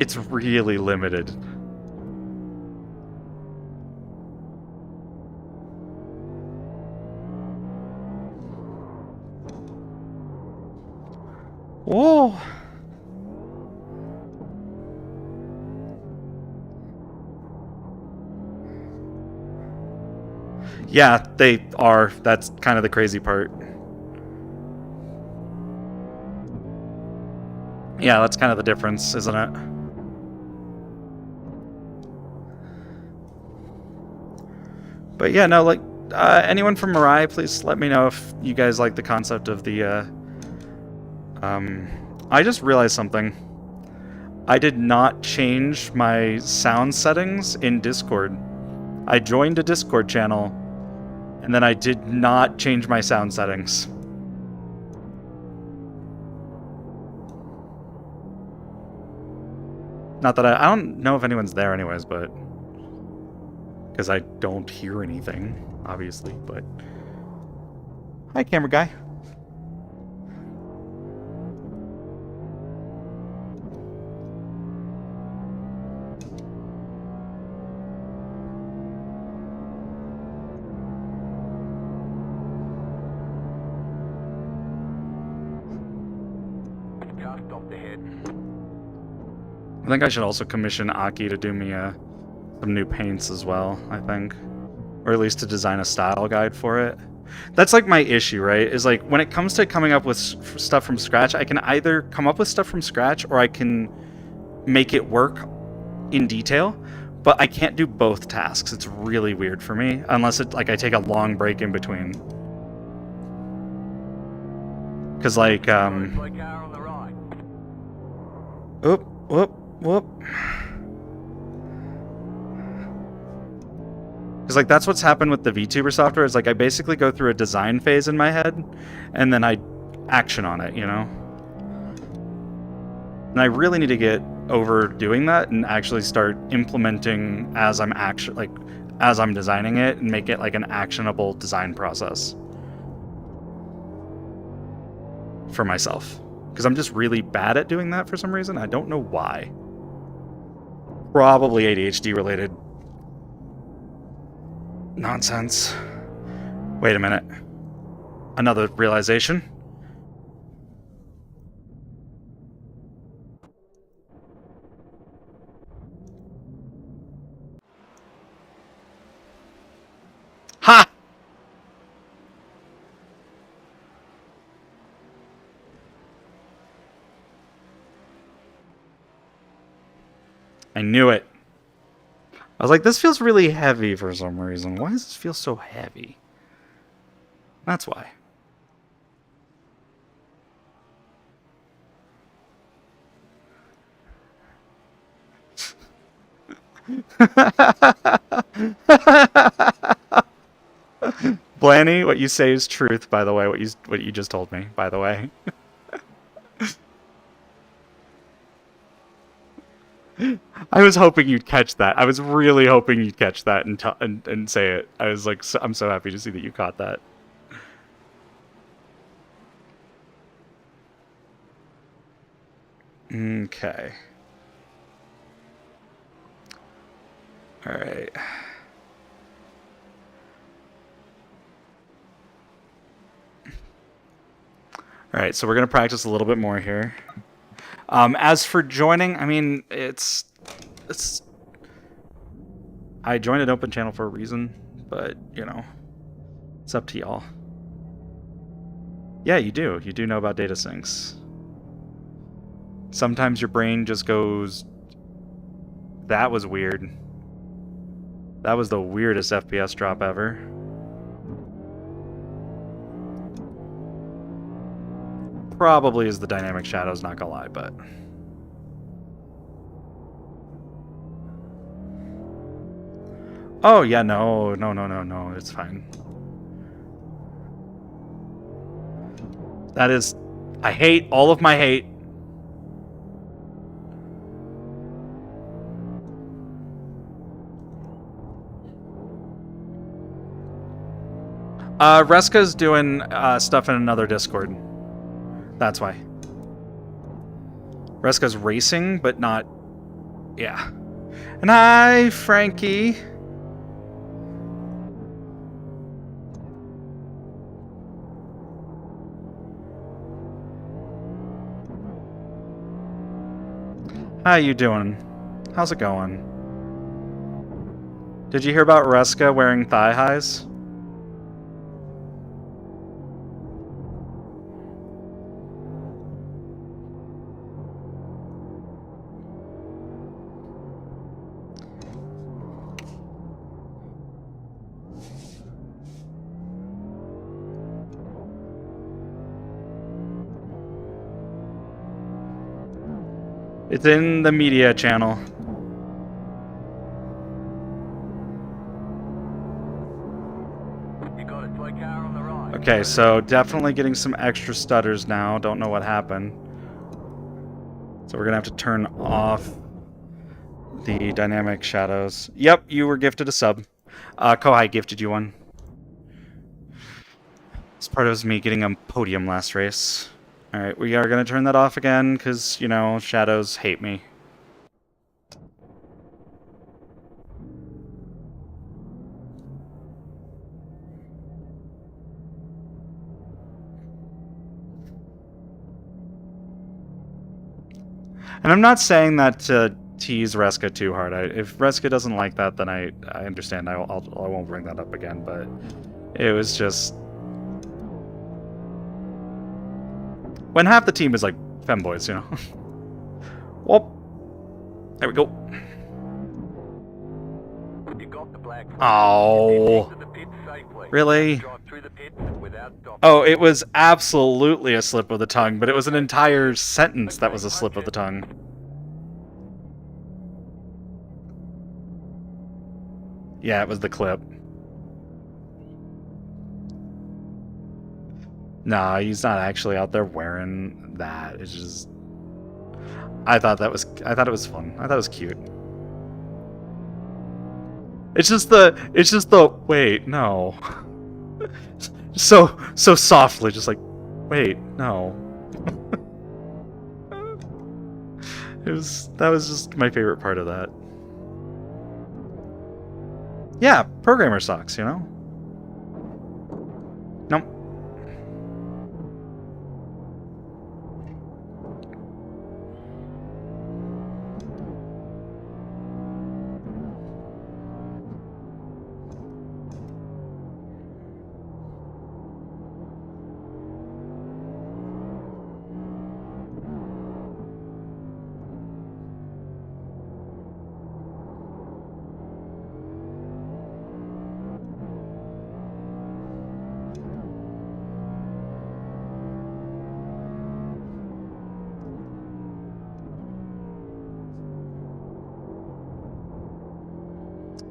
It's really limited. Whoa! Yeah, they are. That's kind of the crazy part. Yeah, that's kind of the difference, isn't it? But yeah, no, like, anyone from Mirai, please let me know if you guys like the concept of the, I just realized something. I did not change my sound settings in Discord. I joined a Discord channel, and then I did not change my sound settings. Not that I don't know if anyone's there anyways, but... because I don't hear anything, obviously, but... Hi, camera guy. Car stopped ahead. I think I should also commission Aki to do me some new paints as well, I think. Or at least to design a style guide for it. That's like my issue, right? Is like, when it comes to coming up with stuff from scratch, I can either come up with stuff from scratch or I can make it work in detail, but I can't do both tasks. It's really weird for me, unless it like I take a long break in between. Because like Toy car on the right. whoop. Because like that's what's happened with the Vtuber software. Is like I basically go through a design phase in my head, and then I action on it, you know. And I really need to get over doing that and actually start implementing as I'm as I'm designing it and make it like an actionable design process for myself. Because I'm just really bad at doing that for some reason. I don't know why. Probably ADHD related nonsense. Wait a minute. Another realization. Ha! I knew it. I was like, this feels really heavy for some reason. Why does this feel so heavy? That's why. Blanny, what you say is truth, by the way, what you just told me, by the way. I was hoping you'd catch that. I was really hoping you'd catch that and say it. I was like, I'm so happy to see that you caught that. Okay. All right. All right, so we're gonna practice a little bit more here. As for joining, I mean, it's. I joined an open channel for a reason, but you know, it's up to y'all. Yeah, you do. You do know about data syncs. Sometimes your brain just goes, that was weird. That was the weirdest FPS drop ever. Probably is the dynamic shadows, not gonna lie, but... Oh, yeah, no, it's fine. That is... I hate all of my hate. Reska's doing stuff in another Discord. That's why. Reska's racing, but not... Yeah. And hi, Frankie. How you doing? How's it going? Did you hear about Reska wearing thigh highs? It's in the media channel. You got a toy car on the right. Okay, so definitely getting some extra stutters now. Don't know what happened. So we're gonna have to turn off the dynamic shadows. Yep, you were gifted a sub. Kohai gifted you one. It's part of me getting a podium last race. Alright, we are going to turn that off again, because, you know, shadows hate me. And I'm not saying that to tease Reska too hard. If Reska doesn't like that, then I understand. I won't bring that up again, but it was just... When half the team is like femboys, you know. Well, there we go. You got the black flag. Oh. Get to the pits safely. Really? Drive through the pits without stopping. Oh, it was absolutely a slip of the tongue, but it was an entire sentence that was a slip of the tongue. Yeah, it was the clip. Nah, he's not actually out there wearing that. It's just I thought it was fun. I thought it was cute. It's just the wait, no. So softly, just like, wait, no. That was just my favorite part of that. Yeah, programmer sucks, you know? Nope.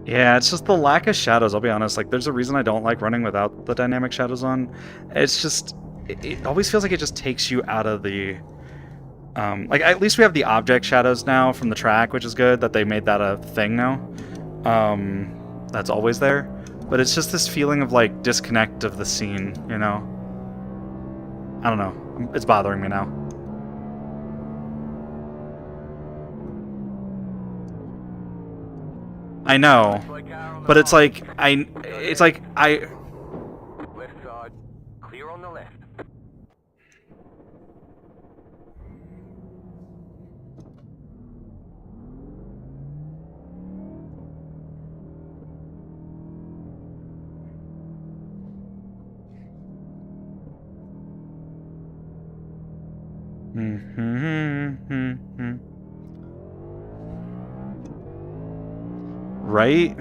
Yeah, it's just the lack of shadows, I'll be honest. Like, there's a reason I don't like running without the dynamic shadows on. It's just... It always feels like it just takes you out of the... like, at least we have the object shadows now from the track, which is good, that they made that a thing now. That's always there. But it's just this feeling of, like, disconnect of the scene, you know? I don't know. It's bothering me now. I know, but it's like I. Left side. Clear on the left. Right?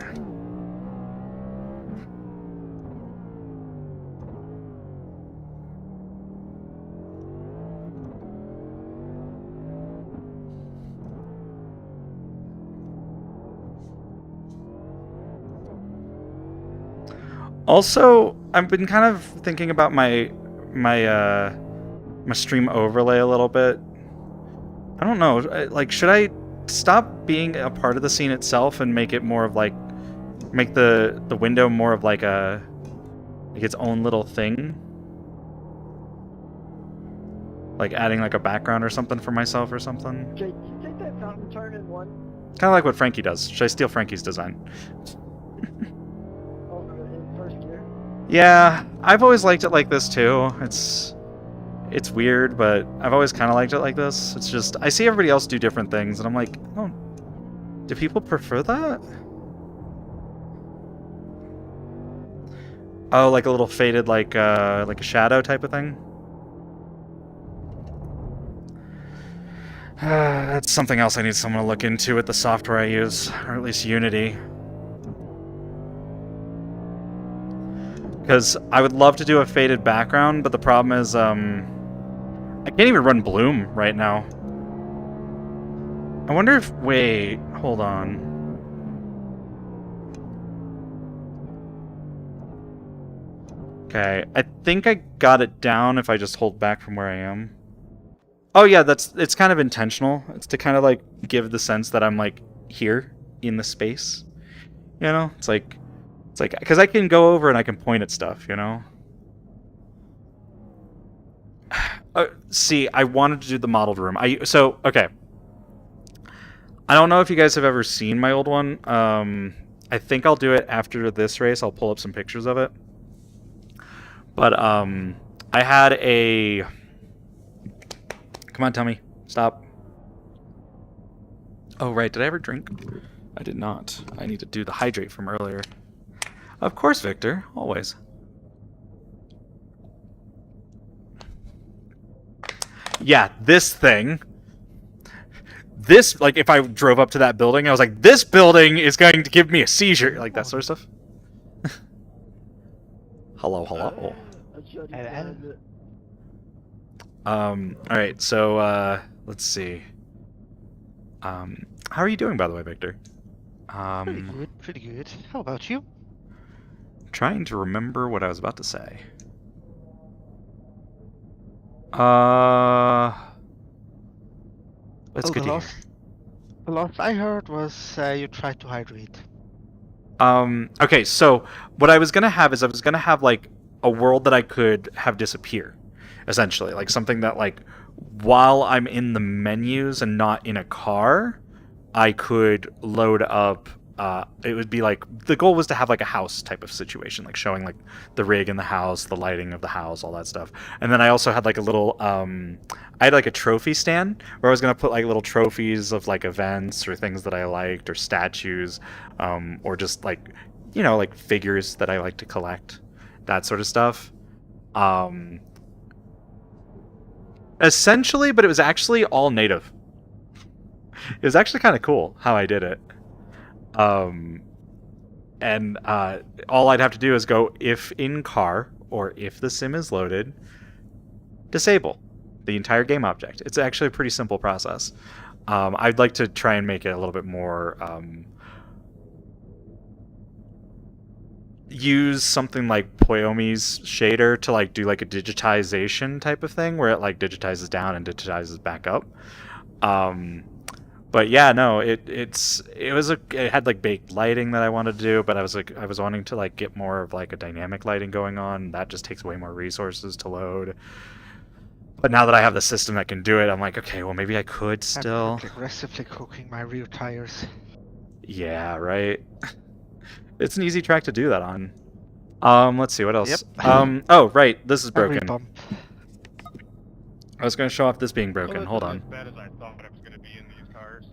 Also, I've been kind of thinking about my stream overlay a little bit. I don't know, like, should I stop being a part of the scene itself and make it more of like, make the window more of like its own little thing? Like adding like a background or something for myself or something? Jake, can you take that fountain turn in one? Kind of like what Frankie does. Should I steal Frankie's design? Oh, in first gear? Yeah, I've always liked it like this too. It's weird, but I've always kind of liked it like this. It's just, I see everybody else do different things, and I'm like, oh, do people prefer that? Oh, like a little faded, like a shadow type of thing? That's something else I need someone to look into with the software I use, or at least Unity. Because I would love to do a faded background, but the problem is, I can't even run Bloom right now. I wonder if... Wait, hold on. Okay, I think I got it down if I just hold back from where I am. Oh yeah, it's kind of intentional. It's to kind of like give the sense that I'm like here in the space. You know, it's like because I can go over and I can point at stuff. You know. See, I wanted to do the modeled room. Okay. I don't know if you guys have ever seen my old one. I think I'll do it after this race. I'll pull up some pictures of it. But I had a. Come on, tell me. Stop. Oh, right. Did I ever drink? I did not. I need to do the hydrate from earlier. Of course, Victor. Always. Yeah, this thing. this, like, if I drove up to that building, I was like, this building is going to give me a seizure, like that sort of stuff. Hello. Alright, so, let's see. How are you doing, by the way, Victor? Pretty good. How about you? Trying to remember what I was about to say. That's good to hear. The last I heard was you tried to hydrate. Okay, so what I was gonna have is I was gonna have like a world that I could have disappear, essentially, like something that like while I'm in the menus and not in a car, I could load up. It would be like the goal was to have like a house type of situation, like showing like the rig in the house, the lighting of the house, all that stuff. And then I also had like a little, I had like a trophy stand where I was gonna put like little trophies of like events or things that I liked or statues, or just like, you know, like figures that I like to collect, that sort of stuff. Essentially, but it was actually all native. It was actually kind of cool how I did it. And all I'd have to do is go if in car or if the sim is loaded, disable the entire game object. It's actually a pretty simple process. I'd like to try and make it a little bit more, use something like Poyomi's shader to like do like a digitization type of thing where it like digitizes down and digitizes back up. But yeah, no, it had like baked lighting that I wanted to do, but I was wanting to like get more of like a dynamic lighting going on. That just takes way more resources to load. But now that I have the system that can do it, I'm like, okay, well maybe I could still. I'm aggressively cooking my rear tires. Yeah, right. It's an easy track to do that on. Let's see what else. Yep. Oh right, this is broken. Every bump. I was going to show off this being broken. Hold on. As bad as I thought it was going to be in these cars.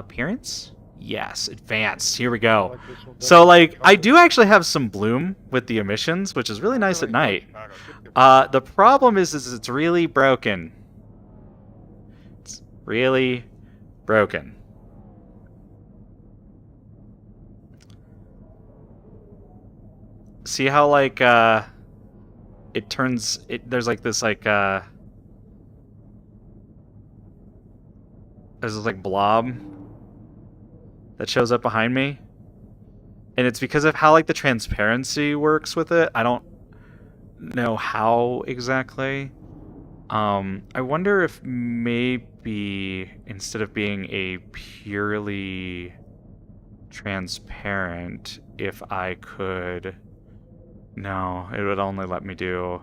Appearance? Yes, advanced. Here we go. So, like, I do actually have some bloom with the emissions, which is really nice at night. The problem is it's really broken. It's really broken. See how, like, it turns... there's, like, this, like, there's this, like, blob that shows up behind me. And it's because of how, like, the transparency works with it. I don't know how exactly. I wonder if maybe instead of being a purely transparent, if I could... No, it would only let me do,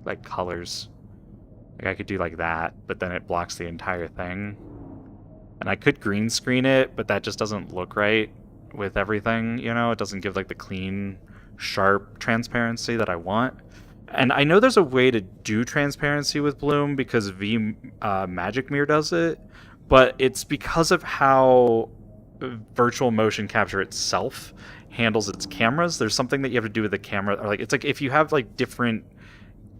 like, colors. Like, I could do like that, but then it blocks the entire thing. And I could green screen it, but that just doesn't look right with everything, you know? It doesn't give, like, the clean, sharp transparency that I want. And I know there's a way to do transparency with Bloom because Magic Mirror does it, but it's because of how virtual motion capture itself handles its cameras. There's something that you have to do with the camera, or like it's like if you have like different,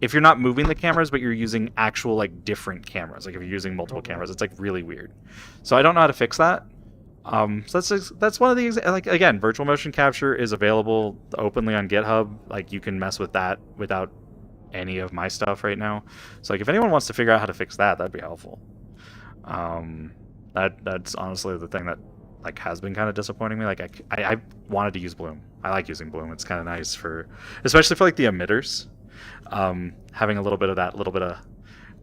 if you're not moving the cameras but you're using actual like different cameras, like if you're using multiple cameras, it's like really weird. So I don't know how to fix that. So that's one of the, like, again, virtual motion capture is available openly on GitHub. Like you can mess with that without any of my stuff right now. So like if anyone wants to figure out how to fix that, that'd be helpful. That's honestly the thing that like has been kind of disappointing me. Like I wanted to use Bloom. I like using Bloom. It's kind of nice for, especially for like the emitters. Having a little bit of that, little bit of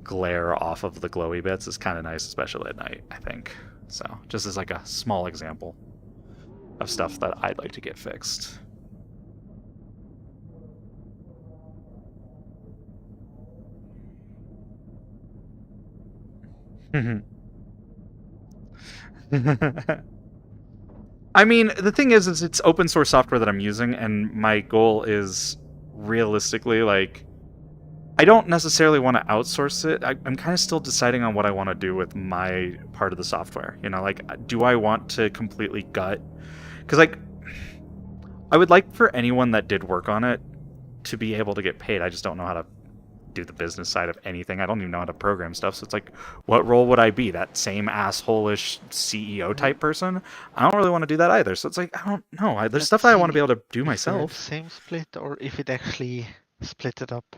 glare off of the glowy bits is kind of nice, especially at night, I think. So just as like a small example of stuff that I'd like to get fixed. I mean, the thing is it's open source software that I'm using, and my goal is realistically, like, I don't necessarily want to outsource it. I'm kind of still deciding on what I want to do with my part of the software. You know, like, do I want to completely gut? Because, like, I would like for anyone that did work on it to be able to get paid. I just don't know how to do the business side of anything. I don't even know how to program stuff. So it's like, what role would I be? That same asshole-ish CEO type person? I don't really want to do that either. So it's like, I don't know. There's Let's stuff that I want to see be able to do if we're in myself. the same split or if it actually split it up.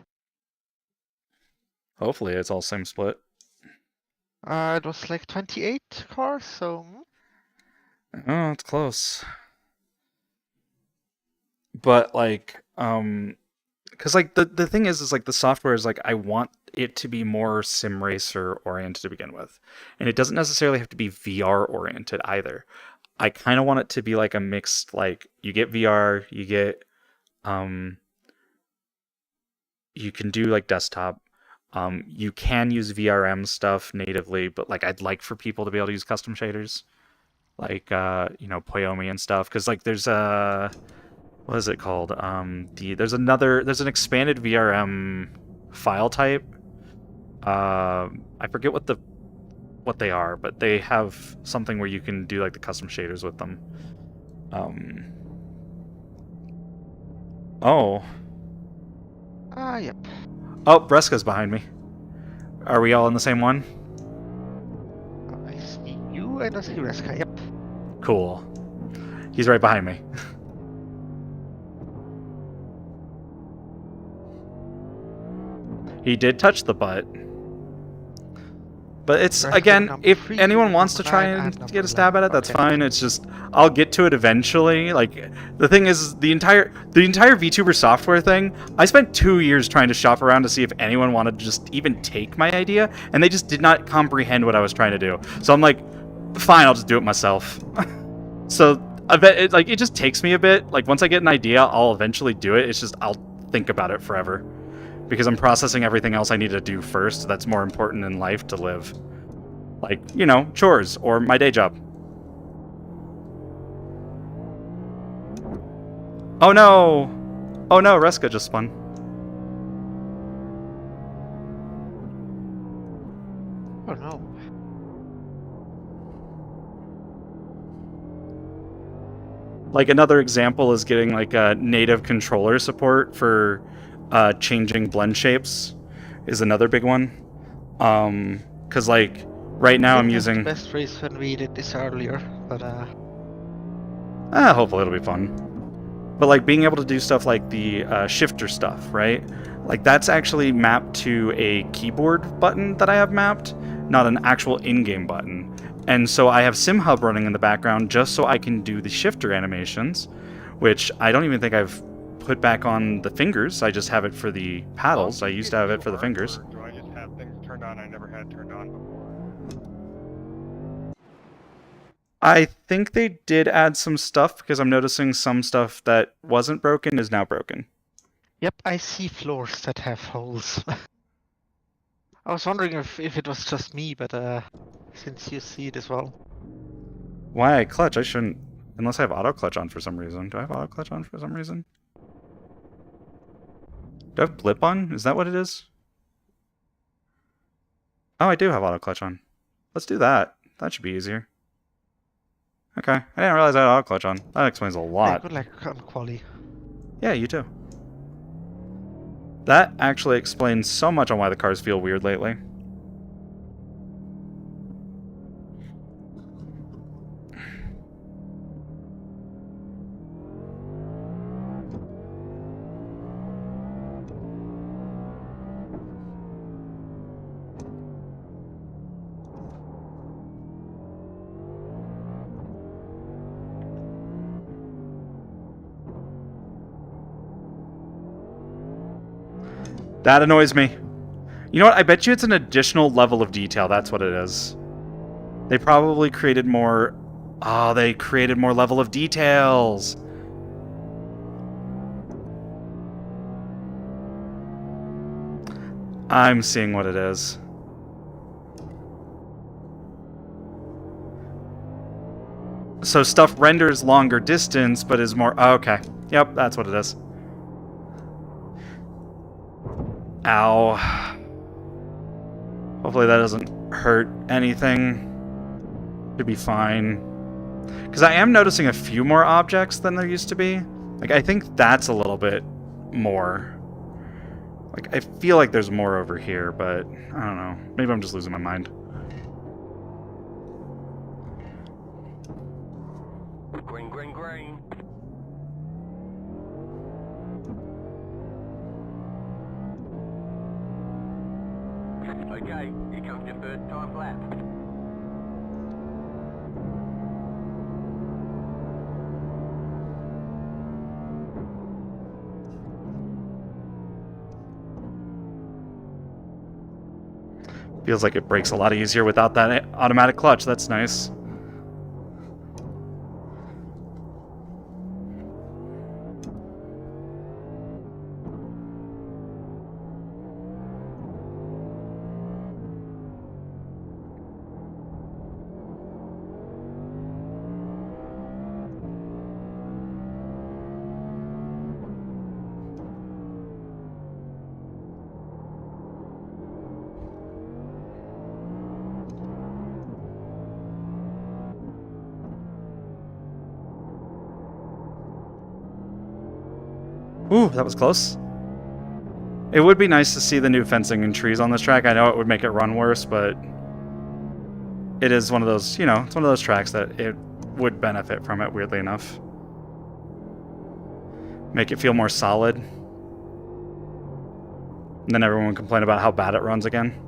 Hopefully it's all same split. It was like 28 cars, so Oh, it's close. But like, because like the thing is like the software is like I want it to be more sim racer oriented to begin with, and it doesn't necessarily have to be VR oriented either. I kind of want it to be like a mixed, like you get VR, you get you can do like desktop. You can use VRM stuff natively, but like I'd like for people to be able to use custom shaders, like Poyomi and stuff, because like there's a what is it called? There's an expanded VRM file type. I forget what they are, but they have something where you can do like the custom shaders with them. Oh. yep. Oh, Breska's behind me. Are we all in the same one? I see you and I see Reska, yep. Cool. He's right behind me. He did touch the butt. But it's, again, if anyone wants to try and get a stab at it, that's fine. It's just, I'll get to it eventually. Like, the thing is, the entire VTuber software thing, I spent 2 years trying to shop around to see if anyone wanted to just even take my idea, and they just did not comprehend what I was trying to do. So I'm like, fine, I'll just do it myself. So, it just takes me a bit. Like, once I get an idea, I'll eventually do it. It's just, I'll think about it forever. Because I'm processing everything else I need to do first. That's more important in life to live. Like, chores or my day job. Oh no! Oh no, Reska just spun. Oh no. Like, another example is getting like a native controller support for changing blend shapes is another big one. Because like right now I'm using the best race when we did this earlier, but hopefully it'll be fun. But like being able to do stuff like the shifter stuff, right? Like that's actually mapped to a keyboard button that I have mapped, not an actual in-game button. And so I have SimHub running in the background just so I can do the shifter animations, which I don't even think I've put back on the fingers. I just have it for the paddles. I used to have it for the fingers. Do I just have things turned on I never had turned on before? I think they did add some stuff because I'm noticing some stuff that wasn't broken is now broken. yep, I see floors that have holes. I was wondering if it was just me, but since you see it as well. Why I clutch? I shouldn't, unless I have auto clutch on for some reason. Do I have auto clutch on for some reason? Do I have blip on? Is that what it is? Oh, I do have auto clutch on. Let's do that. That should be easier. Okay, I didn't realize I had auto clutch on. That explains a lot. Good luck on quali. Yeah, you too. That actually explains so much on why the cars feel weird lately. That annoys me. You know what? I bet you it's an additional level of detail. That's what it is. They probably created more... Oh, they created more level of details. I'm seeing what it is. So stuff renders longer distance, but is more... Oh, okay. Yep, that's what it is. Ow. Hopefully that doesn't hurt anything. Should be fine. Because I am noticing a few more objects than there used to be. Like, I think that's a little bit more. Like, I feel like there's more over here, but I don't know. Maybe I'm just losing my mind. Green, green, green. Okay, here comes your first time lap. Feels like it brakes a lot easier without that automatic clutch. That's nice. Ooh, that was close. It would be nice to see the new fencing and trees on this track. I know it would make it run worse, but it is one of those, you know, it's one of those tracks that it would benefit from it, weirdly enough. Make it feel more solid. And then everyone would complain about how bad it runs again.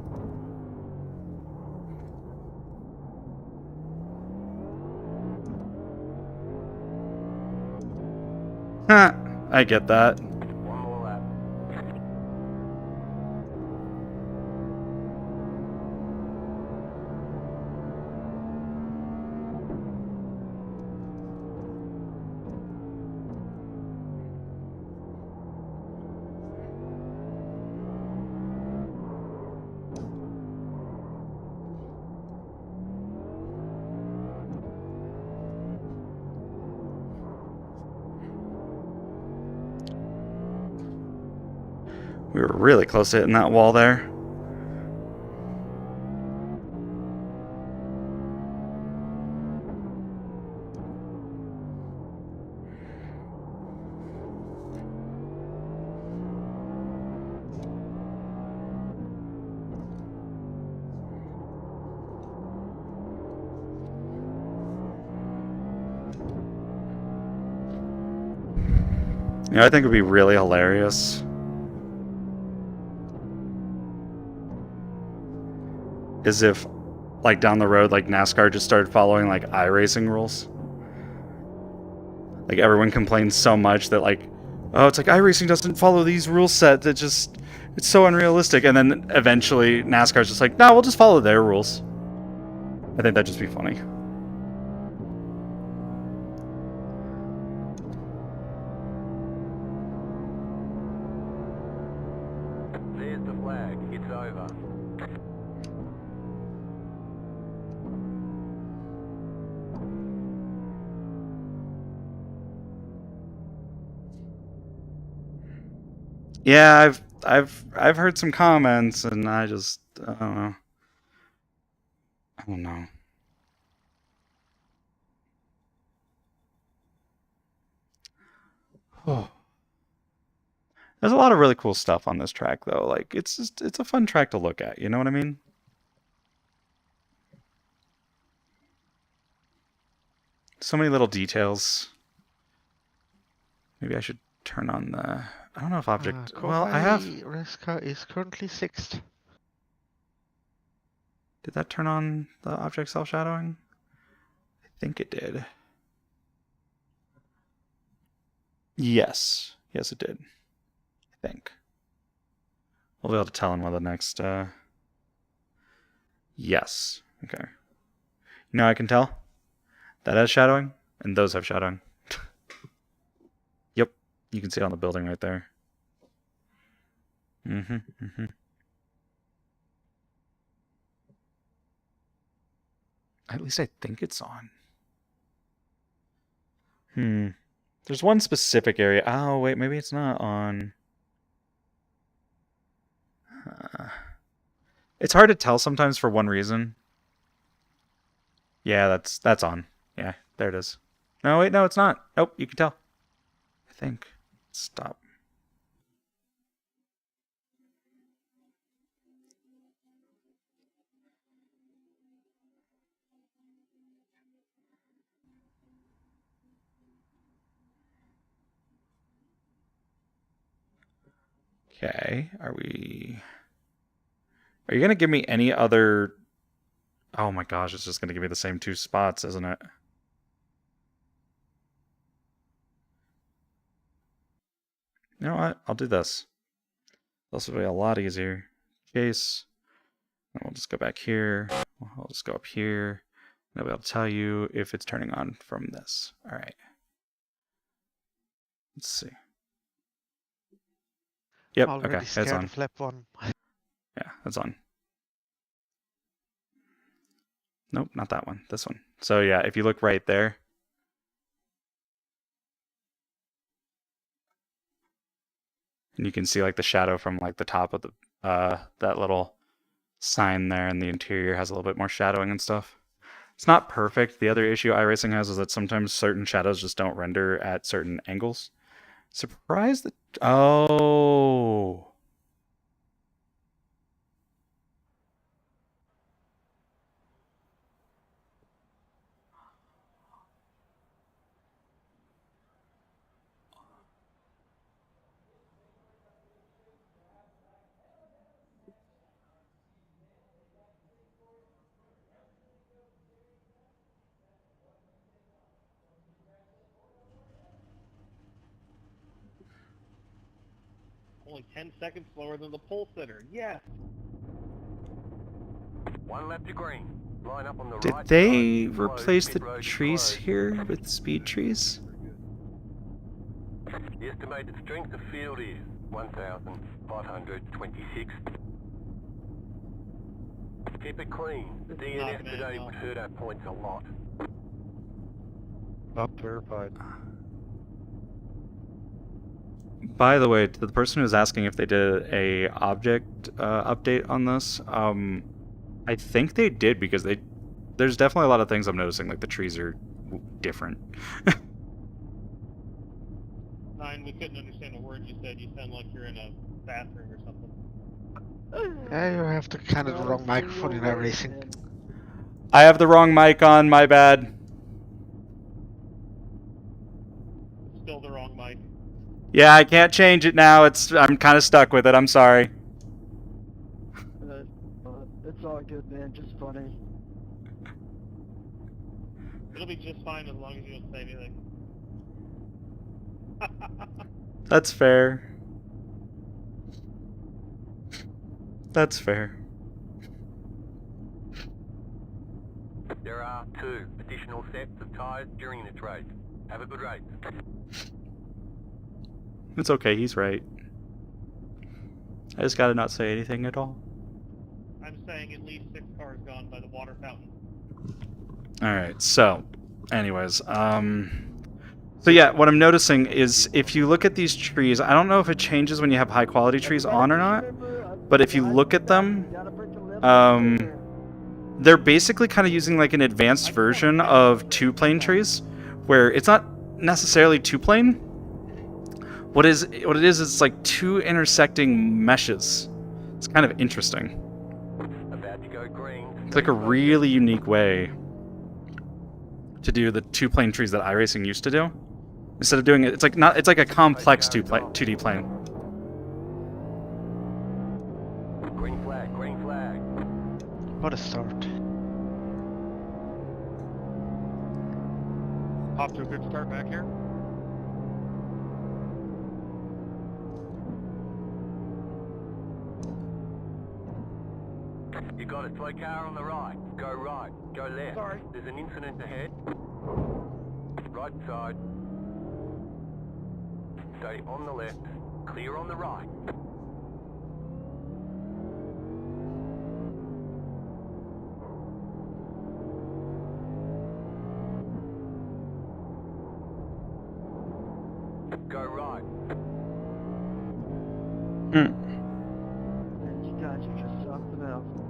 Huh, I get that. One more lap. We were really close to hitting that wall there. You know, I think it would be really hilarious is if, like, down the road, like, NASCAR just started following, like, iRacing rules. Like, everyone complains so much that, like, oh, it's like iRacing doesn't follow these rule set. That just, it's so unrealistic. And then eventually NASCAR's just like, no, we'll just follow their rules. I think that'd just be funny. There's the flag. It's over. Yeah, I've heard some comments, and I just, I don't know. I don't know. Oh. There's a lot of really cool stuff on this track, though. Like, it's just, it's a fun track to look at. You know what I mean? So many little details. Maybe I should turn on the. I don't know if object. Well, I have. Race car is currently 6th. Did that turn on the object self-shadowing? I think it did. Yes. Yes, it did. I think. We'll be able to tell in one of the next. Yes. Okay. You know, I can tell. That has shadowing, and those have shadowing. Yep. You can see it on the building right there. At least I think it's on. There's one specific area. Oh, wait, maybe it's not on. It's hard to tell sometimes for one reason. Yeah, that's on. Yeah, there it is. No, wait, no, it's not. Nope, you can tell. I think. Stop. Okay, are you gonna give me any other... Oh my gosh, it's just gonna give me the same 2 spots, isn't it? You know what? I'll do this. This will be a lot easier. Chase. And we'll just go back here. I'll just go up here. And I'll be able to tell you if it's turning on from this. Alright. Let's see. Yep, I'm already okay, scared it's on. of lap 1. Yeah, it's on. Nope, not that one. This one. So yeah, if you look right there. And you can see like the shadow from like the top of the that little sign there, and the interior has a little bit more shadowing and stuff. It's not perfect. The other issue iRacing has is that sometimes certain shadows just don't render at certain angles. Surprised that... Oh. Only 10 seconds slower than the pole sitter. Yes. 1 lap to green. Line up on the Did right they side. replace Closed. the Pit road is trees closed. here with speed trees? The estimated strength of field is 1,526. Keep it clean. The This is not DNF bad, today no. would hurt our points a lot. Not verified. By the way, to the person who's asking if they did a object update on this, I think they did, because there's definitely a lot of things I'm noticing, like the trees are different. 9, we couldn't understand a word you said. You sound like you're in a bathroom or something. Yeah, you have the kind of the wrong microphone in iRacing. I have the wrong mic on, my bad. It's still the wrong mic. Yeah, I can't change it now. I'm kind of stuck with it. I'm sorry. It's all good, man. Just funny. It'll be just fine as long as you don't say anything. That's fair. That's fair. There are 2 additional sets of tyres during this race. Have a good race. It's okay, he's right. I just gotta not say anything at all. I'm saying at least 6 cars gone by the water fountain. Alright, so, anyways, so yeah, what I'm noticing is if you look at these trees, I don't know if it changes when you have high quality trees on or not, but if you look at them, they're basically kind of using like an advanced version of 2-plane trees, where it's not necessarily 2-plane. What it is it's like 2 intersecting meshes. It's kind of interesting. About to go green. It's like a really unique way to do the 2-plane trees that iRacing used to do. Instead of doing it, it's like a complex 2D plane. Green flag, green flag. What a start. Off to a good start back here. You got a slow car on the right. Go right. Go left. Sorry. There's an incident ahead. Right side. Stay on the left. Clear on the right. Go right. Man, you guys are just something else.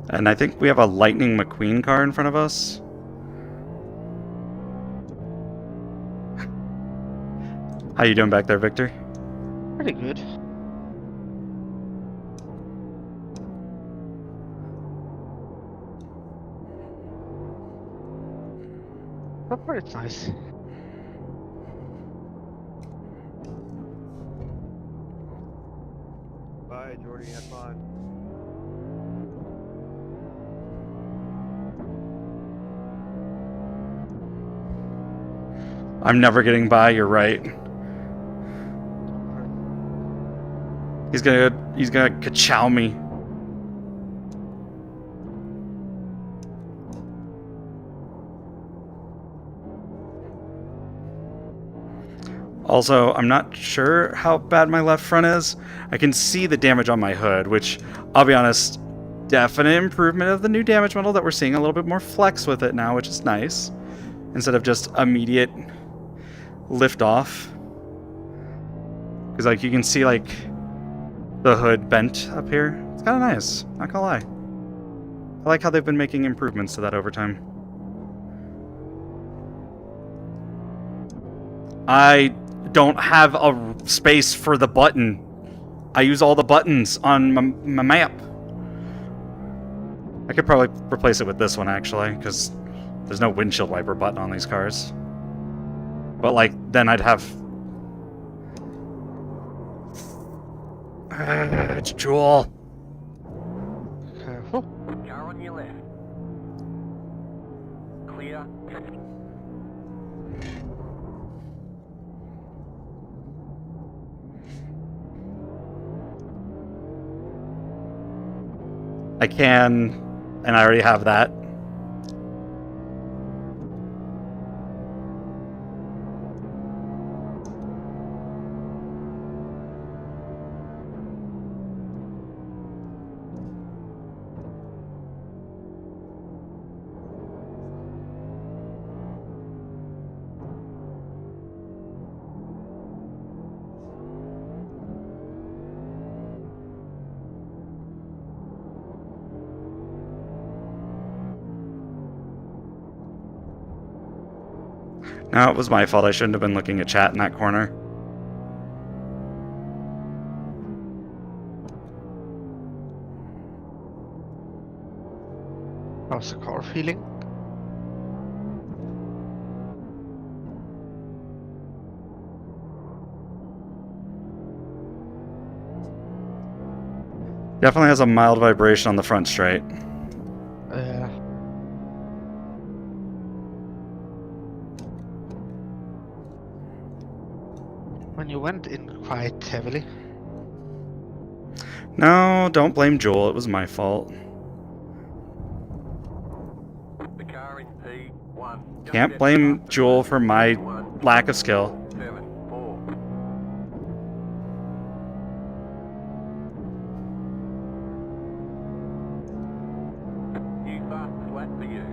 And I think we have a Lightning McQueen car in front of us. How you doing back there, Victor? Pretty good. But it's nice. Bye, Jordy. Have fun. I'm never getting by, you're right. He's gonna ka-chow me. Also, I'm not sure how bad my left front is. I can see the damage on my hood, which, I'll be honest, definite improvement of the new damage model that we're seeing a little bit more flex with it now, which is nice. Instead of just immediate lift off. Because like you can see like the hood bent up here. It's kind of nice, not gonna lie. I like how they've been making improvements to that over time. I don't have a space for the button. I use all the buttons on my map. I could probably replace it with this one actually, because there's no windshield wiper button on these cars. But like, then I'd have... it's Jewel. Careful. Car on your left. Clear. I can, and I already have that. No, it was my fault. I shouldn't have been looking at chat in that corner. How's the car feeling? Definitely has a mild vibration on the front straight. When you went in quite heavily. No, don't blame Joel. It was my fault. The car in P1. Can't blame Joel for my lack of skill. 7-4. New fast flat for you.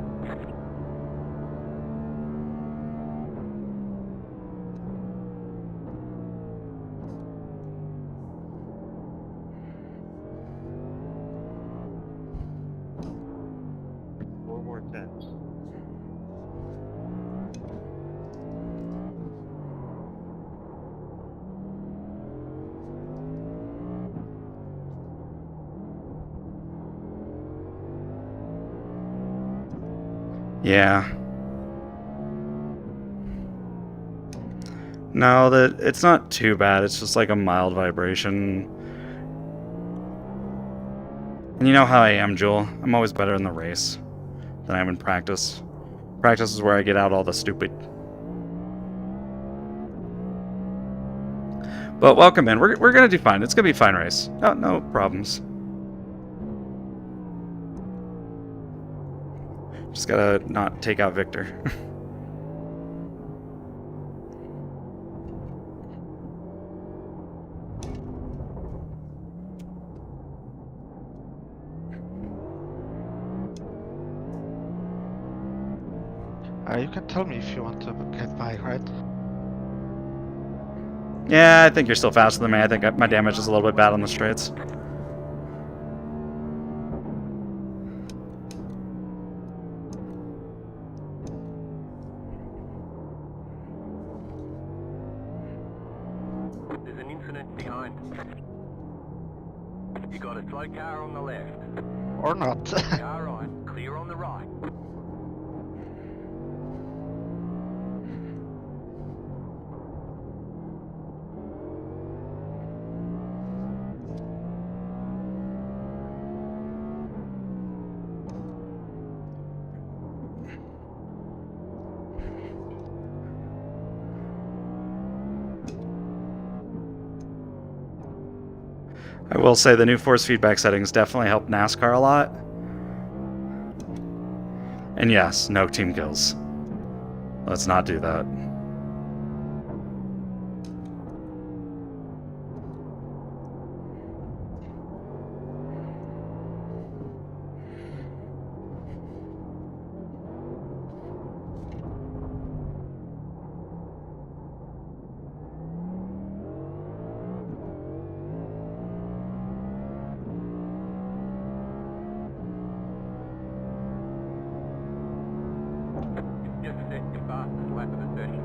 Four more attempts. Yeah. No, it's not too bad. It's just like a mild vibration. And you know how I am, Joel. I'm always better in the race than I am in practice. Practice is where I get out all the stupid. But welcome in. We're gonna do fine. It's gonna be a fine race. No problems. Just gotta not take out Victor. You can tell me if you want to get by, right? Yeah, I think you're still faster than me. I think my damage is a little bit bad on the straights. There's an incident behind. You got a slow car on the left. Or not. Car right. Clear on the right. I will say the new force feedback settings definitely help NASCAR a lot. And yes, no team kills. Let's not do that. Just set your fastest lap of the session.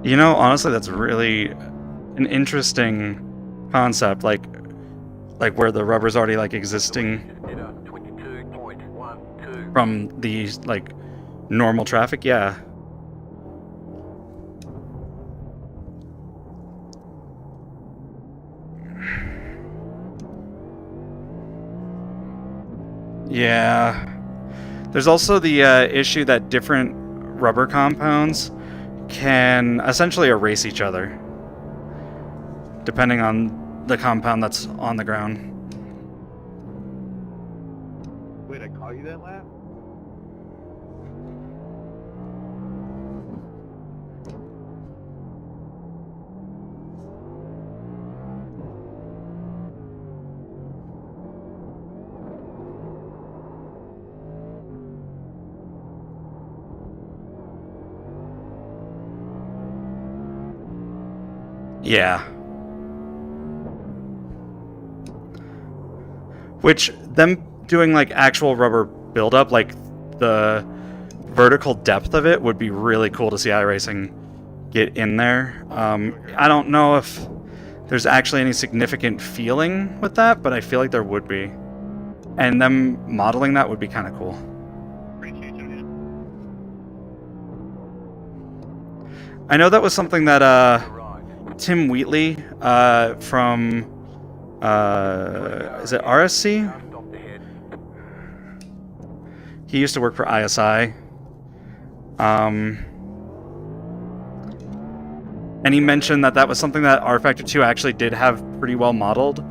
You know, honestly, that's really an interesting concept, like where the rubber's already like existing Just did a 22.12. from the like normal traffic. Yeah. Yeah. There's also the issue that different rubber compounds can essentially erase each other, depending on the compound that's on the ground. Wait, I call you that lap? Yeah. Which, them doing like actual rubber buildup, like the vertical depth of it, would be really cool to see iRacing get in there. I don't know if there's actually any significant feeling with that, but I feel like there would be. And them modeling that would be kind of cool. Appreciate you, man. I know that was something that Right. Tim Wheatley from is it RSC? Stop the head. He used to work for ISI. And he mentioned that that was something that R Factor 2 actually did have pretty well modeled,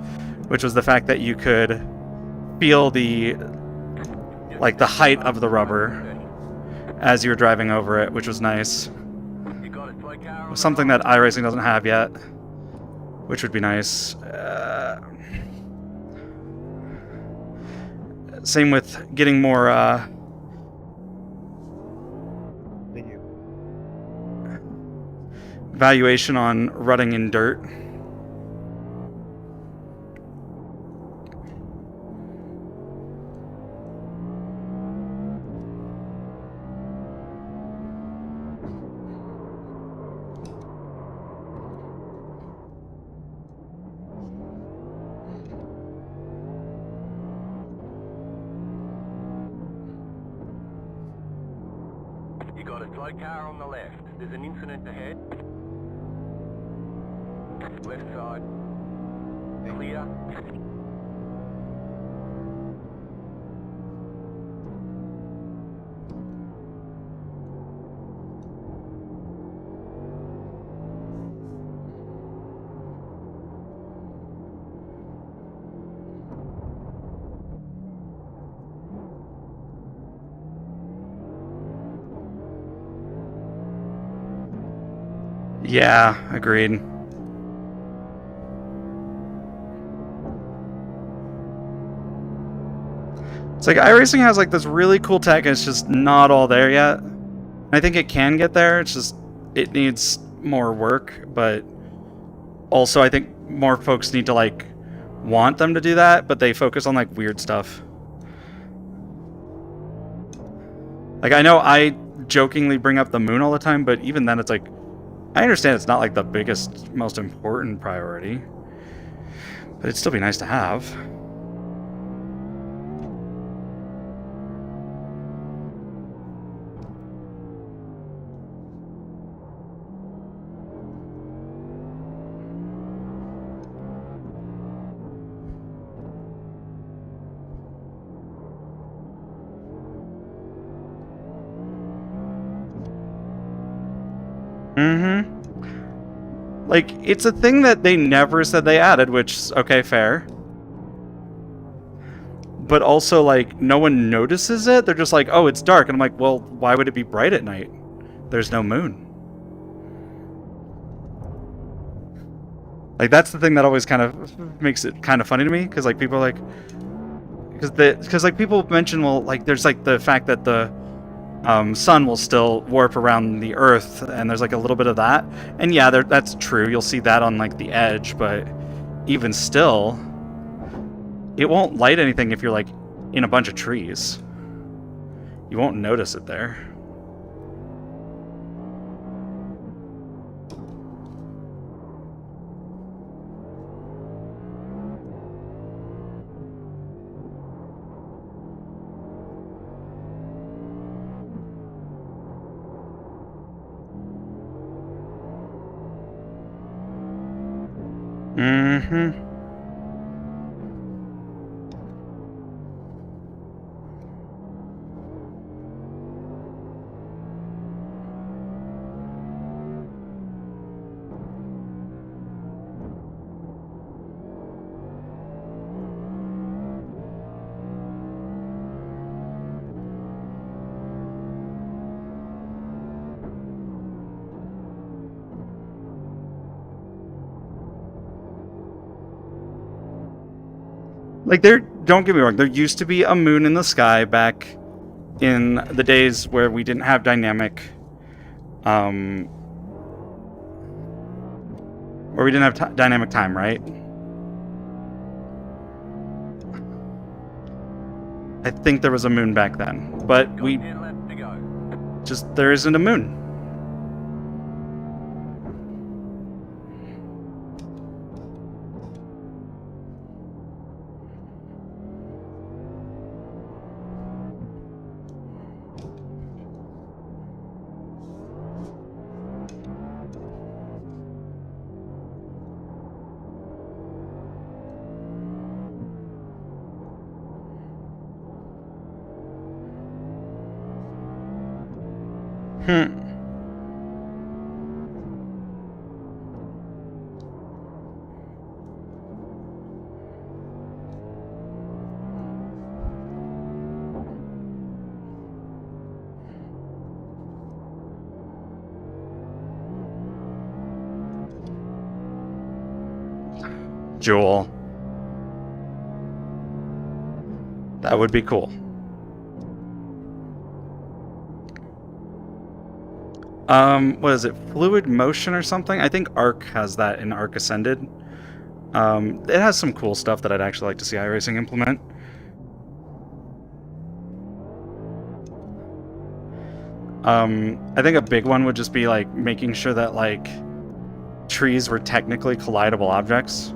which was the fact that you could feel the height of the rubber as you were driving over it, which was nice. You got a slow car on Something the that iRacing doesn't have yet, which would be nice. Same with getting more Thank you. valuation on rutting in dirt. You got a slow car on the left. There's an incident ahead. Left side. Clear. Yeah, agreed. It's like iRacing has like this really cool tech and it's just not all there yet. I think it can get there, it's just, it needs more work, but also I think more folks need to, like, want them to do that, but they focus on, like, weird stuff. Like, I know I jokingly bring up the moon all the time, but even then it's like, I understand it's not, like, the biggest, most important priority, but it'd still be nice to have. Mm-hmm. Like, it's a thing that they never said they added, which, okay, fair. But also, like, no one notices it. They're just like, oh, it's dark. And I'm like, well, why would it be bright at night? There's no moon. Like, that's the thing that always kind of makes it kind of funny to me. Because, like, people are like... Because, like, people mention, well, like, there's, like, the fact that the sun will still warp around the Earth, and there's, like, a little bit of that. And, yeah, that's true. You'll see that on, like, the edge, but even still... It won't light anything if you're, like, in a bunch of trees. You won't notice it there. Mm-hmm. Like, don't get me wrong, there used to be a moon in the sky back in the days where we didn't have dynamic, where we didn't have dynamic time, right? I think there was a moon back then, but we just, there isn't a moon. Jewel. That would be cool. What is it? Fluid motion or something? I think Arc has that in Arc Ascended. It has some cool stuff that I'd actually like to see iRacing implement. I think a big one would just be, like, making sure that, like, trees were technically collidable objects.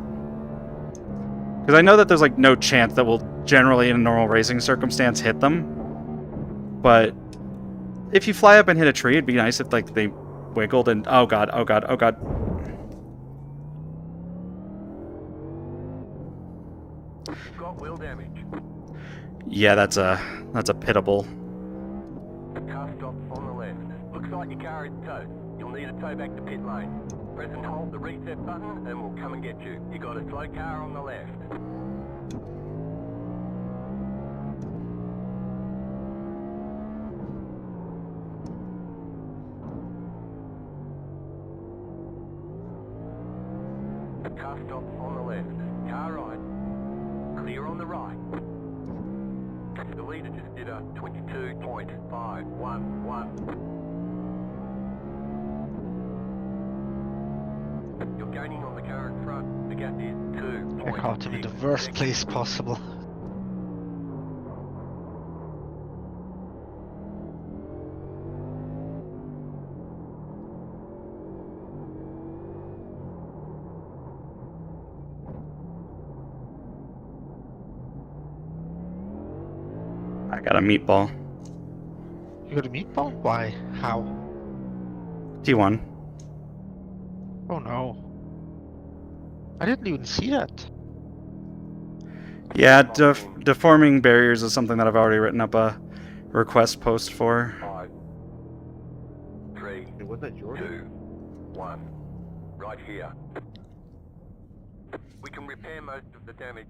Because I know that there's, like, no chance that we'll generally, in a normal racing circumstance, hit them. But if you fly up and hit a tree, it'd be nice if, like, they wiggled and... Oh god, oh god, oh god. Got wheel damage. Yeah, that's a pitiable. Car stops on the left. Looks like your car is towed. You'll need a tow back to pit lane. Press and hold the reset button and we'll come and get you. You got a slow car on the left. Car stops on the left. Car right. Clear on the right. The leader just did a 22.511. You're gaining on the car in front. The gap is 2.6 I caught him in the worst place possible. I got a meatball. You got a meatball? Why? How? T1. Oh no. I didn't even see that. Yeah, deforming barriers is something that I've already written up a request post for. 5, 3, Was that 2, Jordan? 1. Right here. We can repair most of the damage.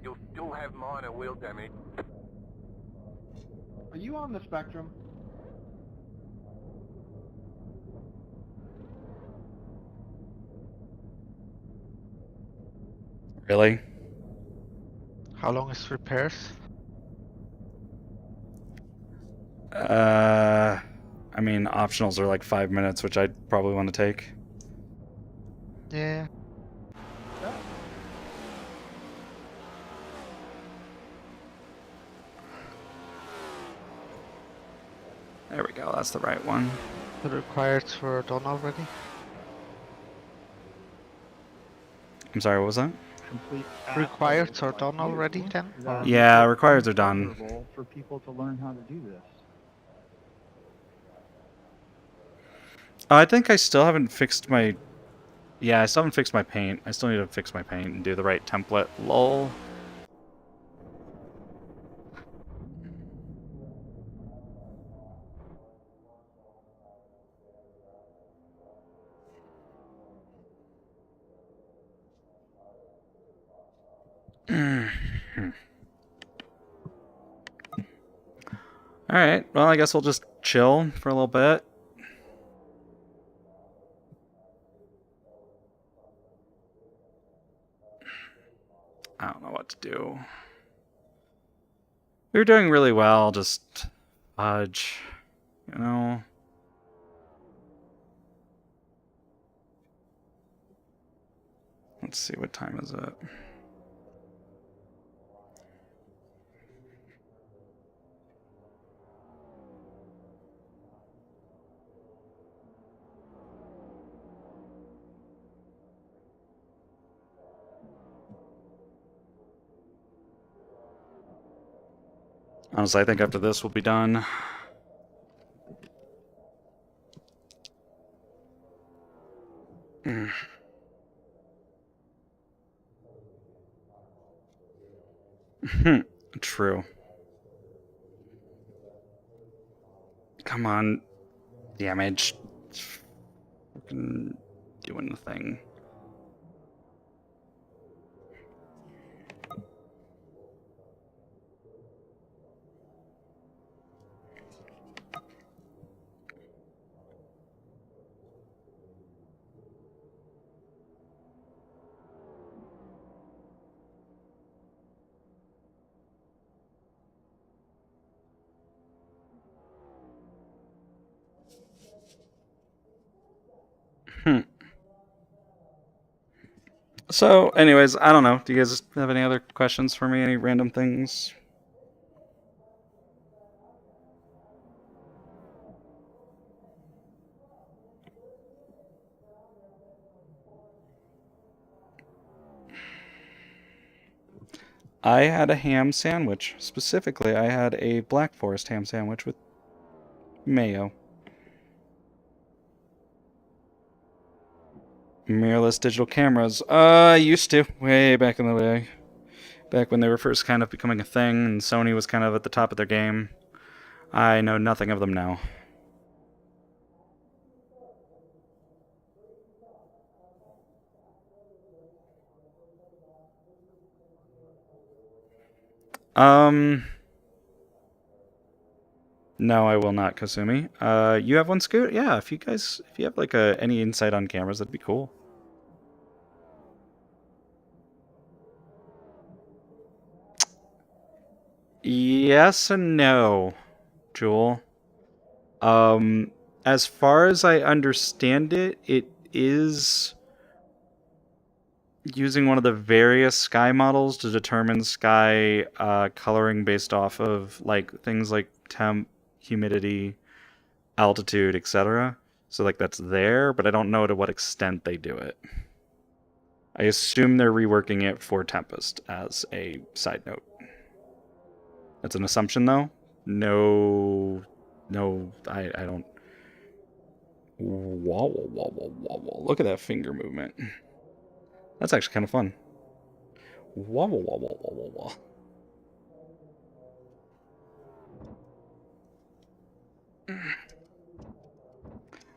You'll still have minor wheel damage. Are you on the spectrum? Really? How long is repairs? I mean, optionals are like 5 minutes, which I'd probably want to take. Yeah. There we go, that's the right one. The requireds were done already. I'm sorry, what was that? Complete Requireds are done already then? Or- Yeah, requireds are done. For people to learn how to do this. I think I still haven't fixed my... Yeah, I still haven't fixed my paint. I still need to fix my paint and do the right template. Lol. Alright, well, I guess we'll just chill for a little bit. I don't know what to do. We were doing really well, just fudge, you know? Let's see, what time is it? Honestly, I think after this we'll be done. True. Come on. Damage. Fucking doing the thing. So, anyways, I don't know. Do you guys have any other questions for me? Any random things? I had a ham sandwich. Specifically, I had a Black Forest ham sandwich with mayo. Mirrorless digital cameras. I used to. Way back in the day. Back when they were first kind of becoming a thing and Sony was kind of at the top of their game. I know nothing of them now. No, I will not, Kasumi. You have one, Scoot? Yeah, if you have like any insight on cameras, that'd be cool. Yes and no, Jewel. As far as I understand it, it is using one of the various sky models to determine sky coloring based off of like things like temp, humidity, altitude, etc. So like that's there, but I don't know to what extent they do it. I assume they're reworking it for Tempest as a side note. That's an assumption though. No, I don't. Wobble, wobble, wobble. Look at that finger movement. That's actually kind of fun. Wobble, wobble, wobble, wobble.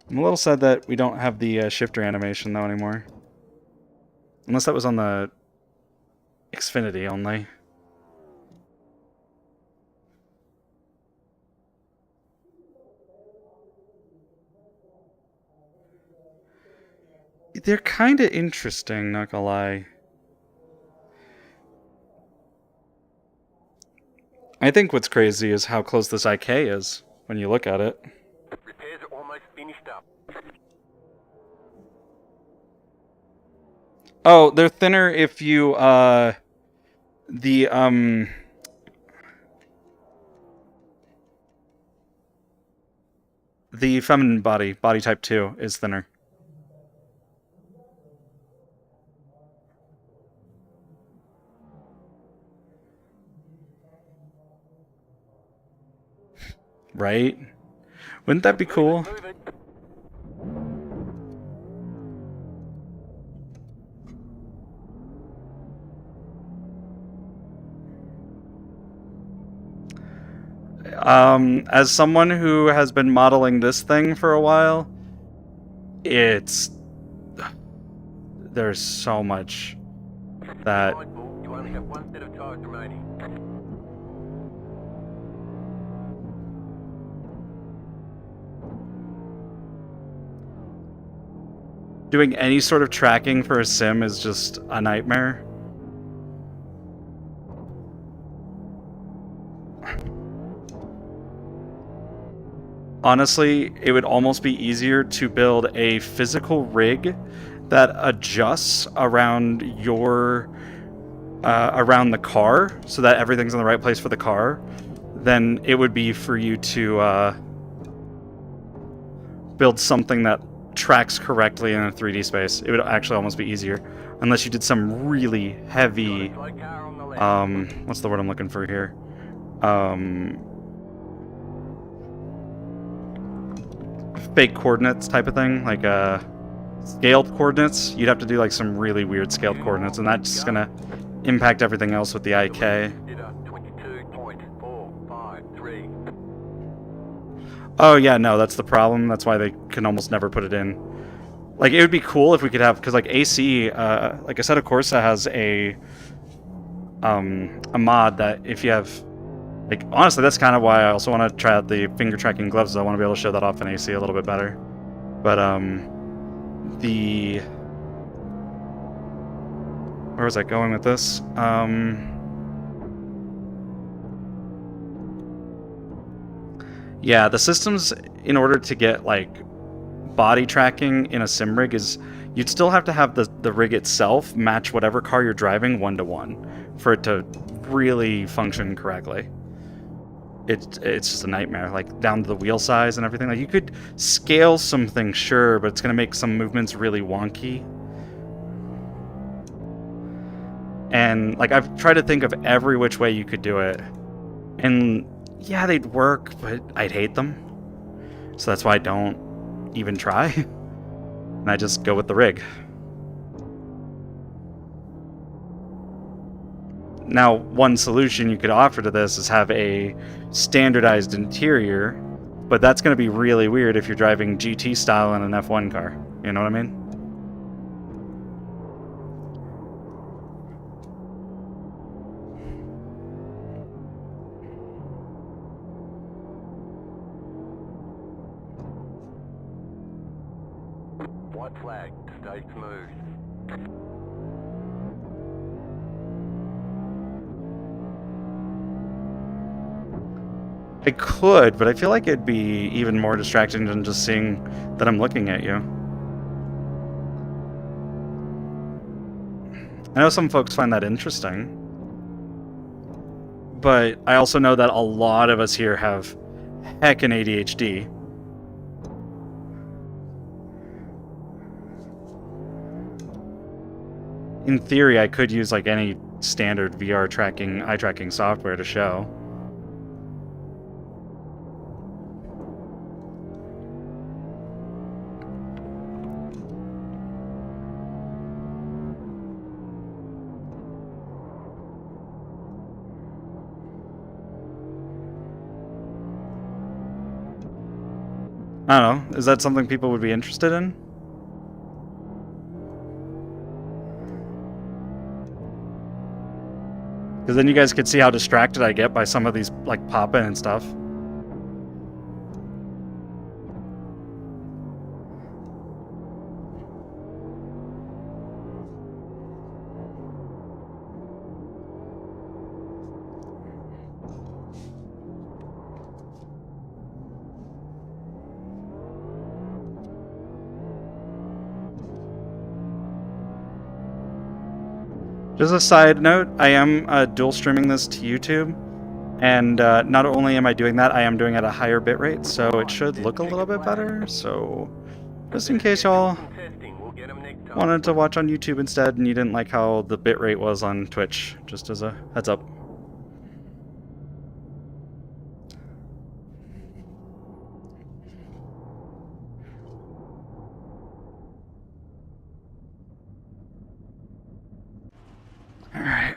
I'm a little sad that we don't have the shifter animation though anymore. Unless that was on the Xfinity only. They're kind of interesting, not gonna lie. I think what's crazy is how close this IK is when you look at it. Repairs are almost finished up. Oh, they're thinner if you, the feminine body type 2, is thinner. Right? Wouldn't that be cool? Move it. As someone who has been modeling this thing for a while, there's so much that Mindful, you only have one set of tires remaining. doing any sort of tracking for a sim is just a nightmare. Honestly, it would almost be easier to build a physical rig that adjusts around your around the car so that everything's in the right place for the car than it would be for you to build something that tracks correctly in a 3D space. It would actually almost be easier unless you did some really heavy Slow car on the left. what's the word I'm looking for here? Fake coordinates type of thing, like scaled coordinates. You'd have to do like some really weird scaled coordinates, and that's just gonna impact everything else with the IK. Consider 22.453. Oh yeah, no, that's the problem. That's why they can almost never put it in. Like it would be cool if we could have, because like AC, like Assetto Corsa has a mod that if you have, like honestly, that's kind of why I also want to try out the finger tracking gloves. I want to be able to show that off in AC a little bit better. But where was I going with this? Yeah, the systems, in order to get like body tracking in a sim rig, is you'd still have to have the rig itself match whatever car you're driving 1-to-1 for it to really function correctly. It's just a nightmare, like down to the wheel size and everything. Like you could scale some things, sure, but it's gonna make some movements really wonky. And like I've tried to think of every which way you could do it, and yeah, they'd work, but I'd hate them. So that's why I don't even try. And I just go with the rig. Now, one solution you could offer to this is have a standardized interior, but that's going to be really weird if you're driving GT style in an F1 car. You know what I mean? White flag, stay smooth. I could, but I feel like it'd be even more distracting than just seeing that I'm looking at you. I know some folks find that interesting, but I also know that a lot of us here have heckin' ADHD. In theory, I could use like any standard VR tracking, eye tracking software to show. I don't know. Is that something people would be interested in? Because then you guys could see how distracted I get by some of these, like, pop-in and stuff. Just a side note, I am dual streaming this to YouTube, and not only am I doing that, I am doing it at a higher bitrate, so it should look a little bit better. So, just in case y'all wanted to watch on YouTube instead and you didn't like how the bitrate was on Twitch, just as a heads up. Alright.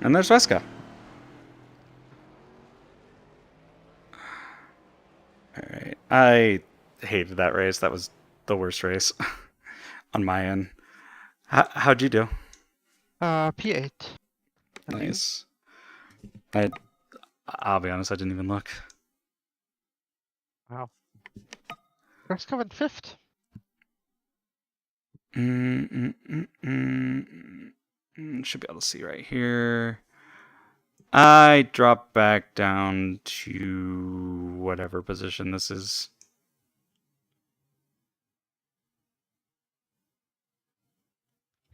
And there's Veska. Alright. I hated that race. That was the worst race on my end. How'd you do? P8. Nice. I'll be honest, I didn't even look. Wow. Fresco went 5th. Should be able to see right here. I dropped back down to whatever position this is.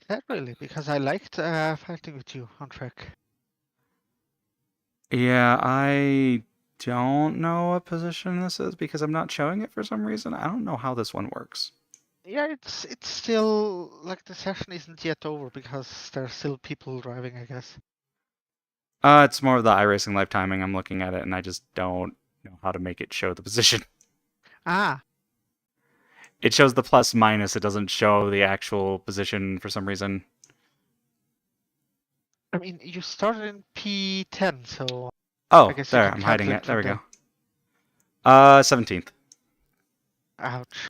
Is that really? Because I liked fighting with you on track. Yeah, I don't know what position this is because I'm not showing it for some reason. I don't know how this one works. Yeah, it's still like the session isn't yet over because there's still people driving, I guess. It's more of the iRacing live timing. I'm looking at it and I just don't know how to make it show the position. Ah. It shows the plus minus. It doesn't show the actual position for some reason. I mean, you started in P10, so... Oh, I guess there. I'm hiding it. There we go. go. 17th. Ouch.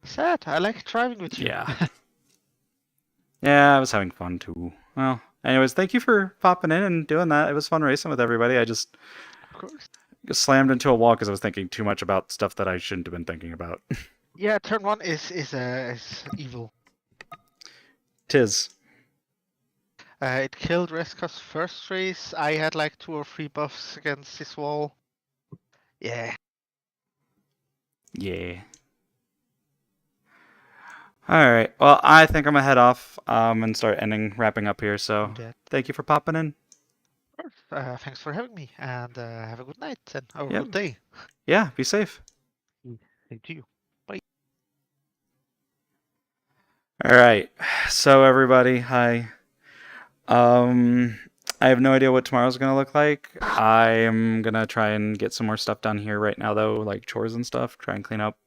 Sad. I like driving with you. Yeah. Yeah, I was having fun too. Well, anyways, thank you for popping in and doing that. It was fun racing with everybody. I just Of course. slammed into a wall because I was thinking too much about stuff that I shouldn't have been thinking about. Yeah, turn 1 is evil. Tis. It killed Reska's first race. I had like 2 or 3 buffs against this wall. Yeah. Yeah. Alright, well, I think I'm gonna head off and start wrapping up here, so Do that. thank you for popping in. Of course. Thanks for having me, and have a good night and Yep. good day. Yeah, be safe. Same to you. Alright, so everybody, hi. I have no idea what tomorrow's gonna look like. I am gonna try and get some more stuff done here right now, though, like chores and stuff, try and clean up.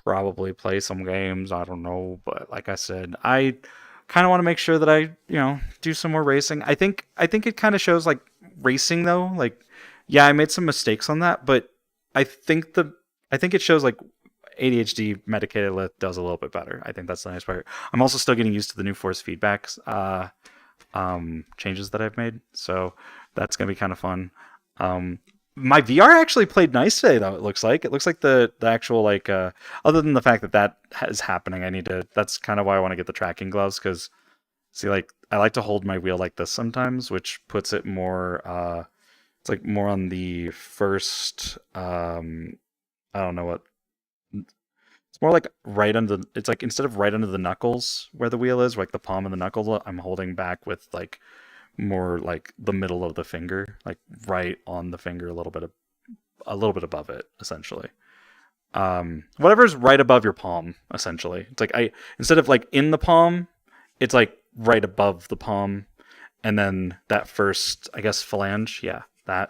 Probably play some games, I don't know, but like I said, I kind of want to make sure that I, do some more racing. I think it kind of shows like racing though, like yeah, I made some mistakes on that, but I think it shows like ADHD medicated lift does a little bit better. I think that's the nice part. I'm also still getting used to the new force feedbacks changes that I've made, so that's gonna be kind of fun. My VR actually played nice today, though. It looks like the actual like other than the fact that is happening, that's kind of why I want to get the tracking gloves, because see, like I like to hold my wheel like this sometimes, which puts it more it's like more on the first I don't know what. It's more like right under. It's like instead of right under the knuckles where the wheel is, like the palm of the knuckle, I'm holding back with like more like the middle of the finger, like right on the finger, a little bit above it, essentially. Whatever's right above your palm, essentially. It's like instead of like in the palm, it's like right above the palm, and then that first, I guess, phalange, yeah, that.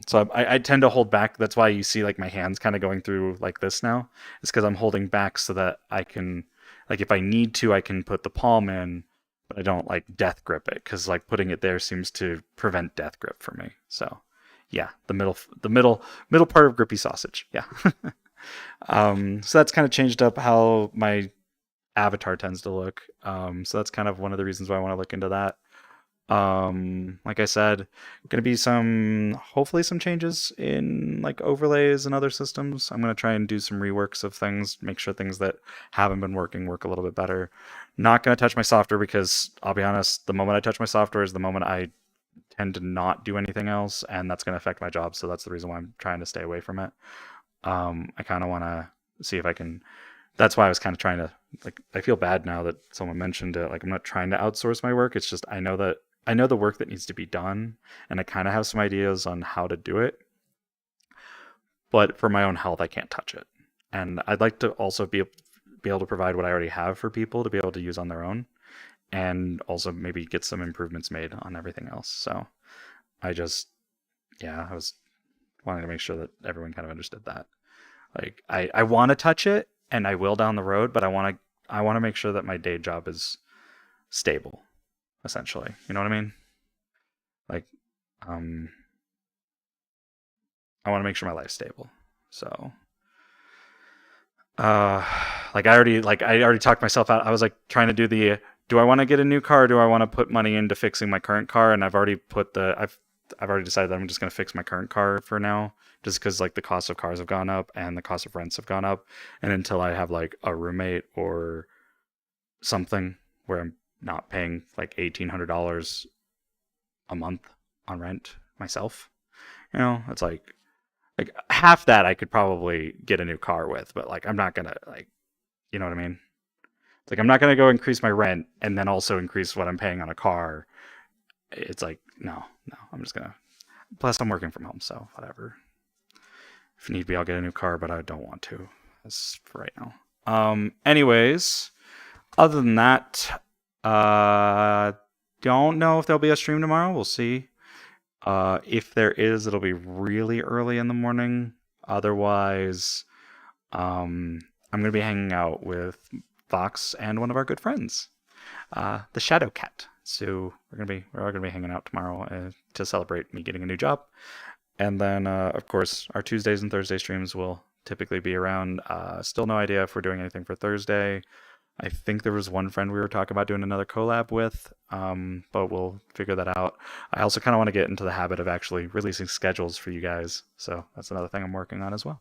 So I tend to hold back. That's why you see like my hands kind of going through like this now. It's because I'm holding back so that I can, like, if I need to, I can put the palm in, but I don't like death grip it because like putting it there seems to prevent death grip for me. So yeah, the middle part of grippy sausage. Yeah. So that's kind of changed up how my avatar tends to look. So that's kind of one of the reasons why I want to look into that. Like I said, going to be hopefully some changes in like overlays and other systems. I'm going to try and do some reworks of things, make sure things that haven't been working work a little bit better. Not going to touch my software because I'll be honest, the moment I touch my software is the moment I tend to not do anything else, and that's going to affect my job. So that's the reason why I'm trying to stay away from it. I kind of want to see if I can. That's why I was kind of trying to, like, I feel bad now that someone mentioned it. Like, I'm not trying to outsource my work. It's just I know the work that needs to be done, and I kind of have some ideas on how to do it. But for my own health, I can't touch it. And I'd like to also be able to provide what I already have for people to be able to use on their own, and also maybe get some improvements made on everything else. So I was wanting to make sure that everyone kind of understood that. Like, I want to touch it, and I will down the road, but I want to make sure that my day job is stable, essentially. You know what I mean? Like, I want to make sure my life's stable. So, like I already talked myself out. I was like trying to do I want to get a new car? Or do I want to put money into fixing my current car? And I've already decided that I'm just going to fix my current car for now, just because like the cost of cars have gone up and the cost of rents have gone up. And until I have like a roommate or something where I'm not paying like $1,800 a month on rent myself, it's like half that I could probably get a new car with, but like I'm not gonna, like, you know what I mean? It's like I'm not gonna go increase my rent and then also increase what I'm paying on a car. It's like no, I'm just gonna. Plus, I'm working from home, so whatever. If need be, I'll get a new car, but I don't want to. That's for right now. Anyways, other than that, don't know if there'll be a stream tomorrow. We'll see. If there is, it'll be really early in the morning. Otherwise, I'm going to be hanging out with Fox and one of our good friends, the Shadow Cat. So we're all gonna be hanging out tomorrow to celebrate me getting a new job. And then, of course, our Tuesdays and Thursday streams will typically be around. Still no idea if we're doing anything for Thursday. I think there was one friend we were talking about doing another collab with, but we'll figure that out. I also kind of want to get into the habit of actually releasing schedules for you guys, so that's another thing I'm working on as well.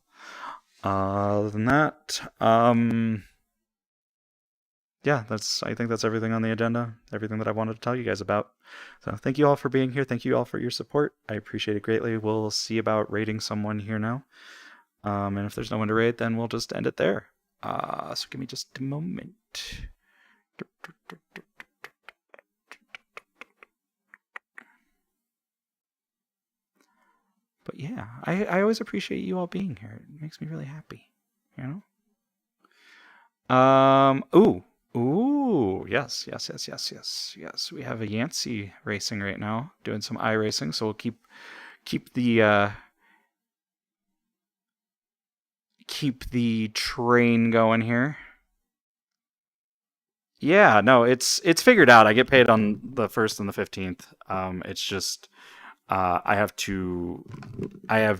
Other than that, yeah, I think that's everything on the agenda, everything that I wanted to tell you guys about. So thank you all for being here. Thank you all for your support. I appreciate it greatly. We'll see about raiding someone here now. And if there's no one to raid, then we'll just end it there. So give me just a moment. But yeah, I always appreciate you all being here. It makes me really happy, you know? Ooh, yes. We have a Yancey racing right now, doing some iRacing, so we'll keep the train going here. Yeah, no, it's figured out. I get paid on the 1st and the 15th. It's just I have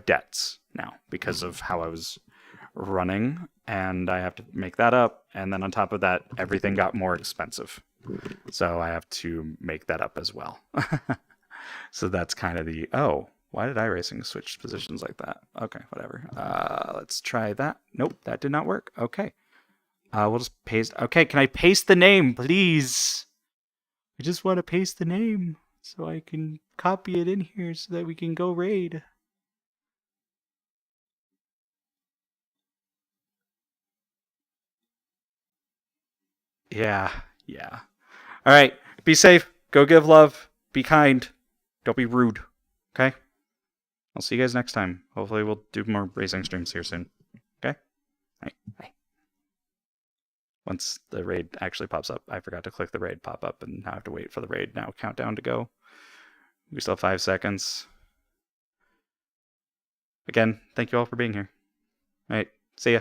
debts now because of how I was running, and I have to make that up. And then on top of that, everything got more expensive, so I have to make that up as well. So that's kind of why did iRacing switch positions like that? Okay, whatever. Let's try that. Nope, that did not work. Okay. We'll just paste. Okay, can I paste the name, please? I just want to paste the name so I can copy it in here so that we can go raid. Yeah. All right. Be safe. Go give love. Be kind. Don't be rude. Okay? I'll see you guys next time. Hopefully we'll do more racing streams here soon. Okay? All right. Bye. Once the raid actually pops up. I forgot to click the raid pop up, and now I have to wait for the raid now countdown to go. We still have 5 seconds. Again, thank you all for being here. All right. See ya.